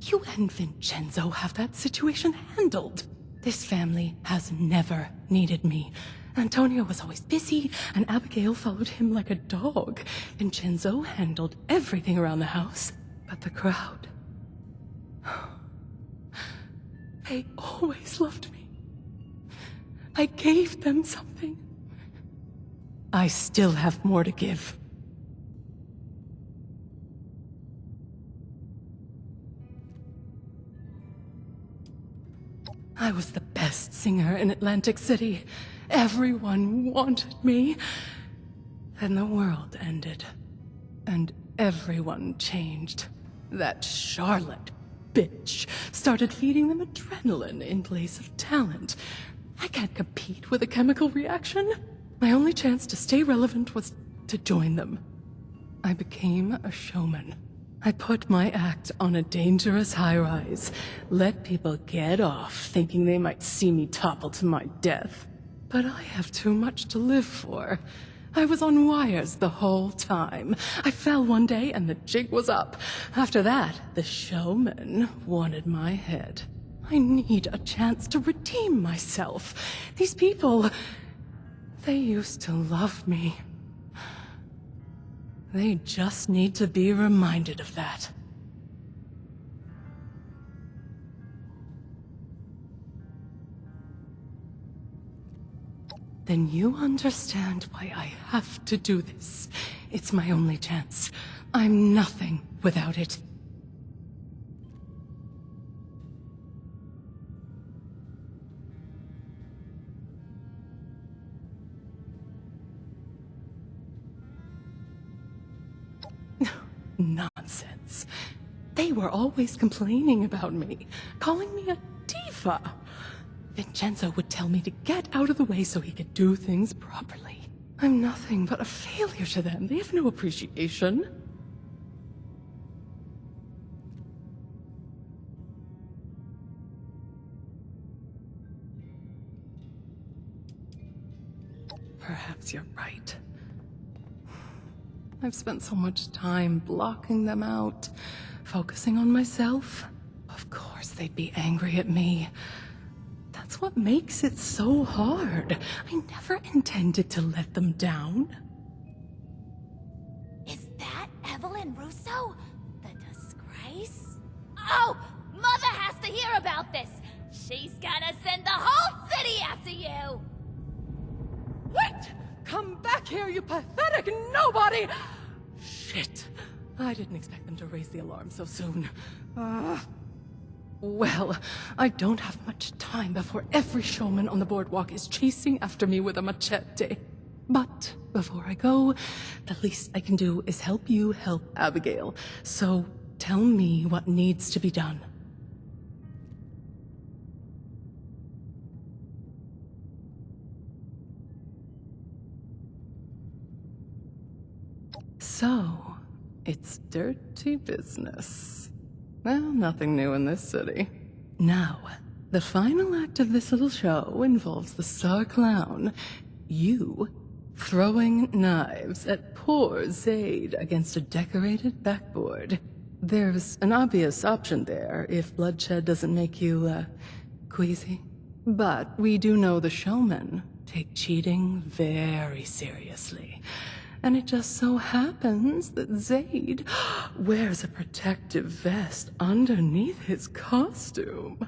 You and Vincenzo have that situation handled. This family has never needed me. Antonio was always busy, and Abigail followed him like a dog. Vincenzo handled everything around the house, but the crowd... They always loved me. I gave them something. I still have more to give. I was the best singer in Atlantic City. Everyone wanted me. Then the world ended, and everyone changed. That Charlotte bitch started feeding them adrenaline in place of talent. I can't compete with a chemical reaction. My only chance to stay relevant was to join them. I became a showman. I put my act on a dangerous high-rise, let people get off thinking they might see me topple to my death. But I have too much to live for. I was on wires the whole time. I fell one day and the jig was up. After that, the showman wanted my head. I need a chance to redeem myself. These people, they used to love me. They just need to be reminded of that. Then you understand why I have to do this. It's my only chance. I'm nothing without it. Nonsense. They were always complaining about me, calling me a diva. Vincenzo would tell me to get out of the way so he could do things properly. I'm nothing but a failure to them. They have no appreciation. Perhaps you're right. I've spent so much time blocking them out, focusing on myself. Of course they'd be angry at me. That's what makes it so hard. I never intended to let them down. Is that Evelyn Russo? The disgrace? Oh! Mother has to hear about this! She's gonna send the whole city after you! Wait! Come back here, you pathetic nobody! Shit. I didn't expect them to raise the alarm so soon. Well, I don't have much time before every showman on the boardwalk is chasing after me with a machete. But before I go, the least I can do is help you help Abigail. So tell me what needs to be done. So, it's dirty business. Well, nothing new in this city. Now, the final act of this little show involves the star clown, you, throwing knives at poor Zaid against a decorated backboard. There's an obvious option there if bloodshed doesn't make you, queasy. But we do know the showmen take cheating very seriously. And it just so happens that Zaid wears a protective vest underneath his costume.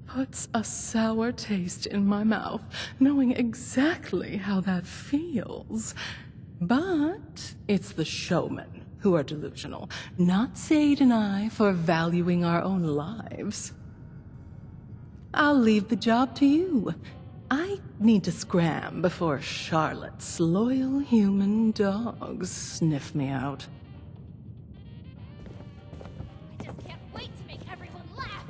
Puts a sour taste in my mouth, knowing exactly how that feels. But it's the showmen who are delusional, not Zaid and I for valuing our own lives. I'll leave the job to you. I need to scram before Charlotte's loyal human dogs sniff me out. I just can't wait to make everyone laugh!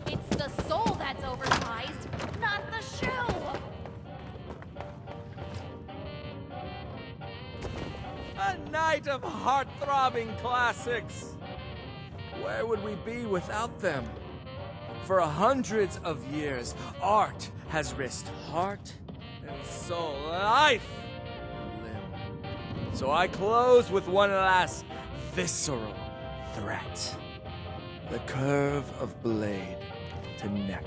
It's the soul that's oversized, not the shoe! A night of heart-throbbing classics. Where would we be without them? For hundreds of years, art has risked heart and soul, life and limb. So I close with one last visceral threat. The curve of blade to neck.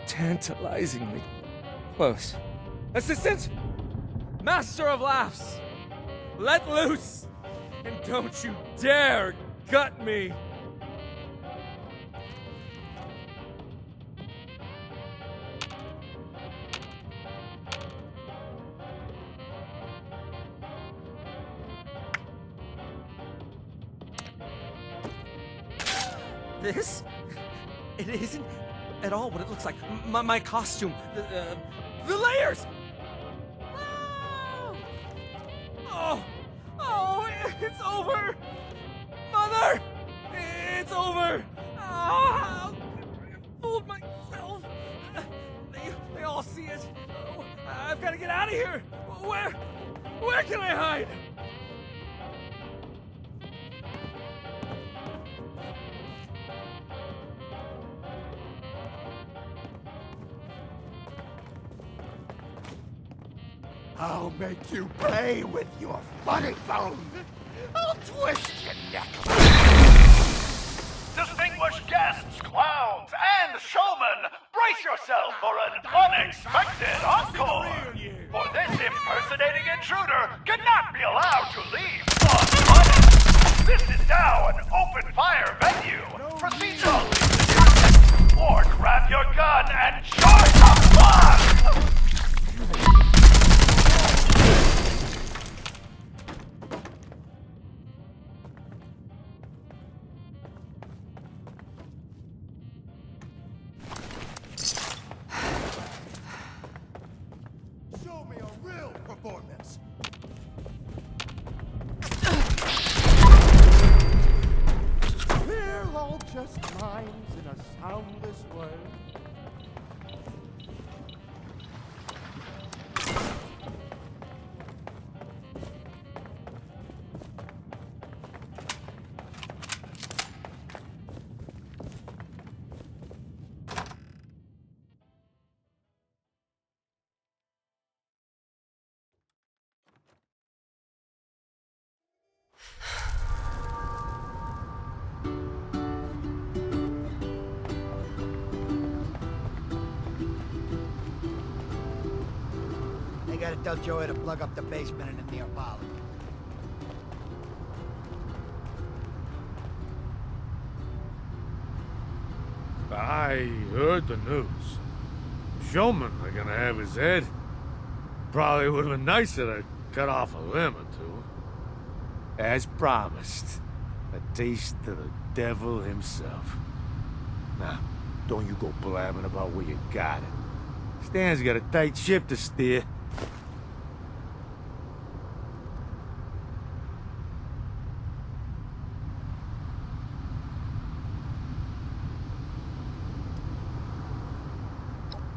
Tantalizingly close. Assistant! Master of laughs! Let loose! And don't you dare gut me! This? It isn't at all what it looks like. My costume. The layers! Oh! Oh, it's over! Mother! It's over! Oh, I fooled myself! They all see it! Oh, I've got to get out of here! Where can I hide? I'll make you pay with your funny bone. I'll twist your neck. Distinguished guests, clowns, and showmen, brace yourself for an unexpected encore. For this impersonating intruder cannot be allowed to leave unpunished. This is now an open fire venue. Proceed to or grab your gun and charge the fun! Show me a real performance. We're all just minds in a soundless world. I gotta tell Joey to plug up the basement and in the apartment. I heard the news. Showman are gonna have his head. Probably would have been nicer to cut off a limb or two. As promised, a taste of the devil himself. Now, don't you go blabbing about where you got it. Stan's got a tight ship to steer.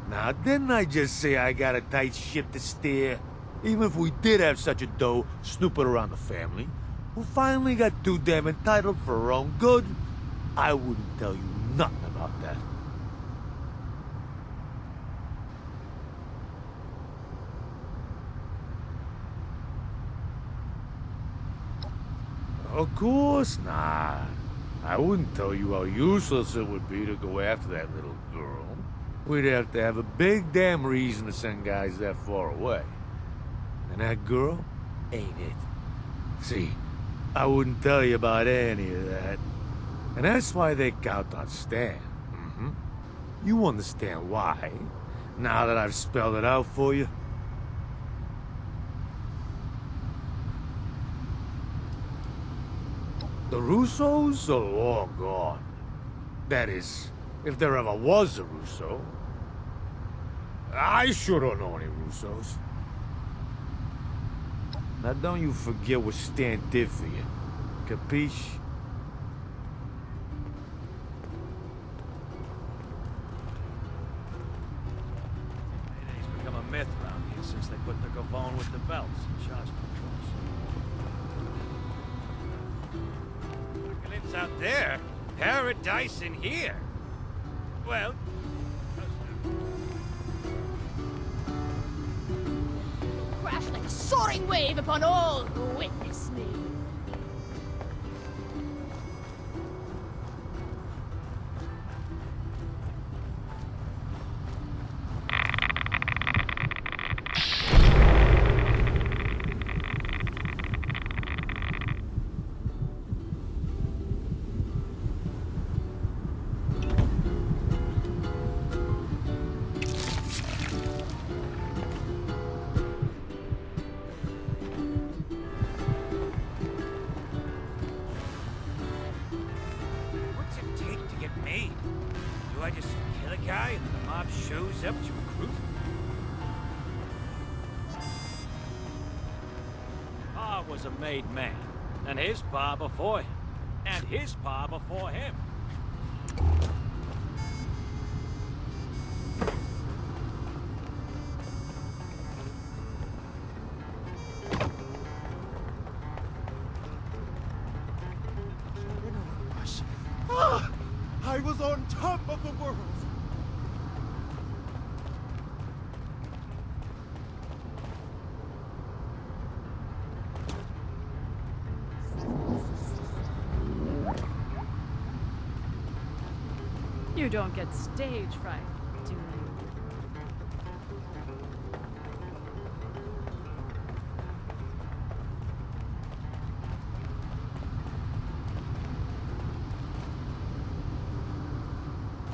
Now, didn't I just say I got a tight ship to steer? Even if we did have such a doe snooping around the family, who finally got too damn entitled for her own good, I wouldn't tell you nothing about that. Of course not. I wouldn't tell you how useless it would be to go after that little girl. we'd have to have a big damn reason to send guys that far away. And that girl ain't it. See, I wouldn't tell you about any of that. And that's why they count on Stan. You understand why, now that I've spelled it out for you? The Russos are long gone. That is, if there ever was a Russo. I sure don't know any Russos. Now don't you forget what Stan did for you. Capiche? Payday's become a myth around here since they put the Gavone with the belts and charge controls. Brooklyn's out there. Paradise in here. Well, Crash like a soaring wave upon all who witness me. what's it take to get made? Do I just kill a guy and the mob shows up to recruit? Pa was a made man, and his pa before him, and his pa before him. I was on top of the world. You don't get stage fright, do you?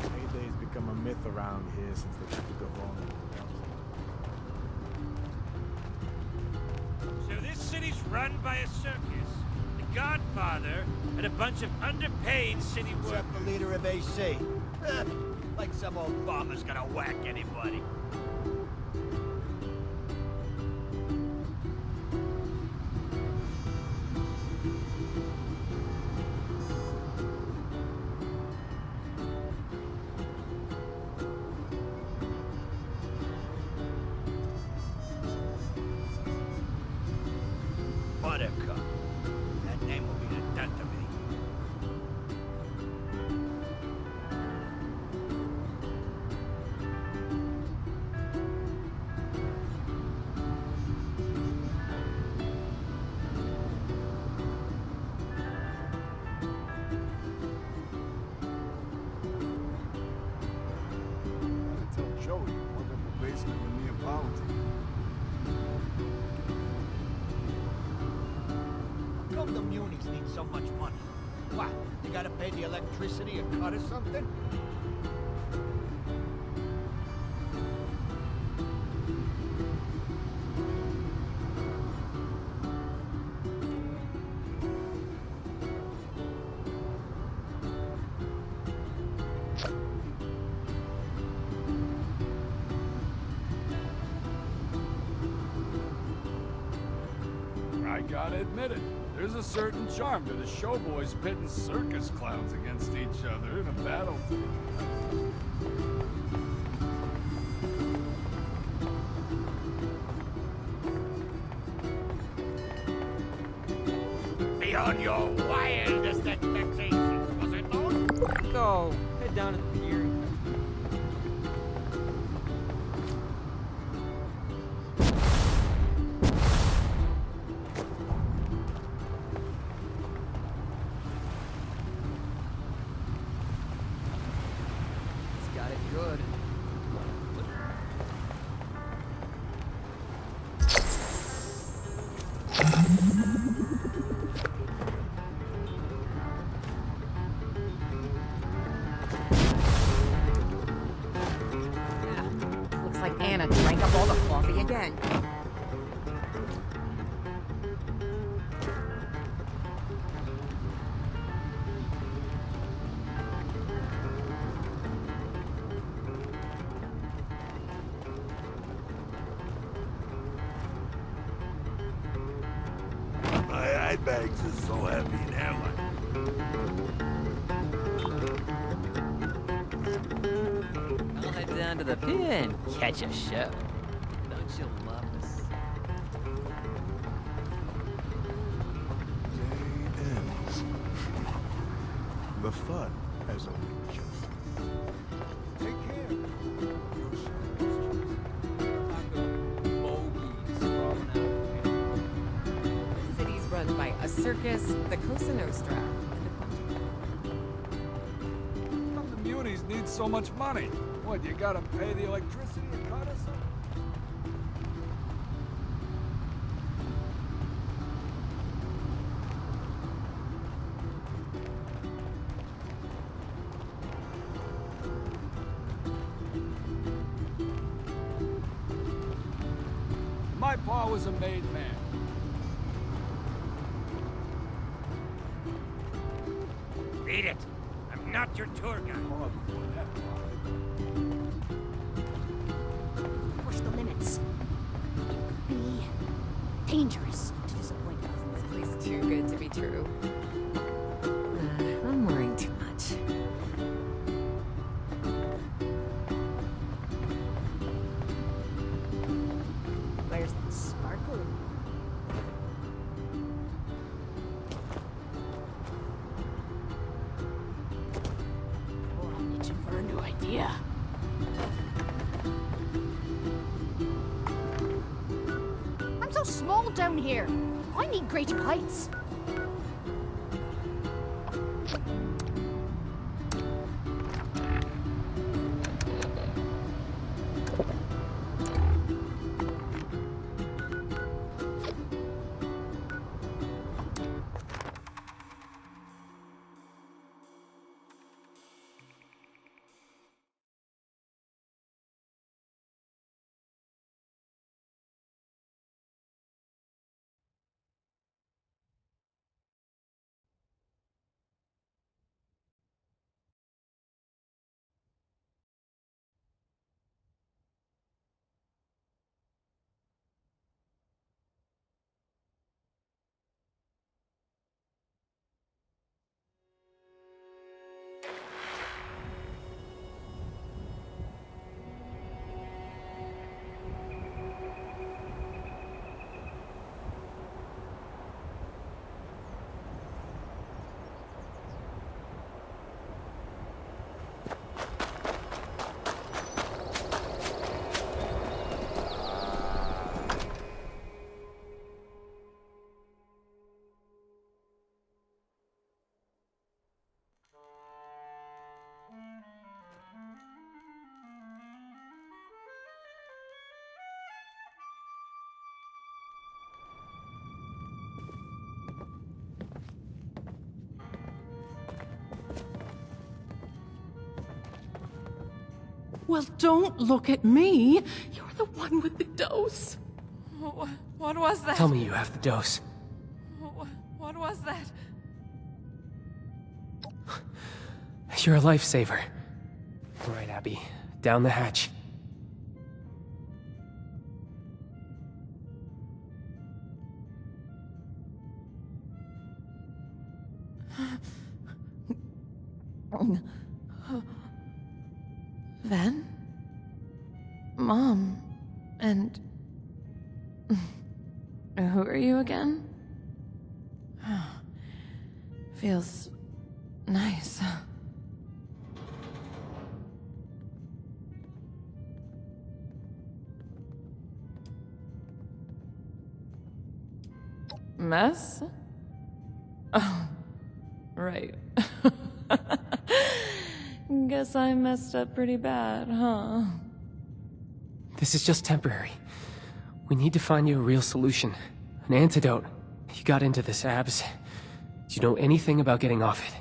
Payday's become a myth around here since they took the Gavone. So this city's run by a circus, the Godfather, and a bunch of underpaid city workers. Except the leader of AC. Like some old bomber's gonna whack anybody. Buttercup. That name will be the death of me. I tell Joey to plug up the basement with Neapolitan. How come the Munis need so much money? What? They gotta pay the electricity a cut or something? I gotta admit it. There's a certain charm to the showboys pitting circus clowns against each other in a battle. Beyond your wildest expectations, was it not? Go. Head down to the pier. It's got it good. up all the coffee again. My eye bags are so heavy now. I'll head down to the pier and catch a show. Don't you love this? The fun has only just. Take care. The city's run by a circus, the Cosa Nostra, How the munis need so much money? What, you gotta pay the electricity and cut us? My pa was a made man. Beat it. I'm not your tour guide. Push the limits. It could be dangerous to disappoint us. This place is too good to be true. I'm worrying too much. Where's that sparkle? Oh, I'm itching for a new idea. I'm so small down here. I need greater heights. Well, don't look at me. You're the one with the dose. What was that? Tell me you have the dose. What was that? You're a lifesaver. All right, Abby. Down the hatch. Ven? Mom? And... who are you again? Feels... nice. Mess? Oh, right. Guess I messed up pretty bad, huh? This is just temporary. We need to find you a real solution. An antidote. You got into this, Abs. Do you know anything about getting off it?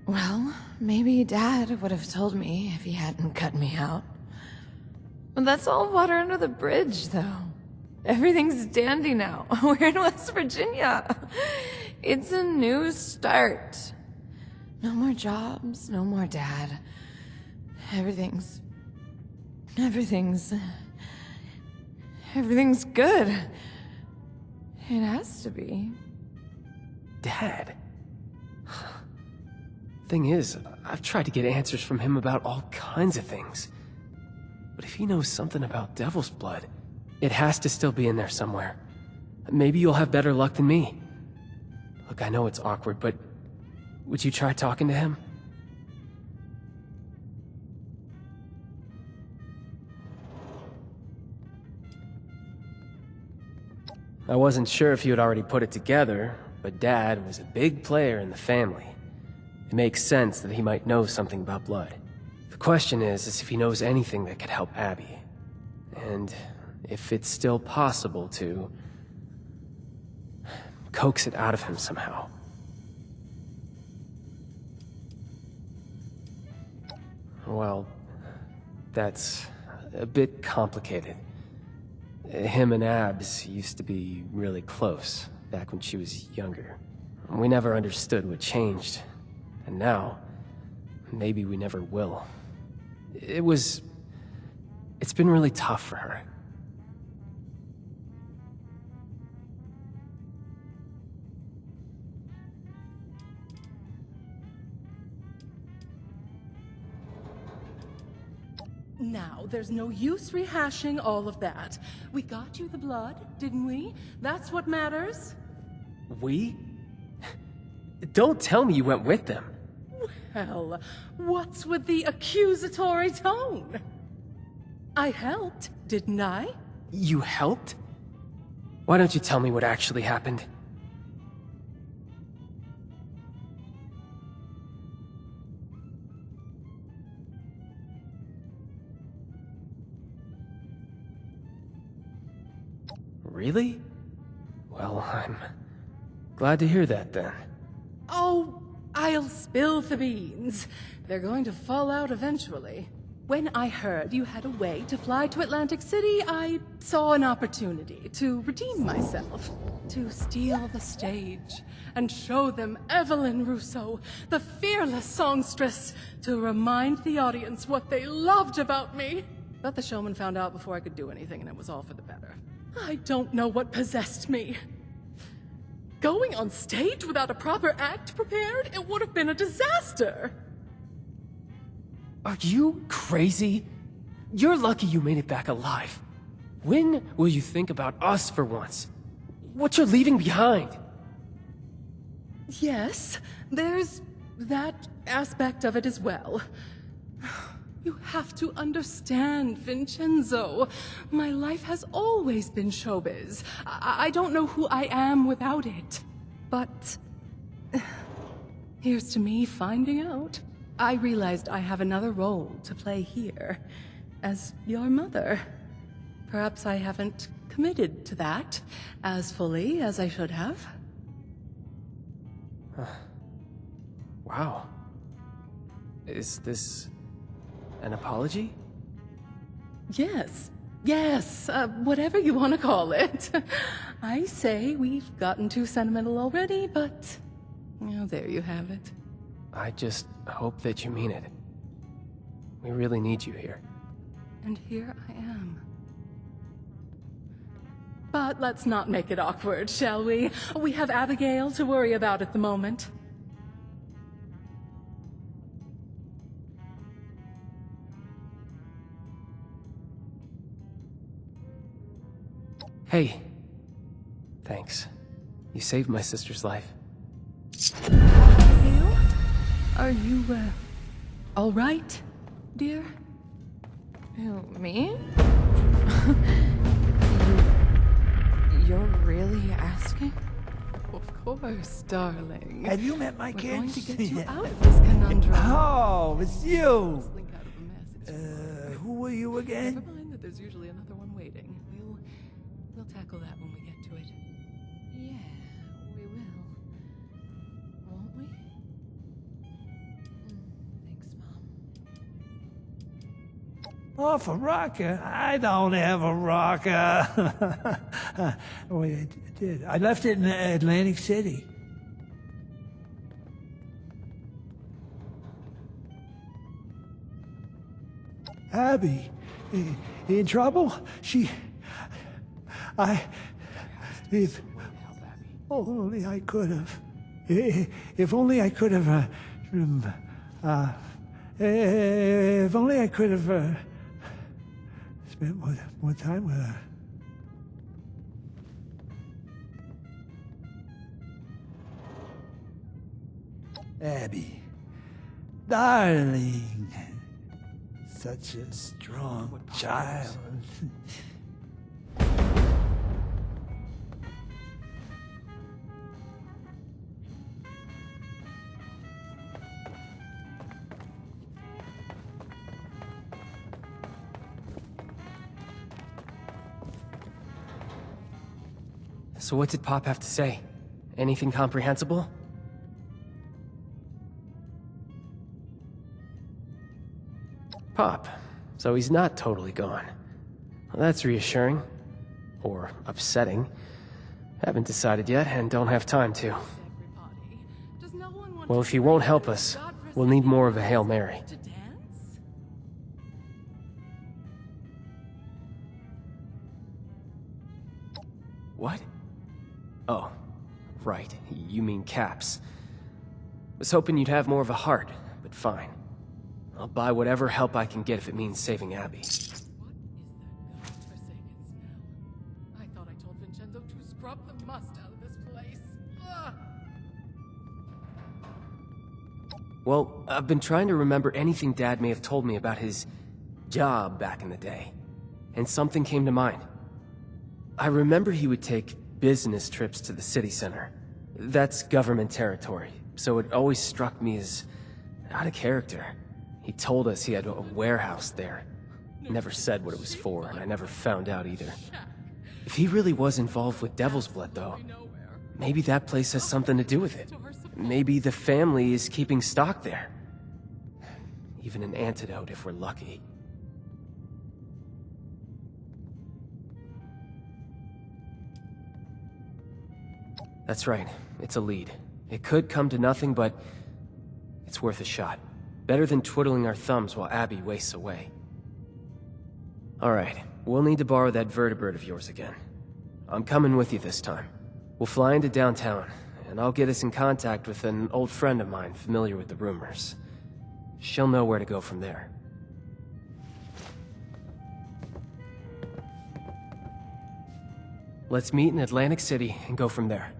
Well, maybe Dad would have told me if he hadn't cut me out. Well, that's all water under the bridge, though. Everything's dandy now. We're in West Virginia. It's a new start. No more jobs, no more dad. Everything's good. It has to be. Dad? Thing is, I've tried to get answers from him about all kinds of things. But if he knows something about Devil's Blood, it has to still be in there somewhere. Maybe you'll have better luck than me. Look, I know it's awkward, but would you try talking to him? I wasn't sure if you had already put it together, but Dad was a big player in the family. It makes sense that he might know something about blood. The question is if he knows anything that could help Abby. And if it's still possible to coax it out of him somehow. Well, that's a bit complicated. Him and Abs used to be really close, back when she was younger. We never understood what changed, and now, maybe we never will. It's been really tough for her. Now, there's no use rehashing all of that. We got you the blood, didn't we? That's what matters. We? Don't tell me you went with them. Well, what's with the accusatory tone? I helped, didn't I? You helped? Why don't you tell me what actually happened? Really? Well, I'm glad to hear that then. Oh, I'll spill the beans. They're going to fall out eventually. When I heard you had a way to fly to Atlantic City, I saw an opportunity to redeem myself, to steal the stage, and show them Evelyn Russo, the fearless songstress, to remind the audience what they loved about me. But the showman found out before I could do anything, and it was all for the better. I don't know what possessed me. Going on stage without a proper act prepared, it would have been a disaster. Are you crazy? You're lucky you made it back alive. When will you think about us for once? What you're leaving behind? Yes, there's that aspect of it as well. You have to understand, Vincenzo. My life has always been showbiz. I don't know who I am without it. But here's to me finding out. I realized I have another role to play here, as your mother. Perhaps I haven't committed to that as fully as I should have. Wow. Is this an apology? Yes. Yes, whatever you want to call it. I say we've gotten too sentimental already, but well, there you have it. I just hope that you mean it. We really need you here. And here I am. But let's not make it awkward, shall we? We have Abigail to worry about at the moment. Hey. Thanks. You saved my sister's life. Are you, all right, dear? Who, me? You're really asking? Of course, darling. Have you met my We're kids? going to get you out of this conundrum. Oh, it's you. Link out of a mess. Who were you again? Never mind that there's usually another one waiting. We'll tackle that when we get to it. Yeah, we will. Won't we? Thanks, Mom. Off a rocker? I don't have a rocker. Wait, I did. I left it in Atlantic City. Abby, in trouble? If only I could have. If only I could have. If only I could have spent more time with her. Abby, darling, such a strong child. So what did Pop have to say? Anything comprehensible? Pop. So he's not totally gone. Well, that's reassuring. Or upsetting. Haven't decided yet, and don't have time to. Well, if he won't help us, we'll need more of a Hail Mary. What? Oh, right. You mean Caps. Was hoping you'd have more of a heart, but fine. I'll buy whatever help I can get if it means saving Abby. I thought I told Vincenzo to scrub the must out of this place. Ugh. Well, I've been trying to remember anything Dad may have told me about his job back in the day, and something came to mind. I remember he would take business trips to the city center. That's government territory, so it always struck me as out of character. He told us he had a warehouse there. Never said what it was for, and I never found out either. If he really was involved with Devil's Blood, though, maybe that place has something to do with it. Maybe the family is keeping stock there. Even an antidote if we're lucky. That's right. It's a lead. It could come to nothing, but it's worth a shot. Better than twiddling our thumbs while Abby wastes away. Alright, we'll need to borrow that vertibird of yours again. I'm coming with you this time. We'll fly into downtown, and I'll get us in contact with an old friend of mine familiar with the rumors. She'll know where to go from there. Let's meet in Atlantic City and go from there.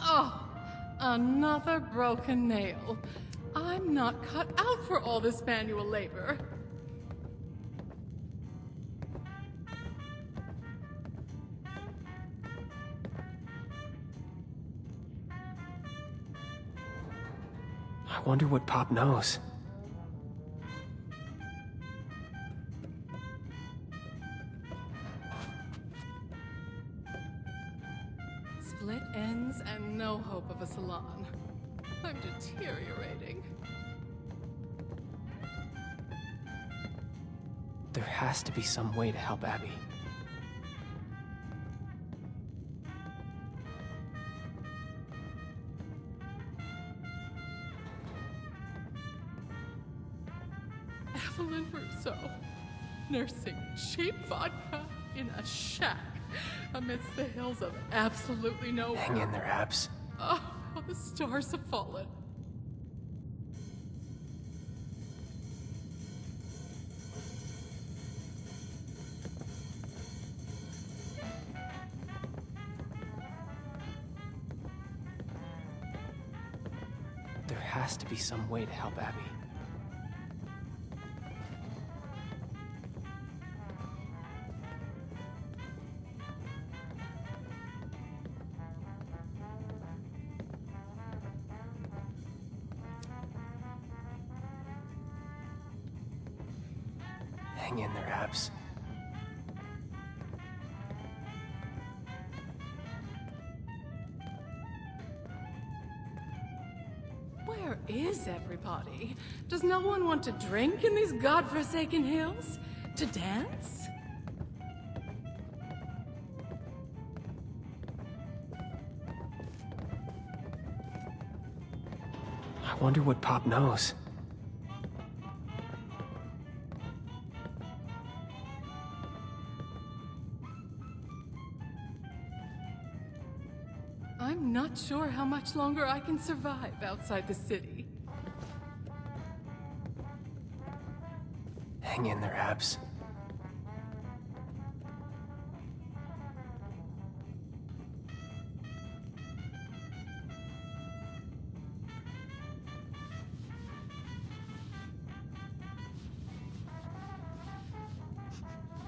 Oh, another broken nail. I'm not cut out for all this manual labor. I wonder what Pop knows. Split ends and no hope of a salon. I'm deteriorating. There has to be some way to help Abby. Evelyn Russo, nursing cheap vodka in a shack amidst the hills of absolutely nowhere. Hang in there, Abs. Oh, the stars have fallen. There has to be some way to help Abby. Hang in there, Abs. Where is everybody? Does no one want to drink in these godforsaken hills? To dance? I wonder what Pop knows. I'm not sure how much longer I can survive outside the city. Hang in there, Abs.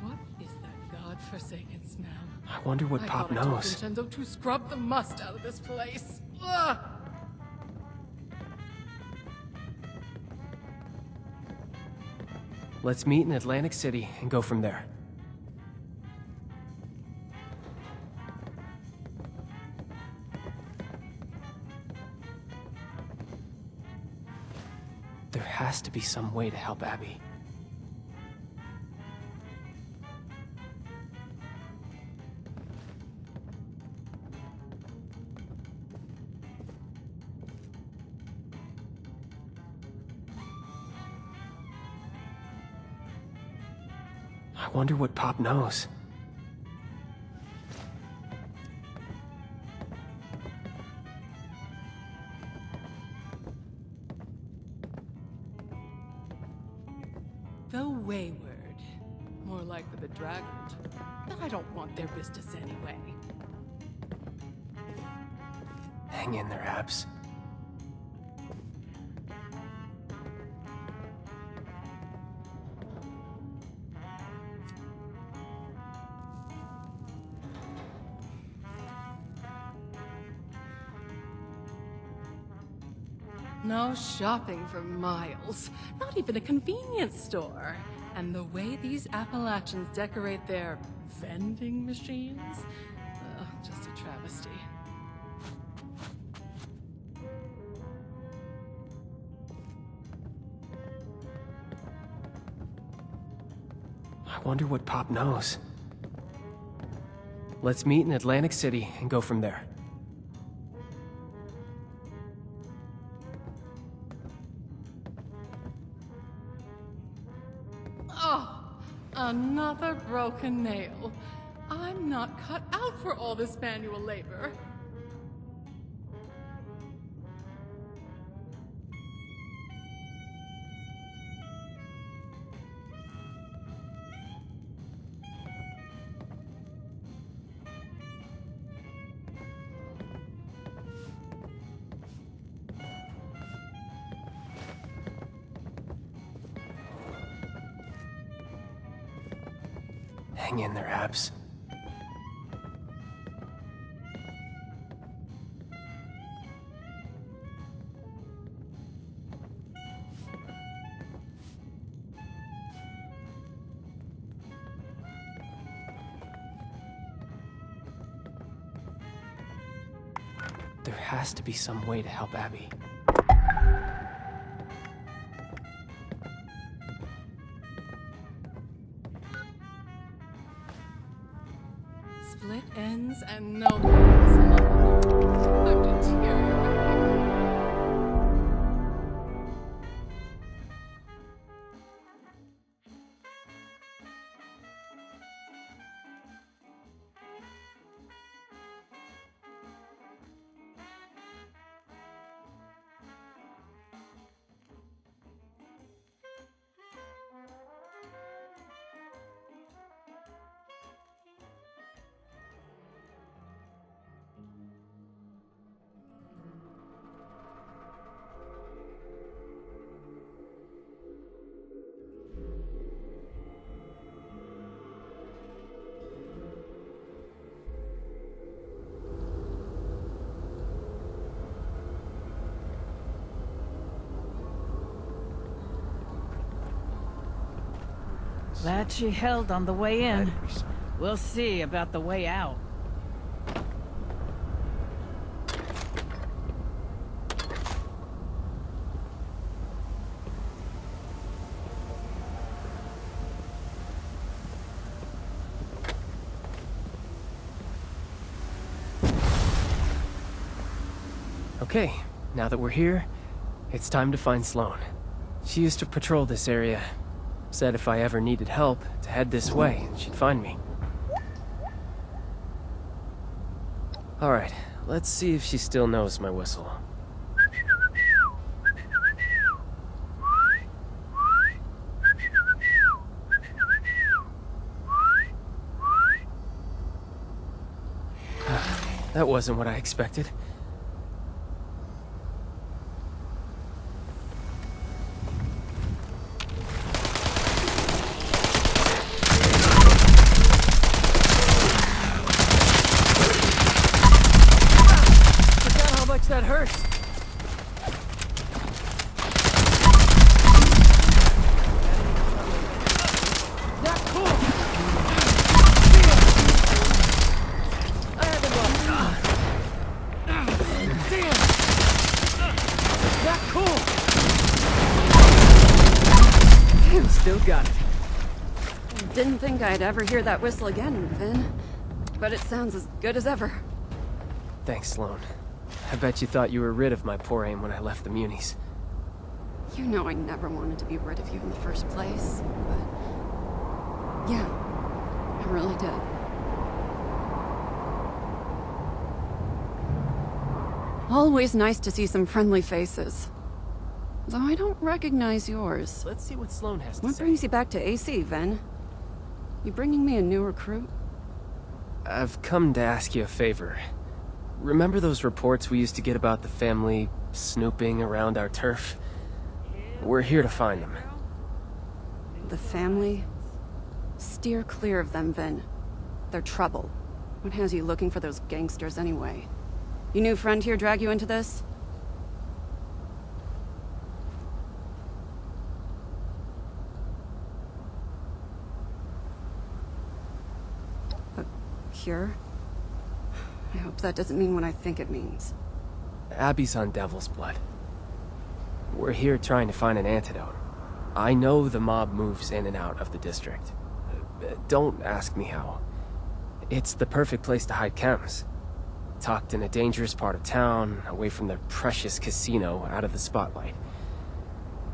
What is that godforsaken smell? I wonder what Pop I knows. told Vincenzo to scrub the must out of this place. Ugh! Let's meet in Atlantic City and go from there. There has to be some way to help Abby. I wonder what Pop knows. The Wayward. More like the Bedraggled. But I don't want their business anyway. Hang in there, Abs. No shopping for miles. Not even a convenience store. And the way these Appalachians decorate their vending machines? Just a travesty. I wonder what Pop knows. Let's meet in Atlantic City and go from there. Oh, another broken nail. I'm not cut out for all this manual labor. Hang in there, Abs. There has to be some way to help Abby. Split ends and no legs. I'm deteriorating. Glad she held on the way in. We'll see about the way out. Okay, now that we're here, it's time to find Sloane. She used to patrol this area. Said if I ever needed help, to head this way, she'd find me. Alright, let's see if she still knows my whistle. That wasn't what I expected. Forgot how much that hurts. Not cool. I haven't lost. Damn! Not cool! Still got it. Didn't think I'd ever hear that whistle again, Vin. But it sounds as good as ever. Thanks, Sloane. I bet you thought you were rid of my poor aim when I left the Munis. You know I never wanted to be rid of you in the first place, but... yeah, I really did. Always nice to see some friendly faces. Though I don't recognize yours. Let's see what Sloane has to What say. brings you back to AC, Ven? You bringing me a new recruit? I've come to ask you a favor. Remember those reports we used to get about the family snooping around our turf? We're here to find them. The family? Steer clear of them, Vin. They're trouble. What has you looking for those gangsters anyway? Your new friend here drag you into this? A cure? I hope that doesn't mean what I think it means. Abby's on Devil's Blood. We're here trying to find an antidote. I know the mob moves in and out of the district. Don't ask me how. It's the perfect place to hide chems. Tucked in a dangerous part of town, away from the precious casino, out of the spotlight.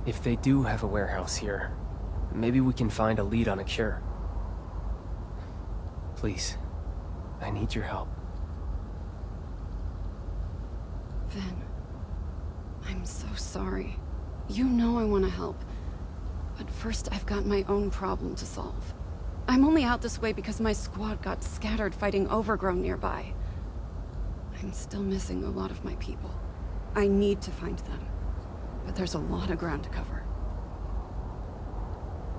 If they do have a warehouse here, maybe we can find a lead on a cure. Please, I need your help. Vin, I'm so sorry. You know I want to help. But first, I've got my own problem to solve. I'm only out this way because my squad got scattered fighting Overgrown nearby. I'm still missing a lot of my people. I need to find them. But there's a lot of ground to cover.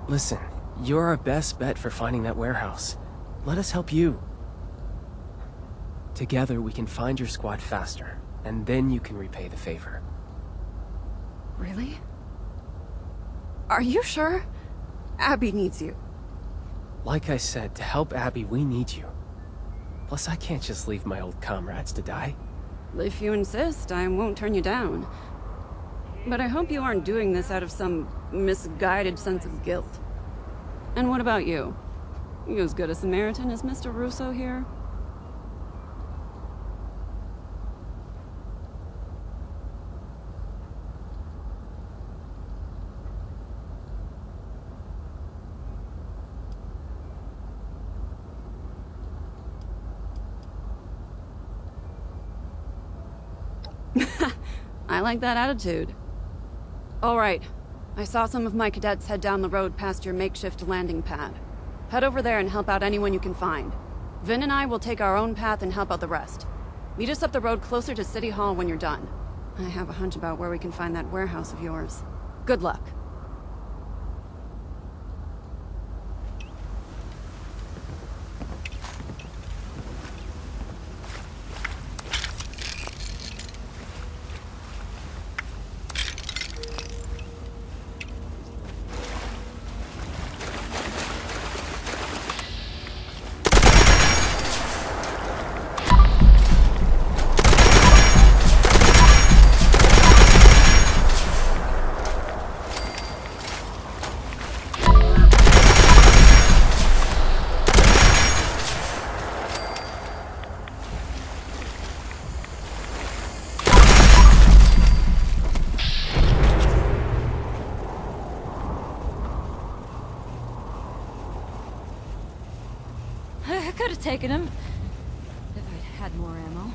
Listen, you're our best bet for finding that warehouse. Let us help you. Together we can find your squad faster, and then you can repay the favor. Really? Are you sure? Abby needs you. Like I said, to help Abby, we need you. Plus, I can't just leave my old comrades to die. If you insist, I won't turn you down. But I hope you aren't doing this out of some misguided sense of guilt. And what about you? You as good a Samaritan as Mr. Russo here? I like that attitude. All right. I saw some of my cadets head down the road past your makeshift landing pad. Head over there and help out anyone you can find. Vin and I will take our own path and help out the rest. Meet us up the road closer to City Hall when you're done. I have a hunch about where we can find that warehouse of yours. Good luck. have taken him. If I'd had more ammo.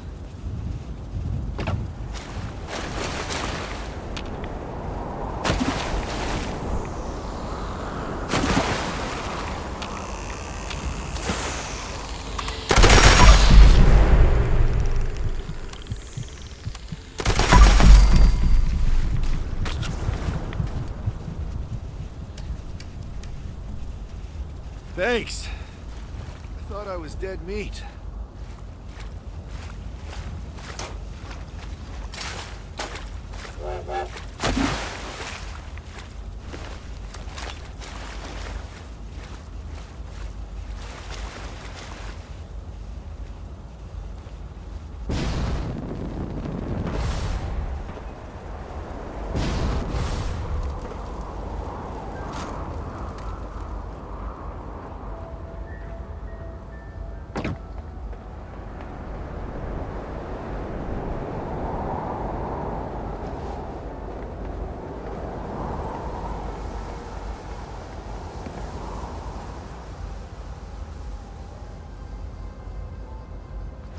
Thanks. I thought I was dead meat.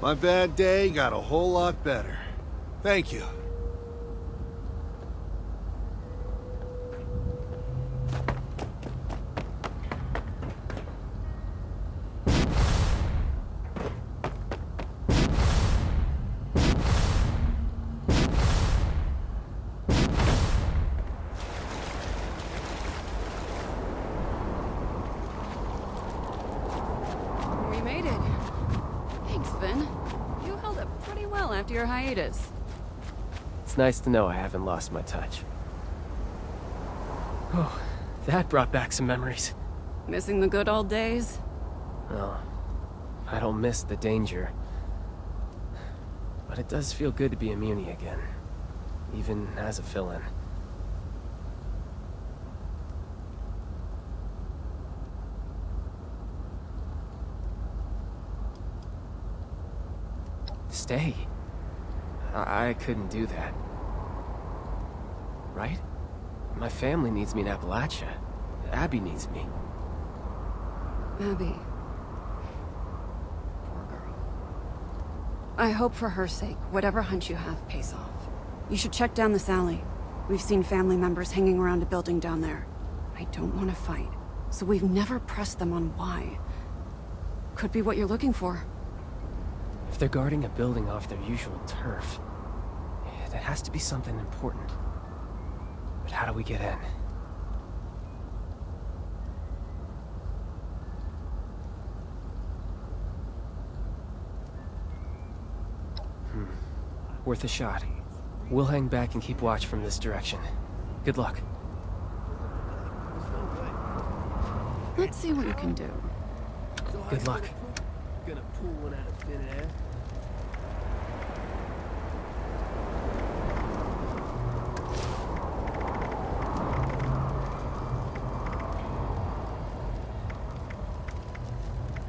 My bad day got a whole lot better. Thank you. We made it. Thanks, Vin. You held up pretty well after your hiatus. It's nice to know I haven't lost my touch. Oh, that brought back some memories. Missing the good old days? Oh, I don't miss the danger. But it does feel good to be a Muni again. Even as a fill-in. Stay? I couldn't do that. Right? My family needs me in Appalachia. Abby needs me. Abby. Poor girl. I hope for her sake, whatever hunch you have pays off. You should check down this alley. We've seen family members hanging around a building down there. I don't want to fight, so we've never pressed them on why. Could be what you're looking for. If they're guarding a building off their usual turf, it has to be something important. But how do we get in? Worth a shot. We'll hang back and keep watch from this direction. Good luck. Let's see what you can do. Good luck. Gonna pull one out of thin air.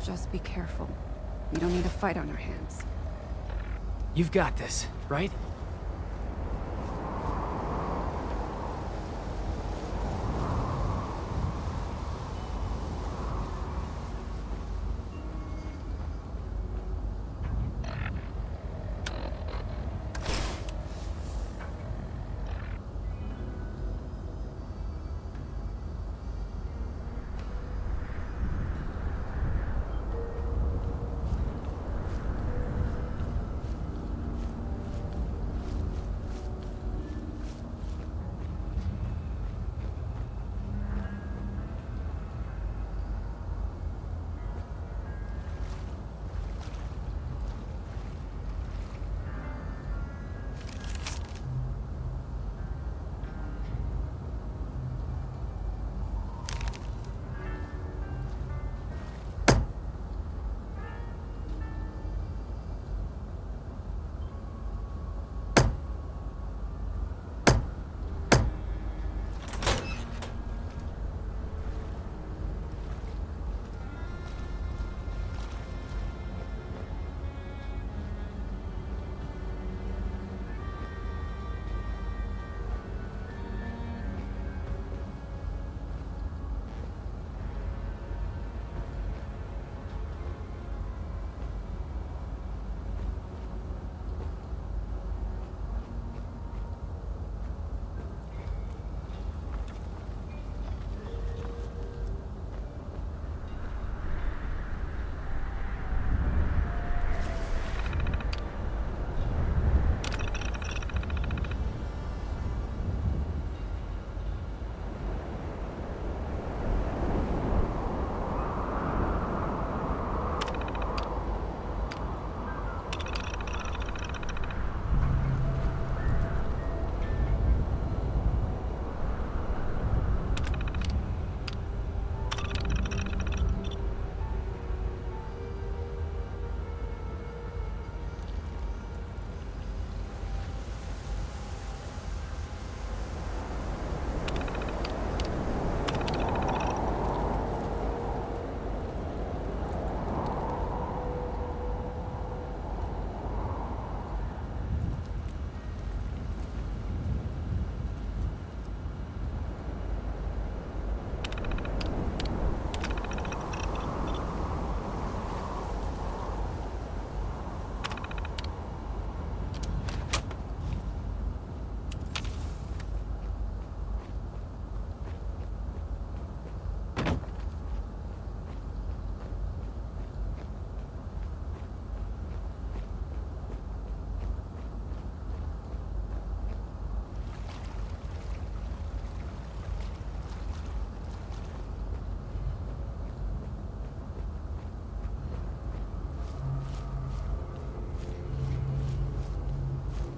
Just be careful. We don't need a fight on our hands. You've got this, right?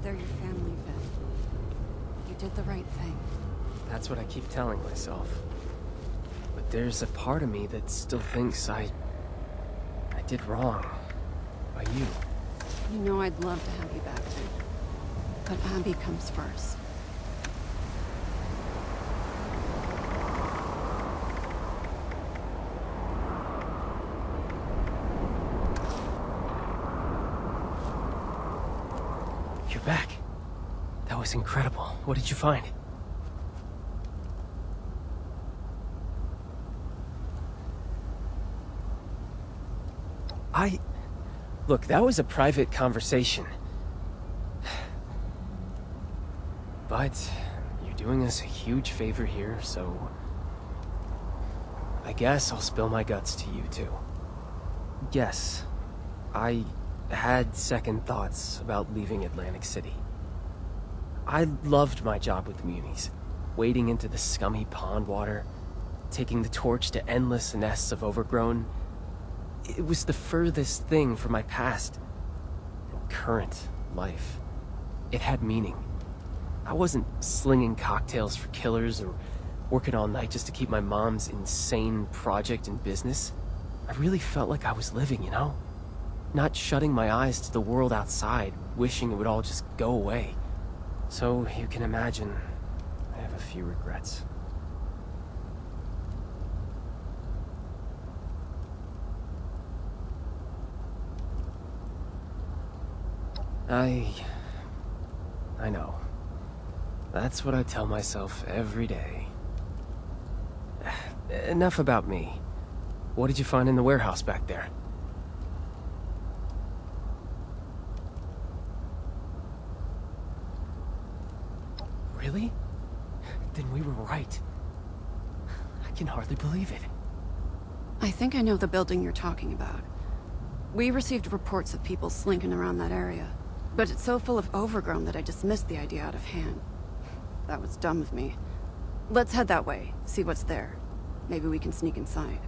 They're your family, Vin. You did the right thing. That's what I keep telling myself. But there's a part of me that still thinks I did wrong. By you. You know I'd love to have you back, Vin. But Abby comes first. You're back. That was incredible. What did you find? Look, that was a private conversation. But you're doing us a huge favor here, so I guess I'll spill my guts to you too. Yes, I had second thoughts about leaving Atlantic City. I loved my job with the Muni's, wading into the scummy pond water, taking the torch to endless nests of overgrown. It was the furthest thing from my past and current life. It had meaning. I wasn't slinging cocktails for killers or working all night just to keep my mom's insane project in business. I really felt like I was living, you know? Not shutting my eyes to the world outside, wishing it would all just go away. So you can imagine, I have a few regrets. I know. That's what I tell myself every day. Enough about me. What did you find in the warehouse back there? Really? Then we were right. I can hardly believe it. I think I know the building you're talking about. We received reports of people slinking around that area. But it's so full of overgrown that I dismissed the idea out of hand. That was dumb of me. Let's head that way, see what's there. Maybe we can sneak inside.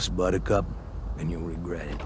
Cross Buttercup, and you'll regret it.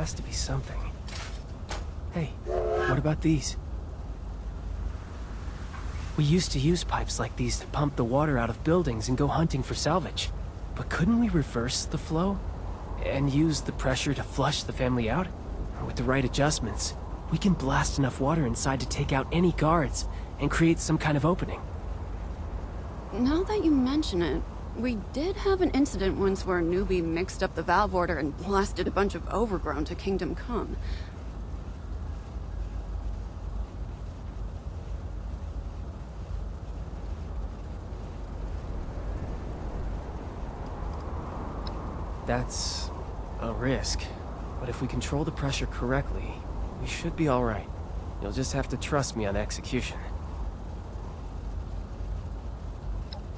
has to be something. Hey, what about these? We used to use pipes like these to pump the water out of buildings and go hunting for salvage. But couldn't we reverse the flow? And use the pressure to flush the family out? With the right adjustments, we can blast enough water inside to take out any guards and create some kind of opening. Now that you mention it, we did have an incident once where a newbie mixed up the valve order and blasted a bunch of overgrown to Kingdom Come. That's a risk. But if we control the pressure correctly, we should be all right. You'll just have to trust me on execution.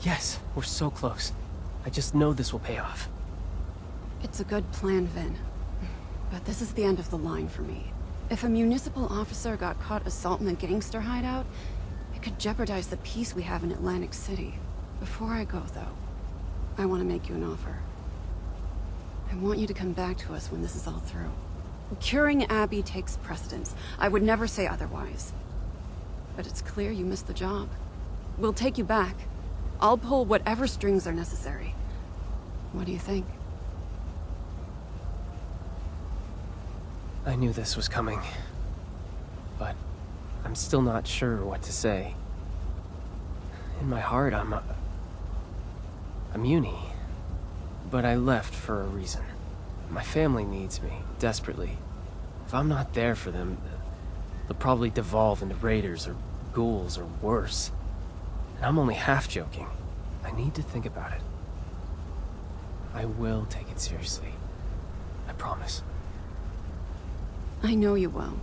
Yes, we're so close. I just know this will pay off. It's a good plan, Vin. But this is the end of the line for me. If a municipal officer got caught assaulting a gangster hideout, it could jeopardize the peace we have in Atlantic City. Before I go, though, I want to make you an offer. I want you to come back to us when this is all through. Curing Abby takes precedence. I would never say otherwise. But it's clear you missed the job. We'll take you back. I'll pull whatever strings are necessary. What do you think? I knew this was coming. But I'm still not sure what to say. In my heart, I'm uni. But I left for a reason. My family needs me, desperately. If I'm not there for them, they'll probably devolve into raiders or ghouls or worse. And I'm only half joking. I need to think about it. I will take it seriously. I promise. I know you will.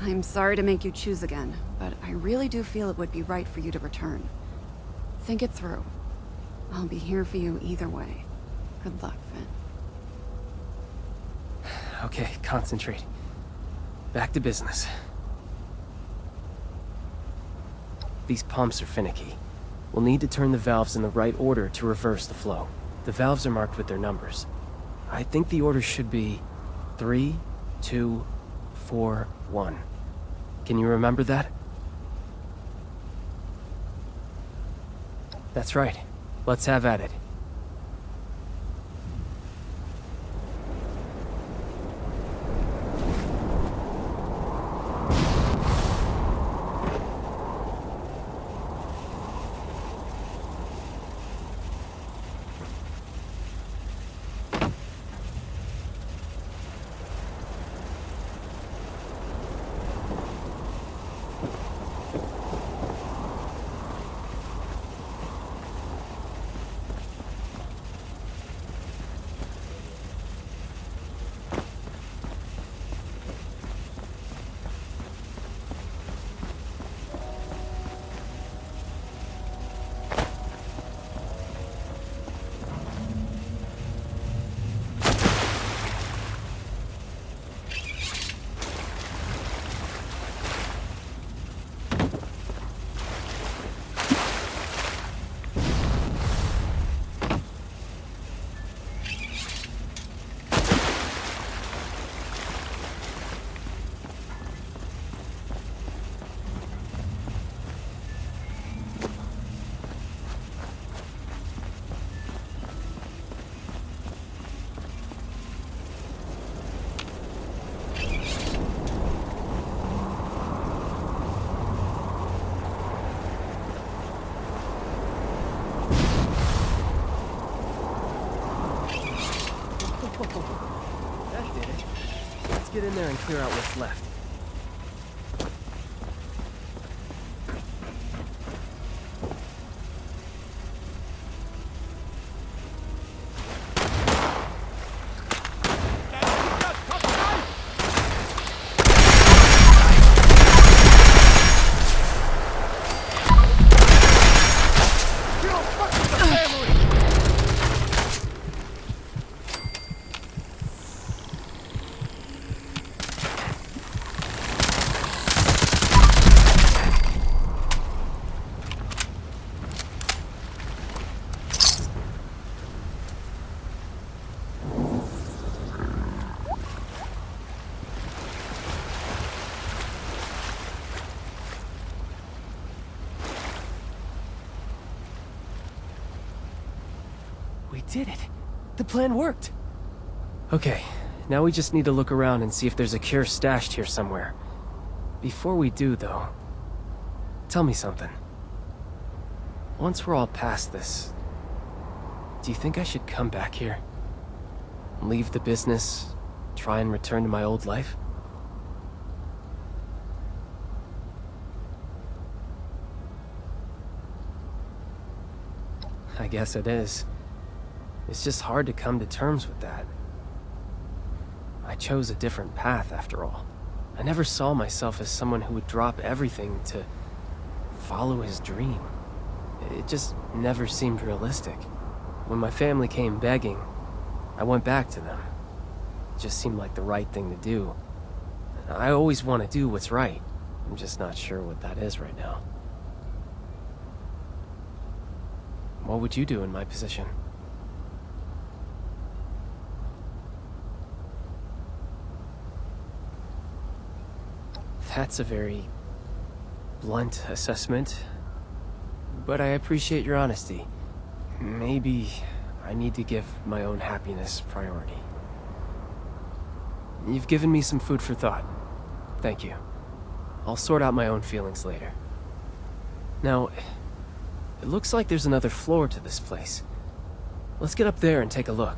I'm sorry to make you choose again, but I really do feel it would be right for you to return. Think it through. I'll be here for you either way. Good luck, Vin. Okay, concentrate. Back to business. These pumps are finicky. We'll need to turn the valves in the right order to reverse the flow. The valves are marked with their numbers. I think the order should be 3, 2, 4, 1. Can you remember that? That's right. Let's have at it. That did it. Let's get in there and clear out what's left. did it. The plan worked. Okay, now we just need to look around and see if there's a cure stashed here somewhere. Before we do, though, tell me something. Once we're all past this, do you think I should come back here? Leave the business, try and return to my old life? I guess it is. It's just hard to come to terms with that. I chose a different path, after all. I never saw myself as someone who would drop everything to follow his dream. It just never seemed realistic. When my family came begging, I went back to them. It just seemed like the right thing to do. I always want to do what's right. I'm just not sure what that is right now. What would you do in my position? That's a very blunt assessment, but I appreciate your honesty. Maybe I need to give my own happiness priority. You've given me some food for thought. Thank you. I'll sort out my own feelings later. Now, it looks like there's another floor to this place. Let's get up there and take a look.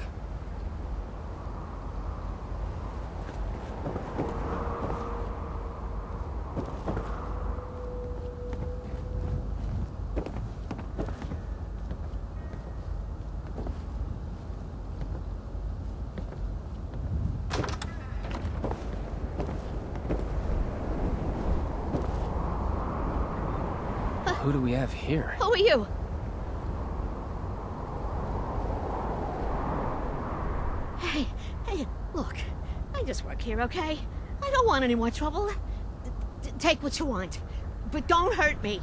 Who do we have here? Who are you? Hey, look. I just work here, okay? I don't want any more trouble. Take what you want, but don't hurt me.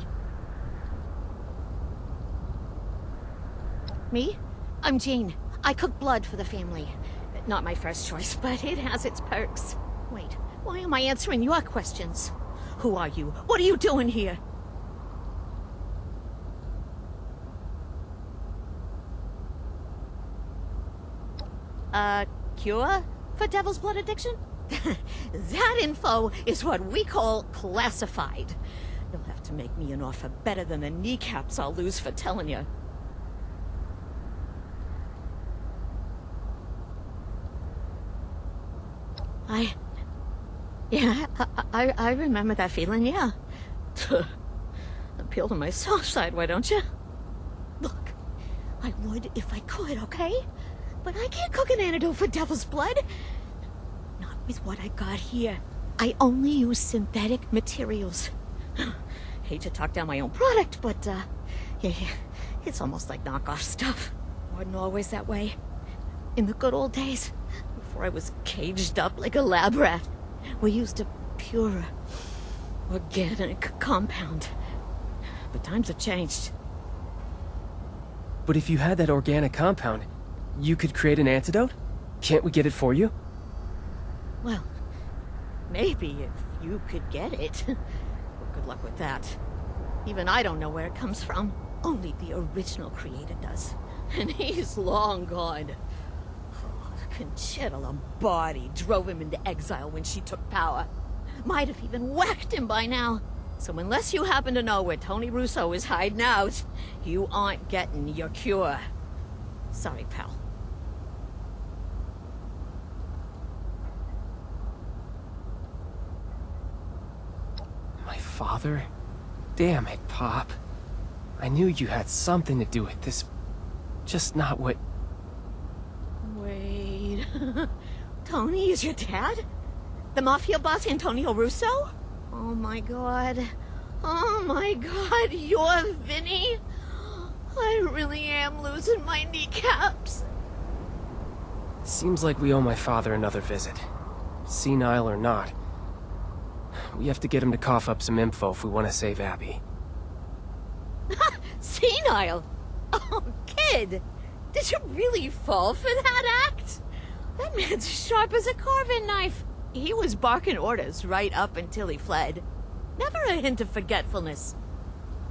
Me? I'm Jean. I cook blood for the family. Not my first choice, but it has its perks. Wait, why am I answering your questions? Who are you? What are you doing here? Cure for Devil's Blood addiction? That info is what we call classified. You'll have to make me an offer better than the kneecaps I'll lose for telling you. I remember that feeling, yeah. Appeal to my soft side, why don't you? Look, I would if I could, okay? But I can't cook an antidote for Devil's Blood. Not with what I got here. I only use synthetic materials. Hate to talk down my own product, but, yeah, it's almost like knockoff stuff. Wasn't always that way. In the good old days, before I was caged up like a lab rat, we used a pure, organic compound. But times have changed. But if you had that organic compound, you could create an antidote? Can't we get it for you? Well, maybe if you could get it. Well, good luck with that. Even I don't know where it comes from. Only the original creator does. And he's long gone. Conchita Lombardi drove him into exile when she took power. Might have even whacked him by now. So unless you happen to know where Tony Russo is hiding out, you aren't getting your cure. Sorry, pal. My father? Damn it, Pop. I knew you had something to do with this. Just not what... Wait... Tony is your dad? The mafia boss Antonio Russo? Oh my god. Oh my god, you're Vinny? I really am losing my kneecaps. Seems like we owe my father another visit. Senile or not. We have to get him to cough up some info if we want to save Abby. Senile? Oh, kid! Did you really fall for that act? That man's as sharp as a carving knife. He was barking orders right up until he fled. Never a hint of forgetfulness.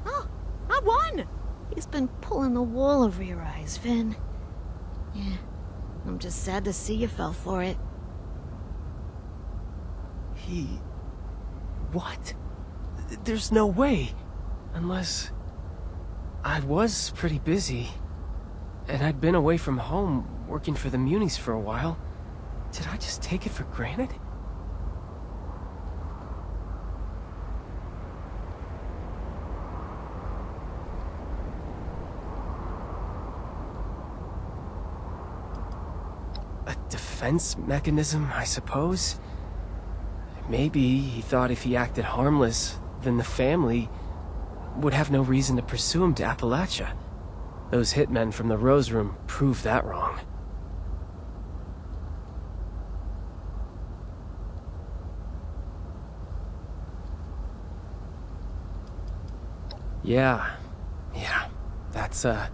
Oh, I won! He's been pulling the wool over your eyes, Vin. Yeah, I'm just sad to see you fell for it. What? There's no way. Unless... I was pretty busy. And I'd been away from home, working for the Munis for a while. Did I just take it for granted? A defense mechanism, I suppose? Maybe he thought if he acted harmless, then the family would have no reason to pursue him to Appalachia. Those hitmen from the Rose Room proved that wrong. Yeah. That's, a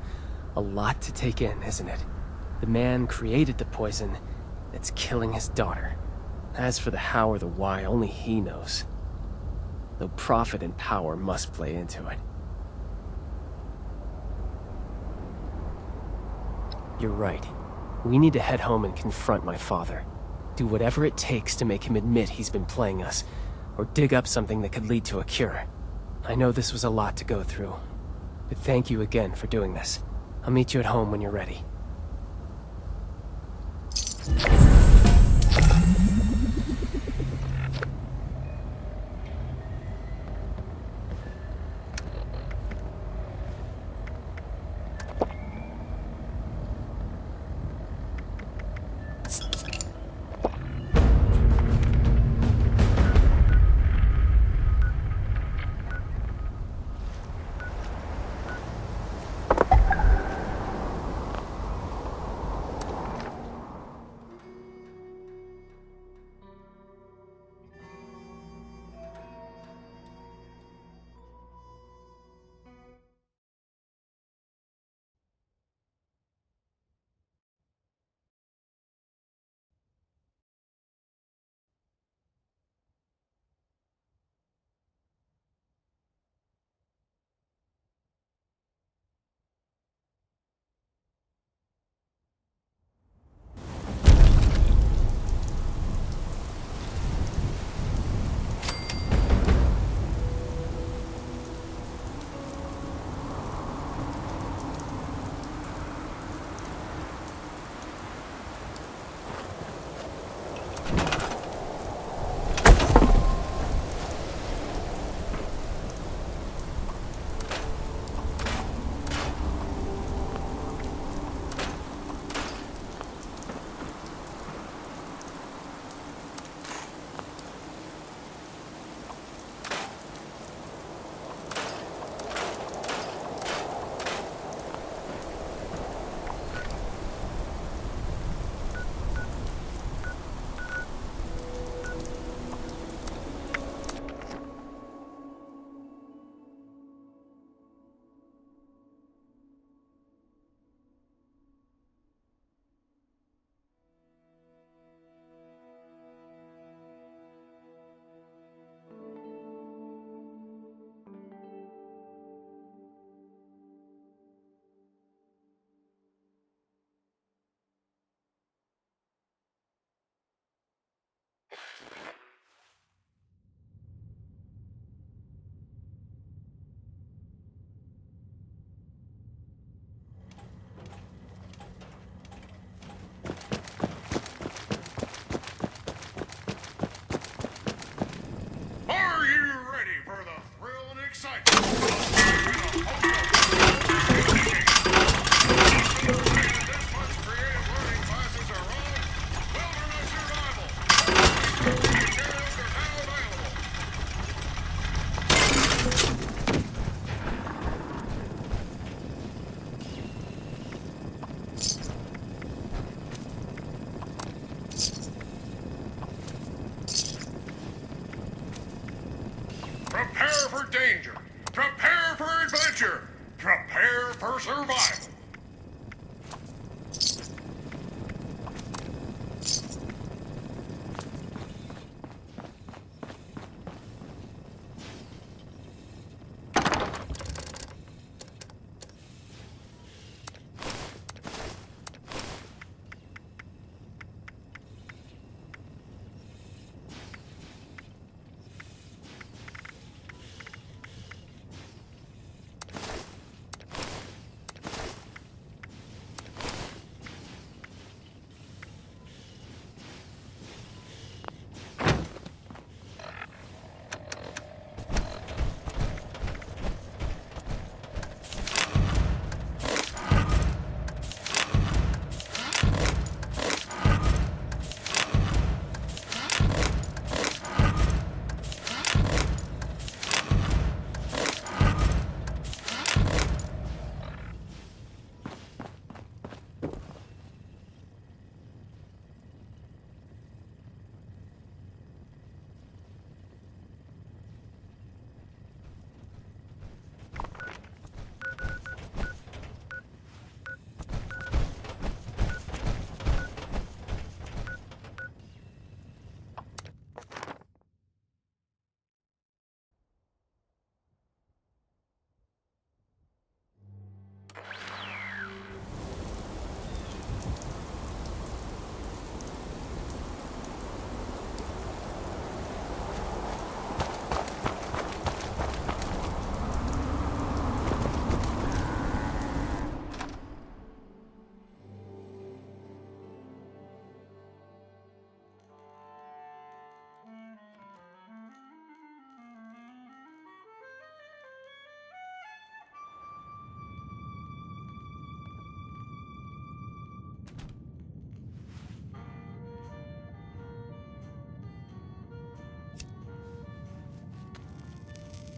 lot to take in, isn't it? The man created the poison that's killing his daughter. As for the how or the why, only he knows. Though profit and power must play into it. You're right. We need to head home and confront my father. Do whatever it takes to make him admit he's been playing us, or dig up something that could lead to a cure. I know this was a lot to go through, but thank you again for doing this. I'll meet you at home when you're ready. Prepare for danger. Prepare for adventure. Prepare for survival.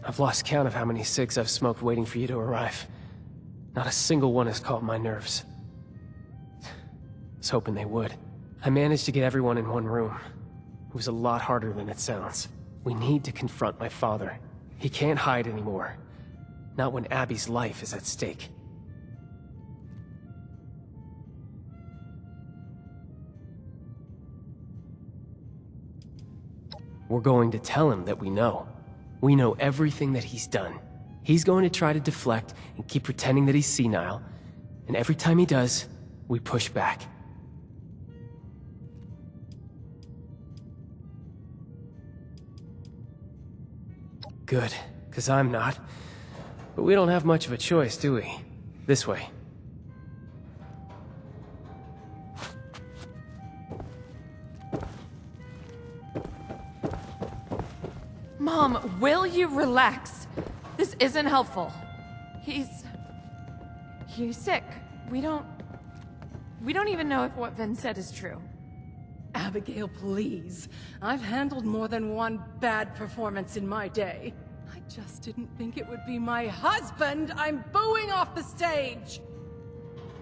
I've lost count of how many cigs I've smoked waiting for you to arrive. Not a single one has caught my nerves. I was hoping they would. I managed to get everyone in one room. It was a lot harder than it sounds. We need to confront my father. He can't hide anymore. Not when Abby's life is at stake. We're going to tell him that we know. We know everything that he's done. He's going to try to deflect and keep pretending that he's senile. And every time he does, we push back. Good, because I'm not. But we don't have much of a choice, do we? This way. Mom, will you relax? This isn't helpful. He's sick. We don't even know if what Vin said is true. Abigail, please. I've handled more than one bad performance in my day. I just didn't think it would be my husband I'm booing off the stage!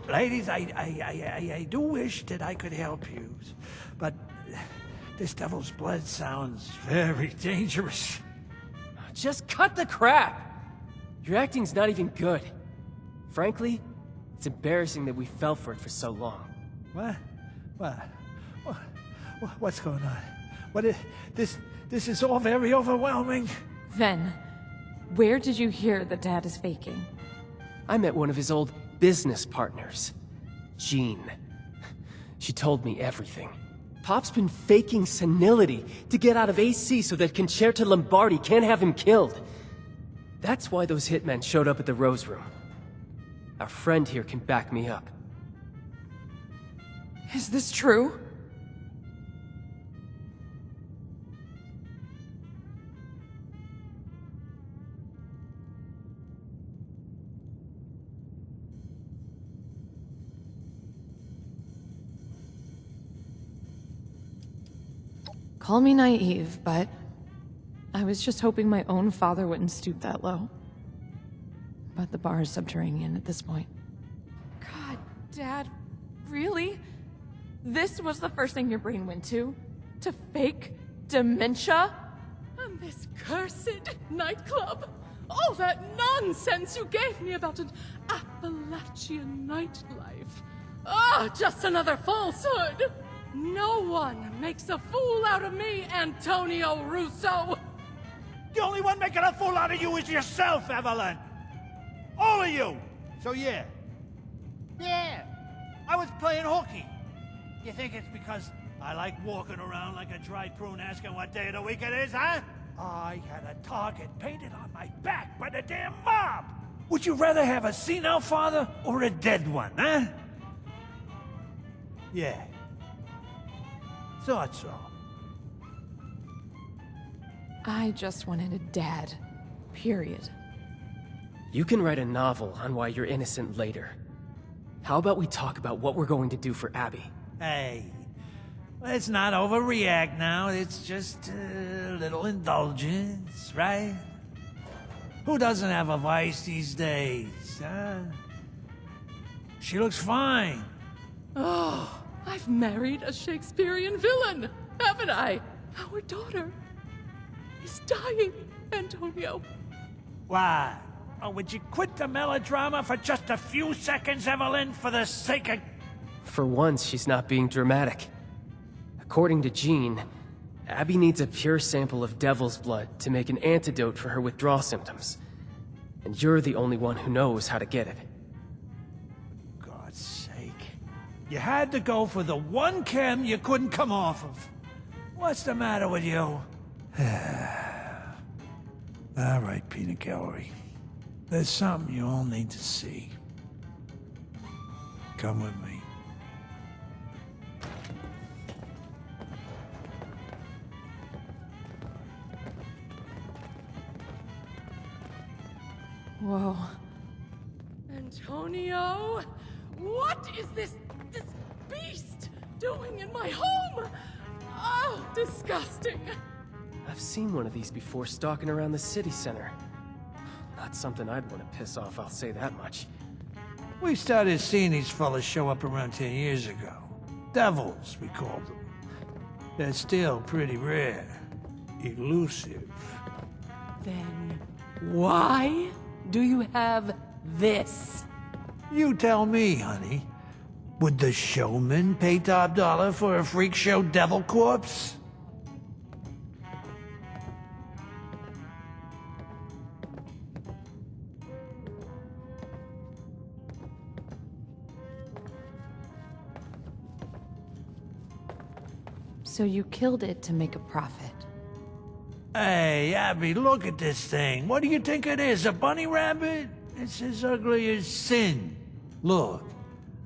Ladies, I do wish that I could help you, but this devil's blood sounds very dangerous. Just cut the crap! Your acting's not even good. Frankly, it's embarrassing that we fell for it for so long. What's going on? This is all very overwhelming. Ven, where did you hear that Dad is faking? I met one of his old business partners, Jean. She told me everything. Pop's been faking senility to get out of AC so that Concerta Lombardi can't have him killed. That's why those hitmen showed up at the Rose Room. Our friend here can back me up. Is this true? Call me naive, but I was just hoping my own father wouldn't stoop that low. But the bar is subterranean at this point. God, Dad, really? This was the first thing your brain went to? To fake dementia? And this cursed nightclub? All that nonsense you gave me about an Appalachian nightlife. Just another falsehood! No one makes a fool out of me, Antonio Russo! The only one making a fool out of you is yourself, Evelyn! All of you! So yeah, I was playing hooky. You think it's because I like walking around like a dried prune asking what day of the week it is, huh? I had a target painted on my back by the damn mob! Would you rather have a senile father or a dead one, huh? Yeah. Thought so. I just wanted a dad. Period. You can write a novel on why you're innocent later. How about we talk about what we're going to do for Abby? Hey, let's not overreact now. It's just a little indulgence, right? Who doesn't have a vice these days, huh? She looks fine. Oh, I've married a Shakespearean villain, haven't I? Our daughter is dying, Antonio. Why? Oh, would you quit the melodrama for just a few seconds, Evelyn, for the sake of... For once, she's not being dramatic. According to Jean, Abby needs a pure sample of devil's blood to make an antidote for her withdrawal symptoms. And you're the only one who knows how to get it. God's sake. You had to go for the one chem you couldn't come off of. What's the matter with you? All right, Peanut Gallery. There's something you all need to see. Come with me. Whoa. Antonio? What is this beast doing in my home? Oh, disgusting. I've seen one of these before stalking around the city center. Not something I'd want to piss off, I'll say that much. We started seeing these fellas show up around 10 years ago. Devils, we called them. They're still pretty rare. Elusive. Then why do you have this? You tell me, honey. Would the showman pay top dollar for a freak show devil corpse? So you killed it to make a profit. Hey, Abby, look at this thing. What do you think it is, a bunny rabbit? It's as ugly as sin. Look,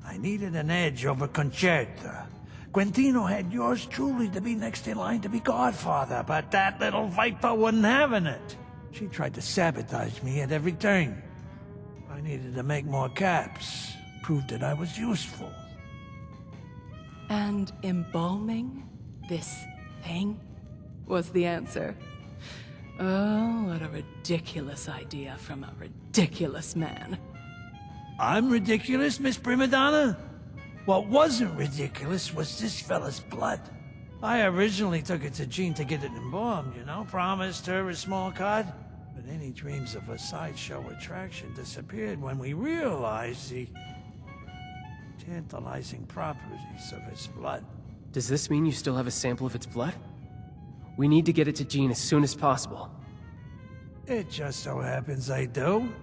I needed an edge over Concerta. Quintino had yours truly to be next in line to be godfather, but that little viper wasn't having it. She tried to sabotage me at every turn. I needed to make more caps, prove that I was useful. And embalming this thing was the answer. Oh, what a ridiculous idea from a ridiculous man. I'm ridiculous, Miss Primadonna? What wasn't ridiculous was this fella's blood. I originally took it to Jean to get it embalmed, you know, promised her a small cut. But any dreams of a sideshow attraction disappeared when we realized the tantalizing properties of its blood. Does this mean you still have a sample of its blood? We need to get it to Jean as soon as possible. It just so happens I do.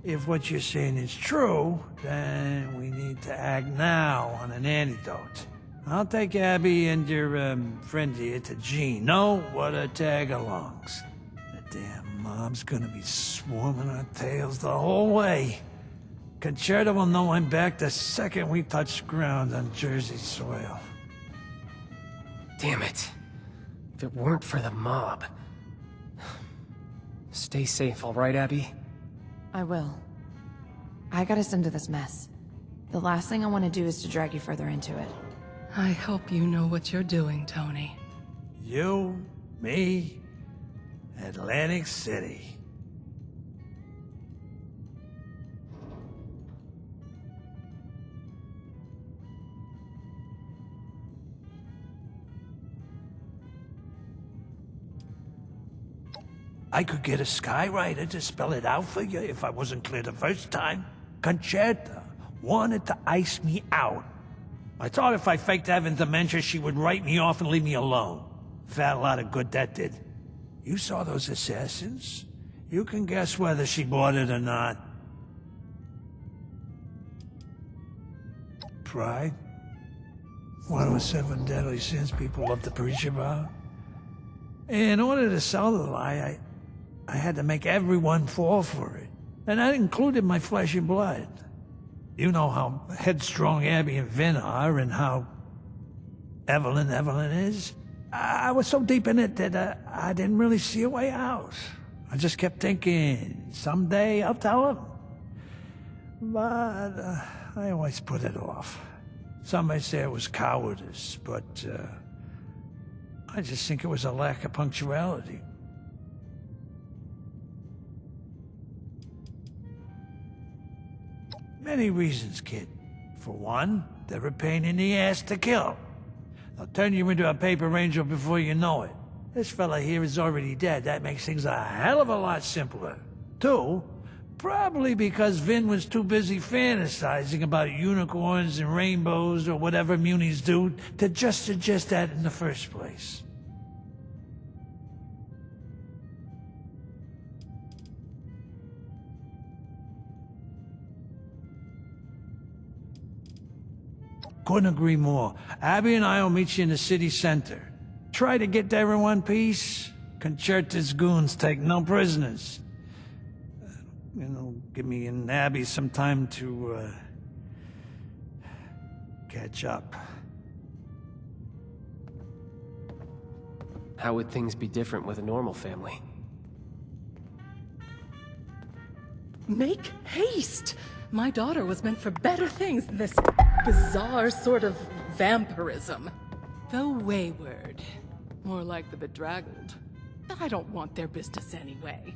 If what you're saying is true, then we need to act now on an antidote. I'll take Abby and your friend here to Jean. No, what a tag-alongs. The damn mob's gonna be swarming our tails the whole way. Concerta will know I'm back the second we touch ground on Jersey soil. Damn it. If it weren't for the mob. Stay safe, all right, Abby? I will. I got us into this mess. The last thing I want to do is to drag you further into it. I hope you know what you're doing, Tony. You, me, Atlantic City. I could get a skywriter to spell it out for you if I wasn't clear the first time. Concerta wanted to ice me out. I thought if I faked having dementia, she would write me off and leave me alone. Fat lot of good that did. You saw those assassins? You can guess whether she bought it or not. Pride? One of the 7 deadly sins people love to preach about. In order to sell the lie, I had to make everyone fall for it. And that included my flesh and blood. You know how headstrong Abby and Vin are, and how Evelyn is. I was so deep in it that I didn't really see a way out. I just kept thinking, someday I'll tell him. But I always put it off. Some may say it was cowardice, but I just think it was a lack of punctuality. Many reasons, kid. For one, they're a pain in the ass to kill. They'll turn you into a paper angel before you know it. This fella here is already dead. That makes things a hell of a lot simpler. Two, probably because Vin was too busy fantasizing about unicorns and rainbows or whatever munis do to just suggest that in the first place. Couldn't agree more. Abby and I will meet you in the city center. Try to get there in one piece. Concerta's goons take no prisoners. Give me and Abby some time to, catch up. How would things be different with a normal family? Make haste! My daughter was meant for better things than this bizarre sort of vampirism. The wayward. More like the bedraggled. I don't want their business anyway.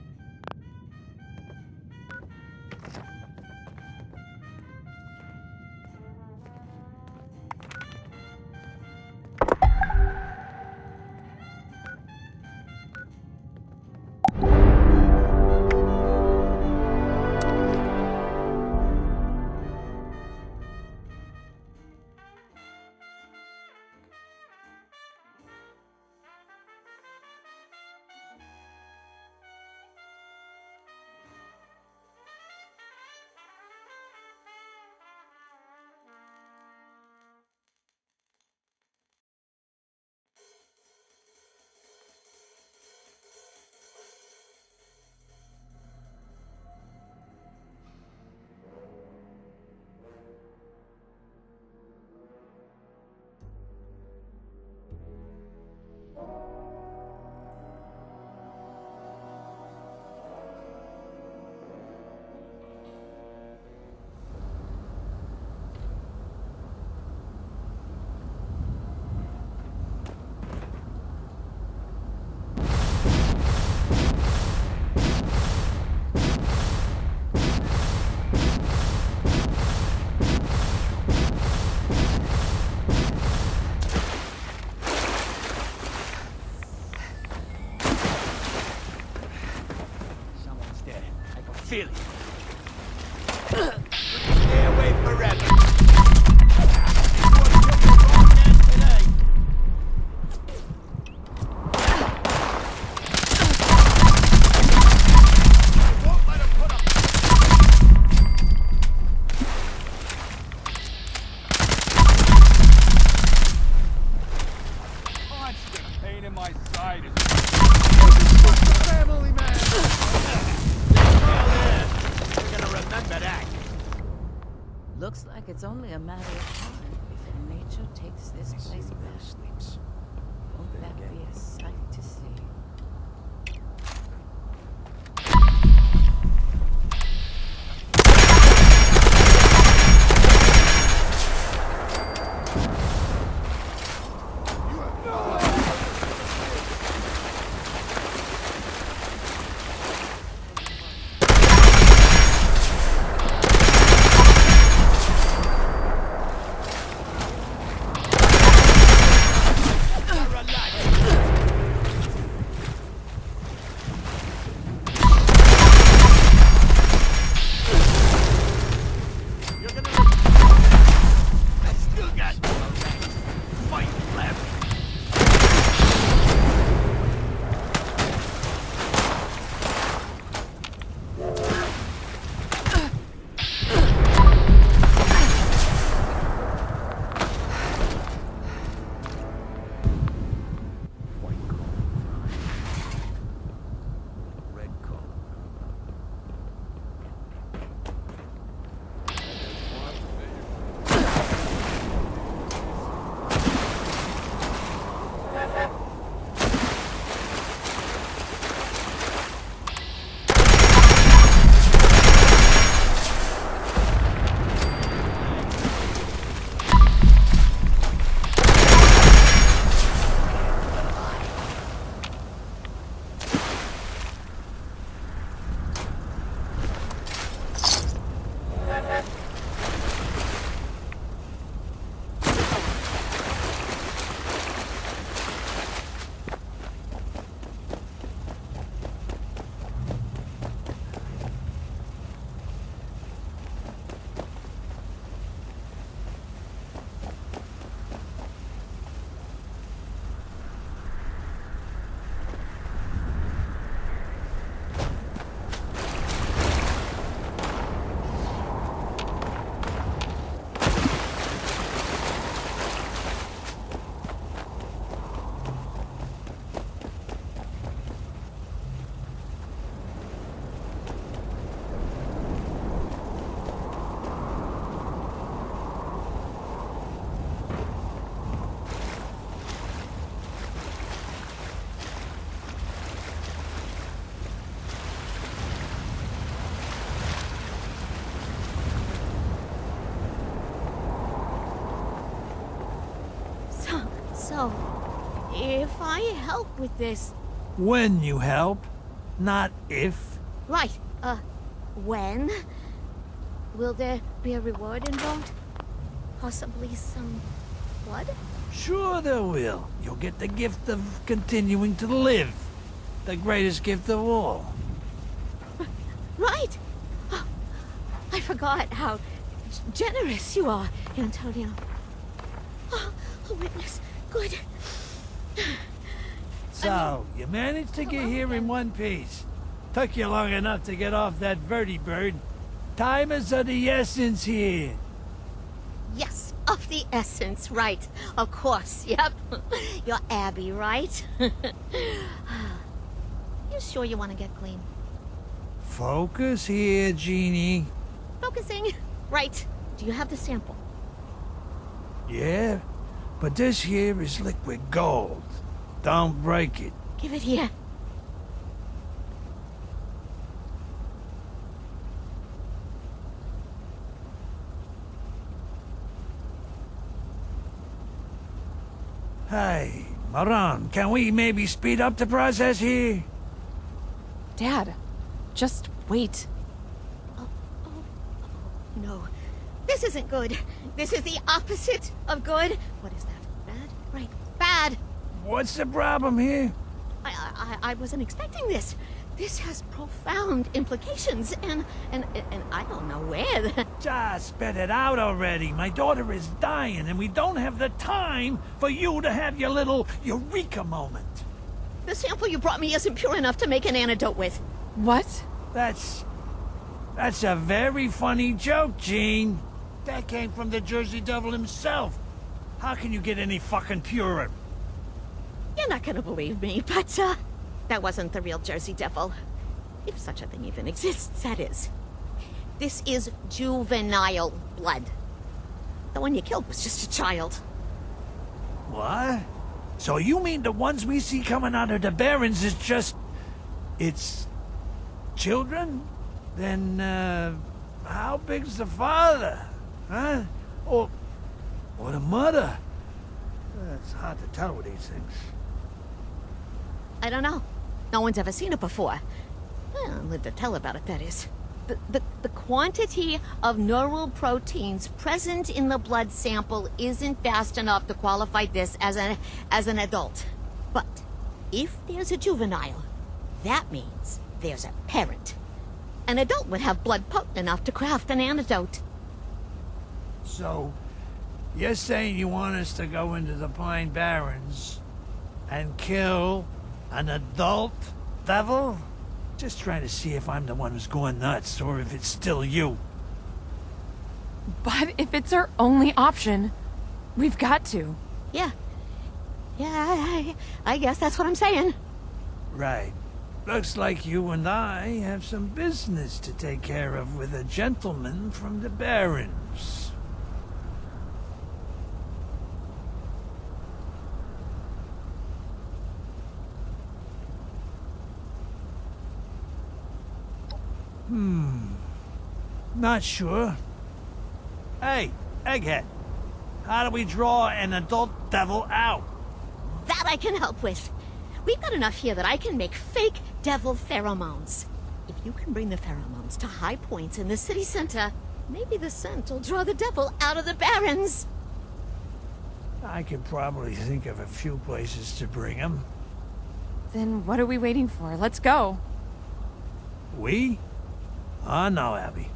Someone's dead. I can feel it. Stay away forever. Constant pain in my side is... Family man! You're gonna remember that. Looks like it's only a matter of time before nature takes this place back. Won't that be a sight to see? I still got fight left. Red collar. So, if I help with this... When you help, not if. Right, when? Will there be a reward involved? Possibly some blood? Sure there will. You'll get the gift of continuing to live. The greatest gift of all. Right! Oh, I forgot how generous you are, Antonio. Oh, a witness. Good. So, you managed to get here in one piece. Took you long enough to get off that vertibird. Time is of the essence here. Yes, of the essence, right. Of course, yep. You're Abby, right? You sure you want to get clean? Focus here, Jeannie. Focusing. Right. Do you have the sample? Yeah, but this here is liquid gold. Don't break it. Give it here. Hey, Maran, can we maybe speed up the process here? Dad, just wait. No, this isn't good. This is the opposite of good. What is that? Bad? Right, bad. What's the problem here? I wasn't expecting this. This has profound implications, and I don't know where. Just spit it out already. My daughter is dying, and we don't have the time for you to have your little eureka moment. The sample you brought me isn't pure enough to make an antidote with. What? That's a very funny joke, Gene. That came from the Jersey Devil himself. How can you get any fucking purer? You're not gonna believe me, but, that wasn't the real Jersey Devil. If such a thing even exists, that is. This is juvenile blood. The one you killed was just a child. What? So you mean the ones we see coming out of the Barrens is just... it's... children? Then, how big's the father? Huh? Or the mother? It's hard to tell with these things. I don't know. No one's ever seen it before. Well, lived to tell about it, that is. The quantity of neural proteins present in the blood sample isn't vast enough to qualify this as an adult. But if there's a juvenile, that means there's a parent. An adult would have blood potent enough to craft an antidote. So, you're saying you want us to go into the Pine Barrens and kill an adult devil? Just trying to see if I'm the one who's going nuts, or if it's still you. But if it's our only option, we've got to. Yeah. Yeah, I guess that's what I'm saying. Right. Looks like you and I have some business to take care of with a gentleman from the Barrens. Not sure. Hey, Egghead, how do we draw an adult devil out? That I can help with. We've got enough here that I can make fake devil pheromones. If you can bring the pheromones to high points in the city center, maybe the scent will draw the devil out of the Barrens. I could probably think of a few places to bring him. Then what are we waiting for? Let's go. We? Oh, no, Abby.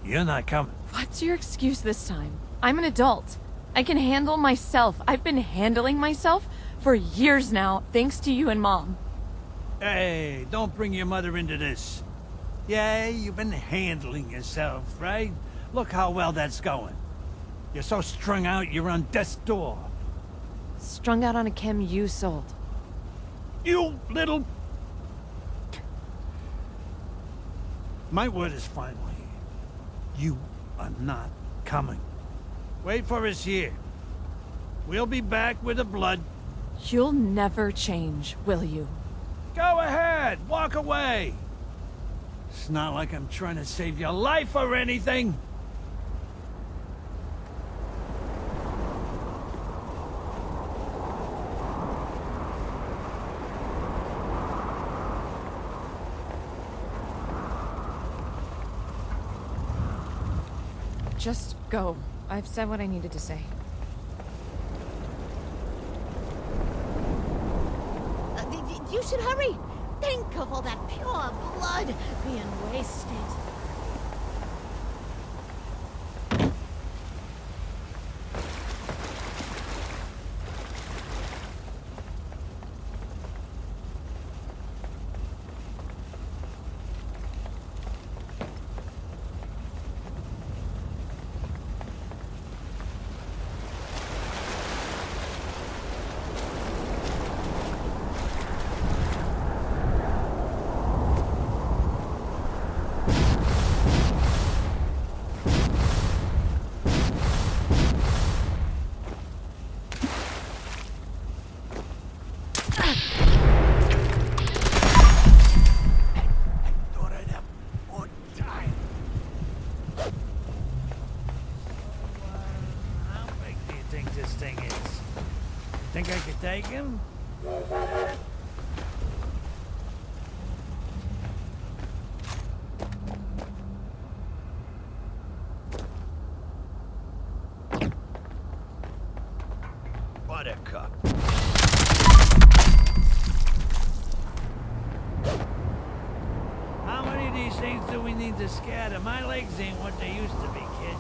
You're not coming. What's your excuse this time? I'm an adult. I can handle myself. I've been handling myself for years now, thanks to you and Mom. Hey, don't bring your mother into this. Yeah, you've been handling yourself, right? Look how well that's going. You're so strung out, you're on death's door. Strung out on a chem you sold. You little... My word is finally. You are not coming. Wait for us here. We'll be back with the blood. You'll never change, will you? Go ahead, walk away. It's not like I'm trying to save your life or anything. Just go. I've said what I needed to say. You should hurry. Think of all that pure blood being wasted. Thought I'd have more time. How big do you think this thing is? Think I could take him? Buttercup. How many of these things do we need to scatter? My legs ain't what they used to be, kid.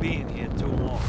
Being here too long.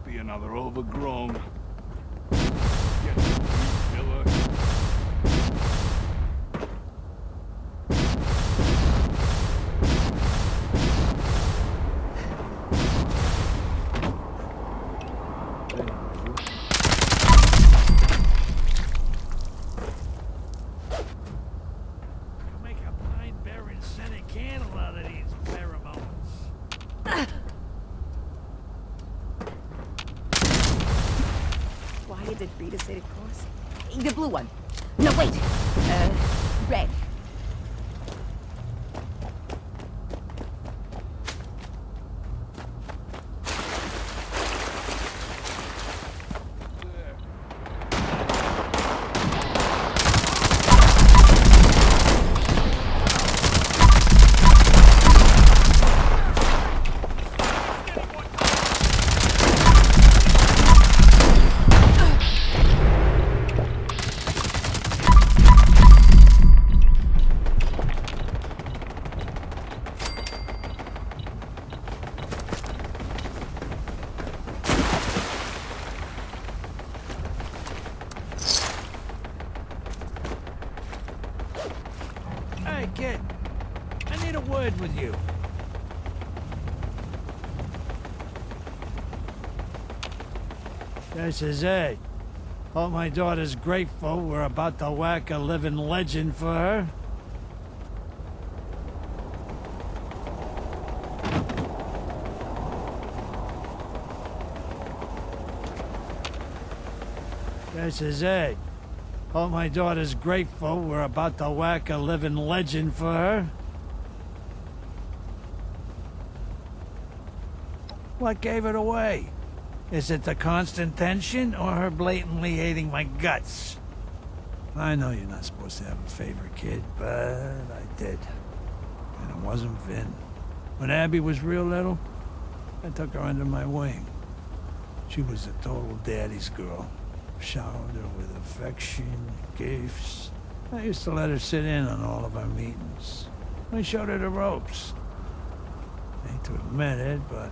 Be another overgrown. Get the killer. Make a pine-bearing scented candle out of these pheromones. Why did Rita say to course? The blue one. No, wait. Red. Hey, kid. I need a word with you. This is it. Hope my daughter's grateful we're about to whack a living legend for her. This is it. Hope my daughter's grateful we're about to whack a living legend for her. What gave it away? Is it the constant tension or her blatantly hating my guts? I know you're not supposed to have a favorite kid, but I did. And it wasn't Vin. When Abby was real little, I took her under my wing. She was a total daddy's girl. Showered her with affection, gifts. I used to let her sit in on all of our meetings. I showed her the ropes. I hate to admit it, but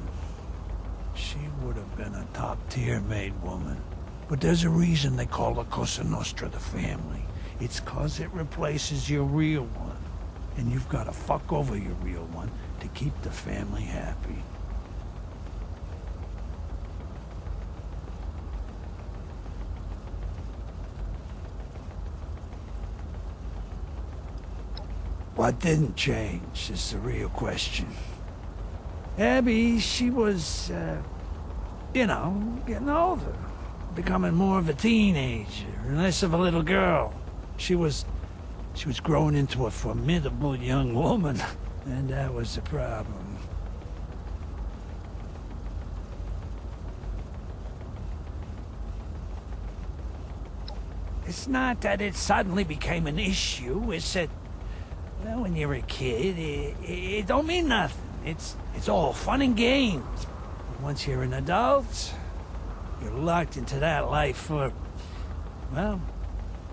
she would have been a top-tier maid woman. But there's a reason they call the Cosa Nostra the family. It's 'cause it replaces your real one. And you've got to fuck over your real one to keep the family happy. What didn't change is the real question. Abby, she was, getting older. Becoming more of a teenager, less of a little girl. She was growing into a formidable young woman, and that was the problem. It's not that it suddenly became an issue, it's that, well, when you're a kid, it don't mean nothing. It's all fun and games. Once you're an adult, you're locked into that life for, well,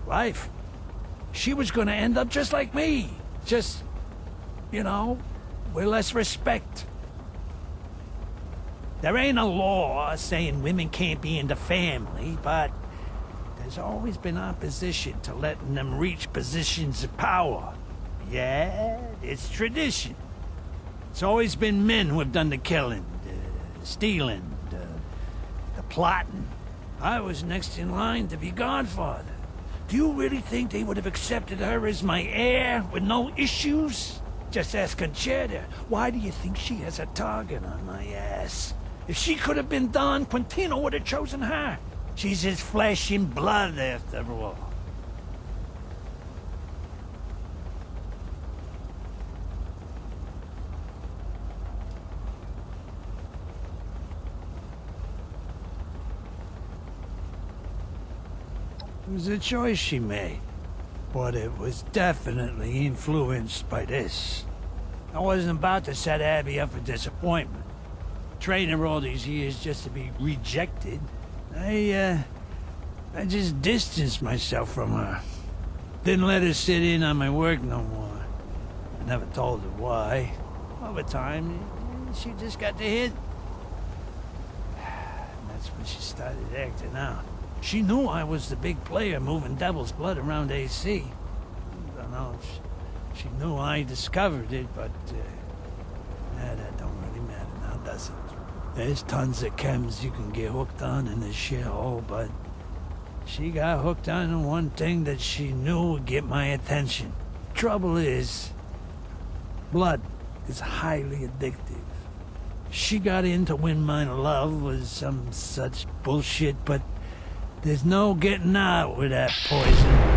life. She was gonna end up just like me. Just, with less respect. There ain't a law saying women can't be in the family, but there's always been opposition to letting them reach positions of power. Yeah, it's tradition. It's always been men who have done the killing, stealing, the plotting. I was next in line to be godfather. Do you really think they would have accepted her as my heir with no issues? Just ask Conchetta. Why do you think she has a target on my ass? If she could have been Don, Quintino would have chosen her. She's his flesh and blood, after all. It was a choice she made, but it was definitely influenced by this. I wasn't about to set Abby up for disappointment. Training her all these years just to be rejected. I just distanced myself from her. Didn't let her sit in on my work no more. I never told her why. Over time, she just got the hint. And that's when she started acting out. She knew I was the big player moving Devil's Blood around AC. I don't know if she knew I discovered it, but that don't really matter now, does it? There's tons of chems you can get hooked on in this shithole, but she got hooked on one thing that she knew would get my attention. Trouble is, blood is highly addictive. She got in to win my love with some such bullshit, but there's no getting out with that poison.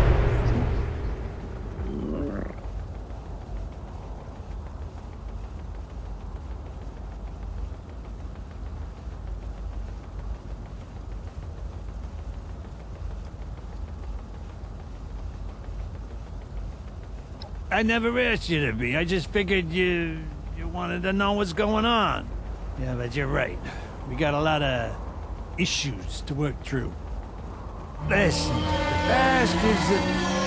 I never asked you to be. I just figured you wanted to know what's going on. Yeah, but you're right. We got a lot of issues to work through. Listen, the past is the...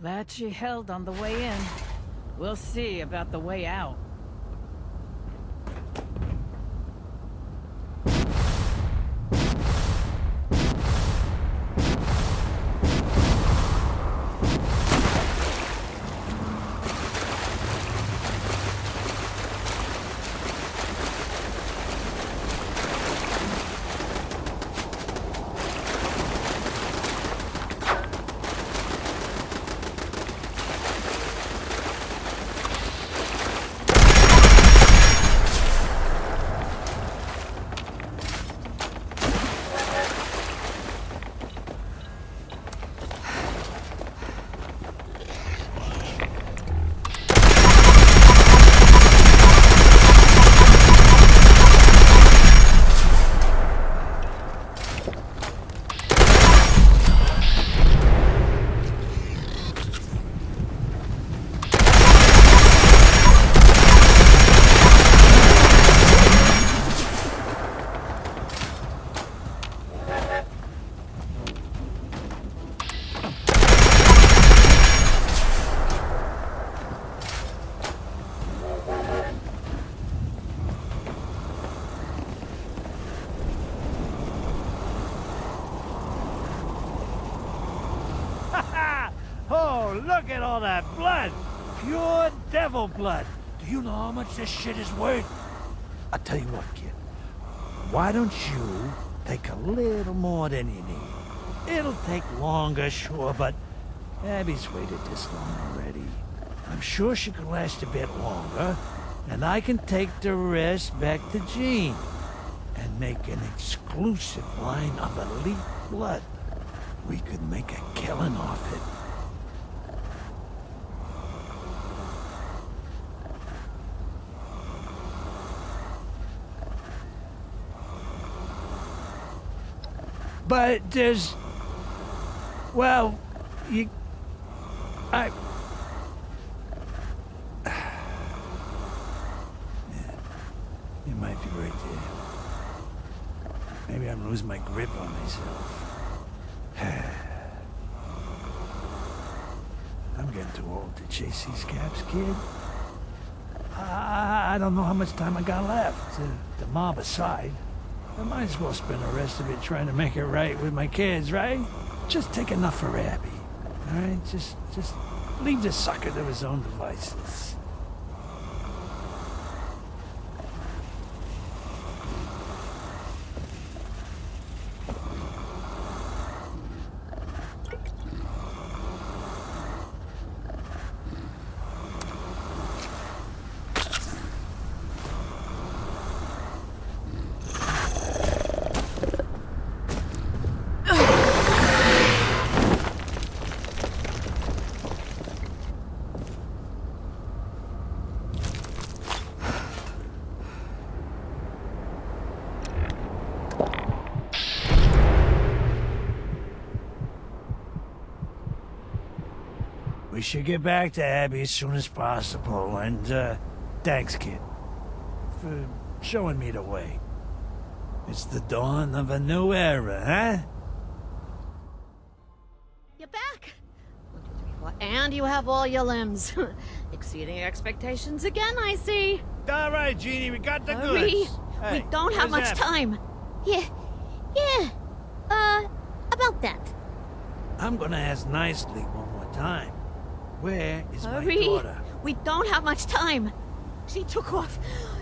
Glad she held on the way in. We'll see about the way out. Oh, look at all that blood! Pure devil blood! Do you know how much this shit is worth? I'll tell you what, kid. Why don't you take a little more than you need? It'll take longer, sure, but Abby's waited this long already. I'm sure she could last a bit longer, and I can take the rest back to Jean and make an exclusive line of elite blood. We could make a killing off it. But there's... well, you... yeah, you might be right there. Maybe I'm losing my grip on myself. I'm getting too old to chase these caps, kid. I don't know how much time I got left. The mob aside, I might as well spend the rest of it trying to make it right with my kids, right? Just take enough for Abby, all right? Just leave the sucker to his own devices. We should get back to Abby as soon as possible, and, thanks, kid, for showing me the way. It's the dawn of a new era, huh? You're back! 1, 2, 3, 4, and you have all your limbs. Exceeding expectations again, I see. All right, Jeannie, we got the Hurry! goods. Hey, We don't have where's much Abby? time. Yeah, about that. I'm gonna ask nicely one more time. Where is my Hurry! daughter? We don't have much time. She took off.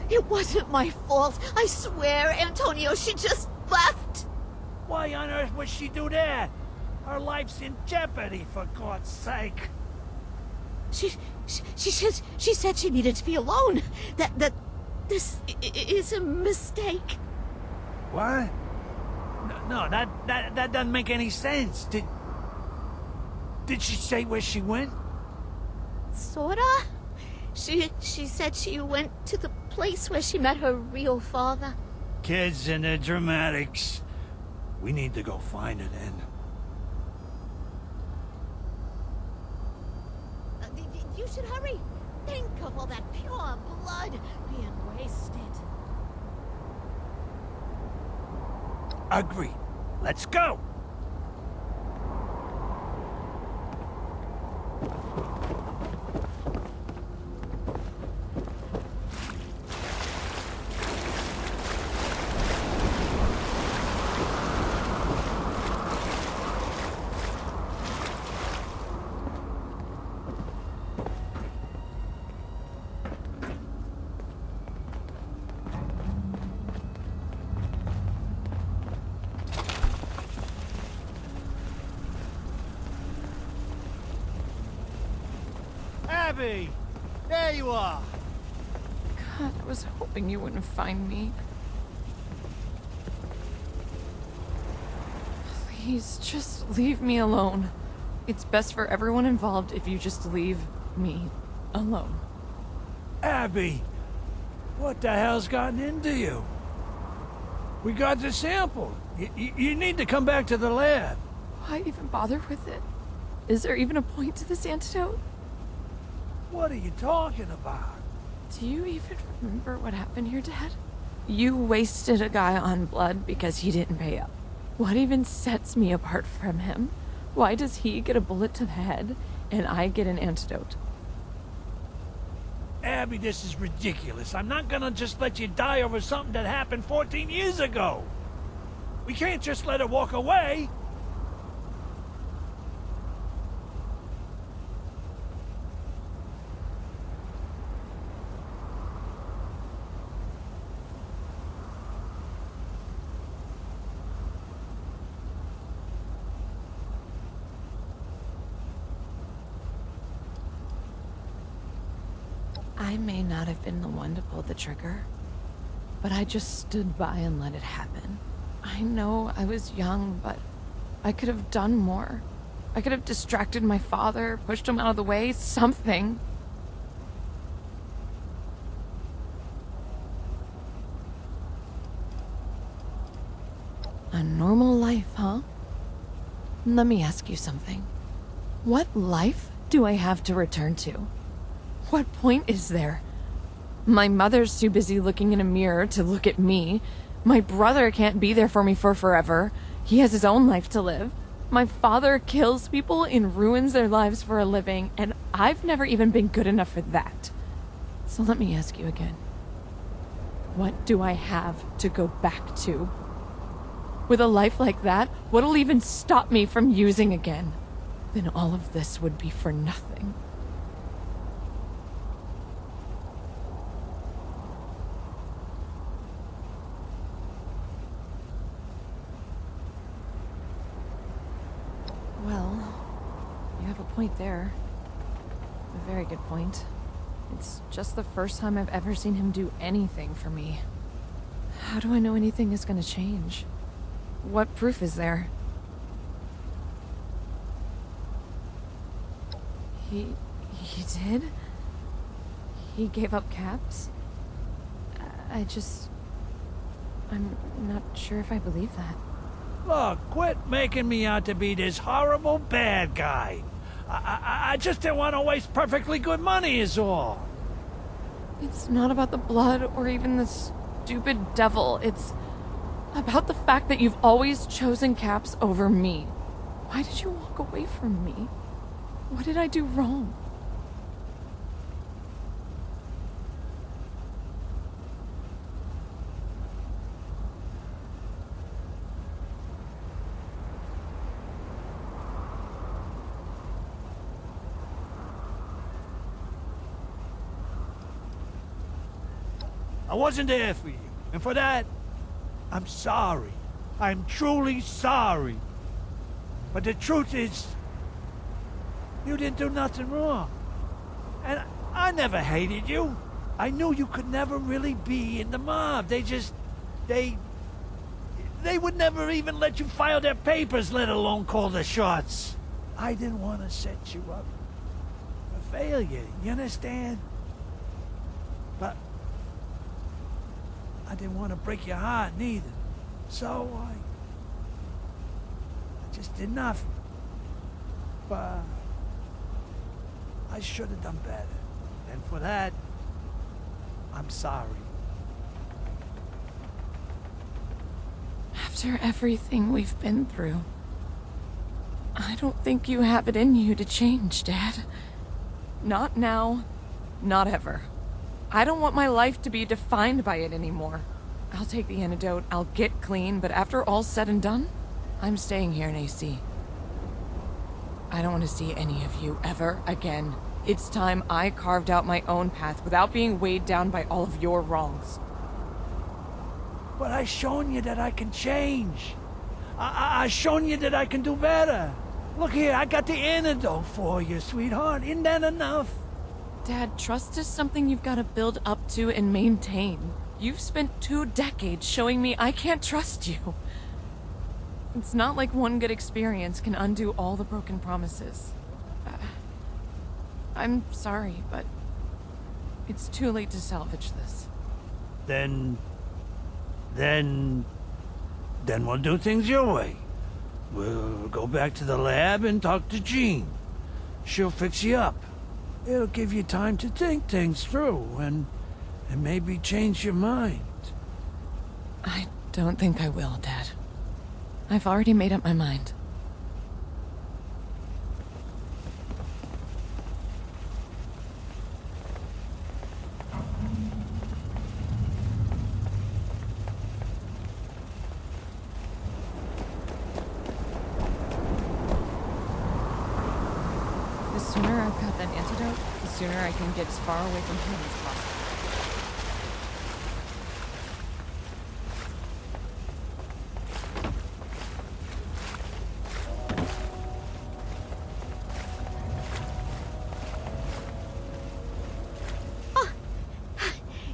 It wasn't my fault. I swear, Antonio, she just left. Why on earth would she do that? Her life's in jeopardy, for God's sake. She said she needed to be alone. That this is a mistake. What? No, that doesn't make any sense. Did she say where she went? Sorta. She said she went to the place where she met her real father. Kids and their dramatics. We need to go find her then. You should hurry. Think of all that pure blood being wasted. Agreed. Let's go. Abby! There you are! God, I was hoping you wouldn't find me. Please, just leave me alone. It's best for everyone involved if you just leave me alone. Abby! What the hell's gotten into you? We got the sample. You need to come back to the lab. Why even bother with it? Is there even a point to this antidote? What are you talking about? Do you even remember what happened here, Dad? You wasted a guy on blood because he didn't pay up. What even sets me apart from him? Why does he get a bullet to the head and I get an antidote? Abby, this is ridiculous. I'm not gonna just let you die over something that happened 14 years ago. We can't just let her walk away. I may not have been the one to pull the trigger, but I just stood by and let it happen. I know I was young, but I could have done more. I could have distracted my father, pushed him out of the way, something. A normal life, huh? Let me ask you something. What life do I have to return to? What point is there? My mother's too busy looking in a mirror to look at me. My brother can't be there for me for forever. He has his own life to live. My father kills people and ruins their lives for a living, and I've never even been good enough for that. So let me ask you again. What do I have to go back to? With a life like that, what'll even stop me from using again? Then all of this would be for nothing. Well, you have a point there. A very good point. It's just the first time I've ever seen him do anything for me. How do I know anything is gonna change? What proof is there? He did? He gave up Caps? I'm not sure if I believe that. Look, quit making me out to be this horrible bad guy. I just didn't want to waste perfectly good money is all. It's not about the blood or even the stupid devil. It's about the fact that you've always chosen Caps over me. Why did you walk away from me? What did I do wrong? I wasn't there for you, and for that, I'm sorry. I'm truly sorry. But the truth is, you didn't do nothing wrong. And I never hated you. I knew you could never really be in the mob. They would never even let you file their papers, let alone call the shots. I didn't want to set you up for failure, you understand? But I didn't want to break your heart neither. So I just did nothing. But I should have done better. And for that, I'm sorry. After everything we've been through, I don't think you have it in you to change, Dad. Not now, not ever. I don't want my life to be defined by it anymore. I'll take the antidote, I'll get clean, but after all's said and done, I'm staying here in AC. I don't want to see any of you ever again. It's time I carved out my own path without being weighed down by all of your wrongs. But I've shown you that I can change. I've shown you that I can do better. Look here, I got the antidote for you, sweetheart. Isn't that enough? Dad, trust is something you've got to build up to and maintain. You've spent 2 decades showing me I can't trust you. It's not like one good experience can undo all the broken promises. I'm sorry, but it's too late to salvage this. Then we'll do things your way. We'll go back to the lab and talk to Jean. She'll fix you up. It'll give you time to think things through and maybe change your mind. I don't think I will, Dad. I've already made up my mind. The sooner I've got that antidote, the sooner I can get as far away from him as possible.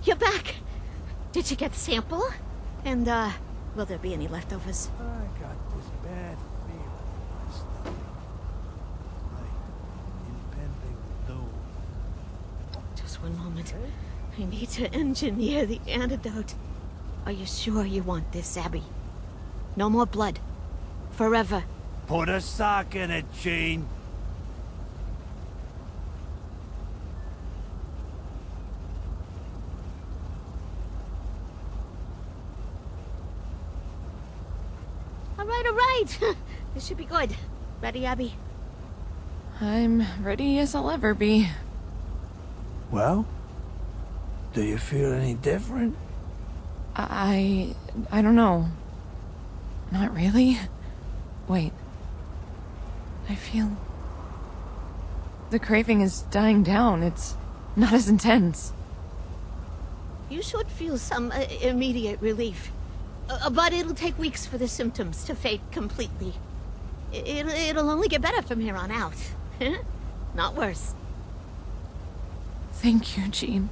You're back. Did you get the sample? And, will there be any leftovers? I got this bad feeling. This thing. Like impending doom. Just one moment. I need to engineer the antidote. Are you sure you want this, Abby? No more blood. Forever. Put a sock in it, Jean. All right. This should be good. Ready, Abby? I'm ready as I'll ever be. Well, do you feel any different? I don't know. Not really. Wait. I feel... the craving is dying down. It's not as intense. You should feel some immediate relief. But it'll take weeks for the symptoms to fade completely. It'll only get better from here on out. Not worse. Thank you, Jean.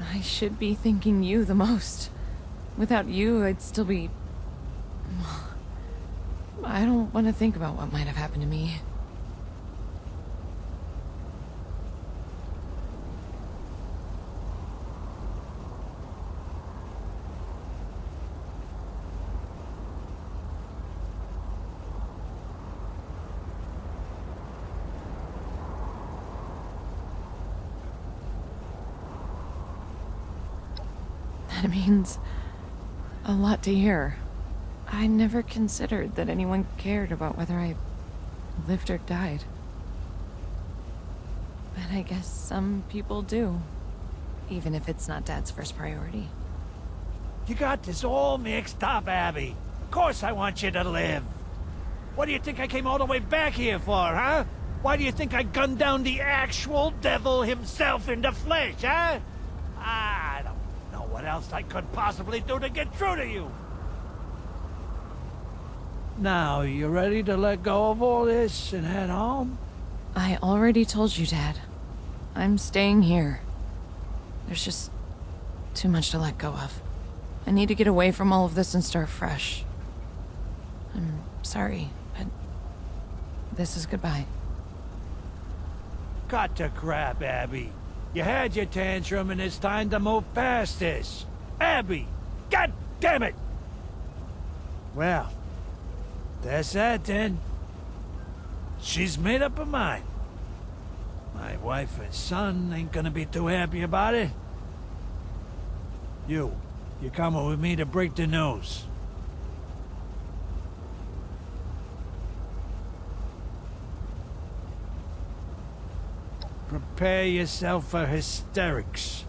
I should be thanking you the most. Without you, I'd still be... I don't want to think about what might have happened to me. That means a lot to hear. I never considered that anyone cared about whether I lived or died. But I guess some people do, even if it's not Dad's first priority. You got this all mixed up, Abby. Of course I want you to live. What do you think I came all the way back here for, huh? Why do you think I gunned down the actual devil himself in the flesh, huh? I don't know what else I could possibly do to get through to you. Now, you ready to let go of all this and head home? I already told you, Dad. I'm staying here. There's just too much to let go of. I need to get away from all of this and start fresh. I'm sorry, but this is goodbye. Got to crap, Abby. You had your tantrum and it's time to move past this. Abby! God damn it! Well, that's that then. She's made up her mind. My wife and son ain't gonna be too happy about it. You coming with me to break the news. Prepare yourself for hysterics.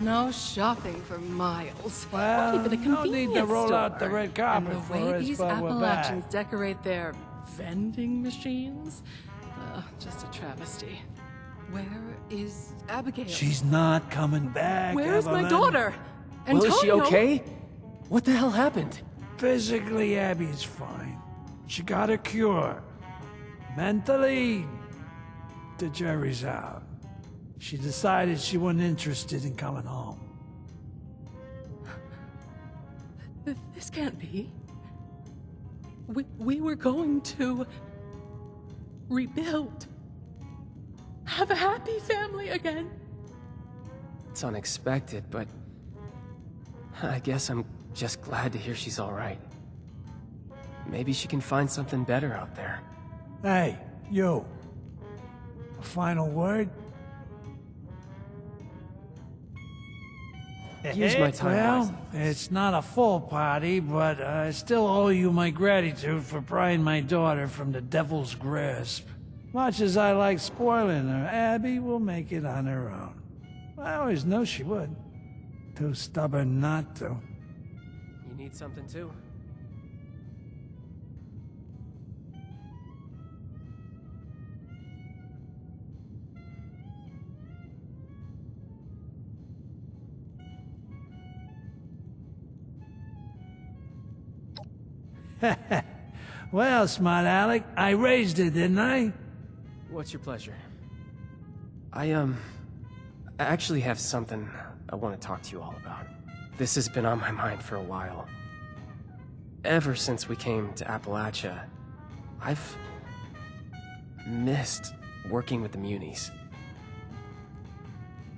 No shopping for miles. Well, Not even a no convenience need to roll out store. the red carpet and the for way us, these but we're back. Appalachians decorate their vending machines, just a travesty. Where is Abigail? She's not coming back, Where is my Evelyn. daughter? Well, is she Antonio? okay? What the hell happened? Physically, Abby's fine. She got a cure. Mentally, the jury's out. She decided she wasn't interested in coming home. This can't be. We were going to rebuild. Have a happy family again. It's unexpected, but I guess I'm just glad to hear she's all right. Maybe she can find something better out there. Hey, you. A final word? Use my time Well, wisely. it's not a full party, but I still owe you my gratitude for prying my daughter from the devil's grasp. Much as I like spoiling her, Abby will make it on her own. I always knew she would. Too stubborn not to. You need something too? Well, smart Alec, I raised it, didn't I? What's your pleasure? I actually have something I want to talk to you all about. This has been on my mind for a while. Ever since we came to Appalachia, I've missed working with the Munis.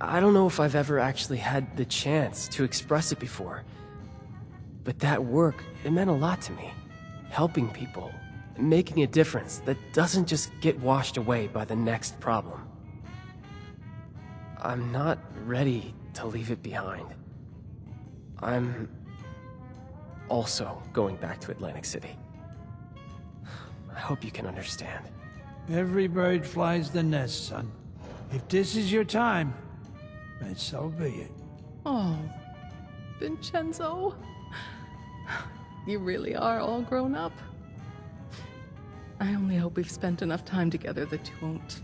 I don't know if I've ever actually had the chance to express it before, but that work, it meant a lot to me. Helping people, making a difference that doesn't just get washed away by the next problem. I'm not ready to leave it behind. I'm also going back to Atlantic City. I hope you can understand. Every bird flies the nest, son. If this is your time, then so be it. Oh, Vincenzo. You really are all grown up. I only hope we've spent enough time together that you won't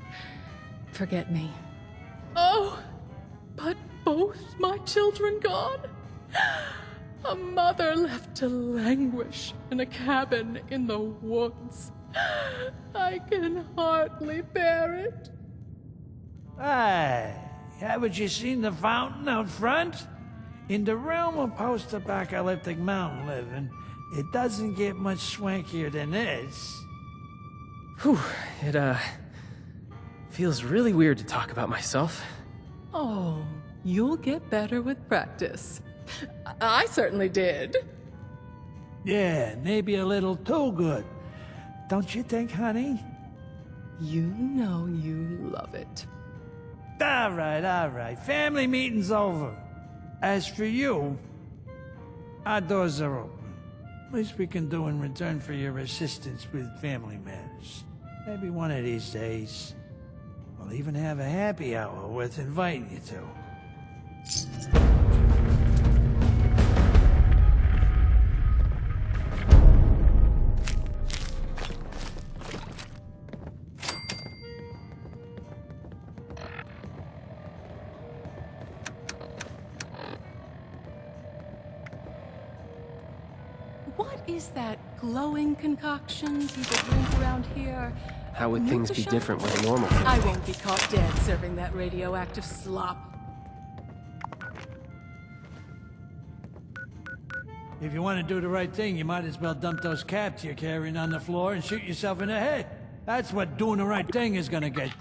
forget me. Oh, but both my children gone? A mother left to languish in a cabin in the woods. I can hardly bear it. Hey, haven't you seen the fountain out front? In the realm of post-apocalyptic mountain living, it doesn't get much swankier than this. Whew, it, feels really weird to talk about myself. Oh, you'll get better with practice. I certainly did. Yeah, maybe a little too good. Don't you think, honey? You know you love it. All right. Family meeting's over. As for you, our doors are open. Least we can do in return for your assistance with family matters. Maybe one of these days, we'll even have a happy hour worth inviting you to. Is that glowing concoction people drink around here? How would things be Nutrition? different with a normal family? I won't be caught dead serving that radioactive slop. If you want to do the right thing, you might as well dump those caps you're carrying on the floor and shoot yourself in the head. That's what doing the right thing is gonna get.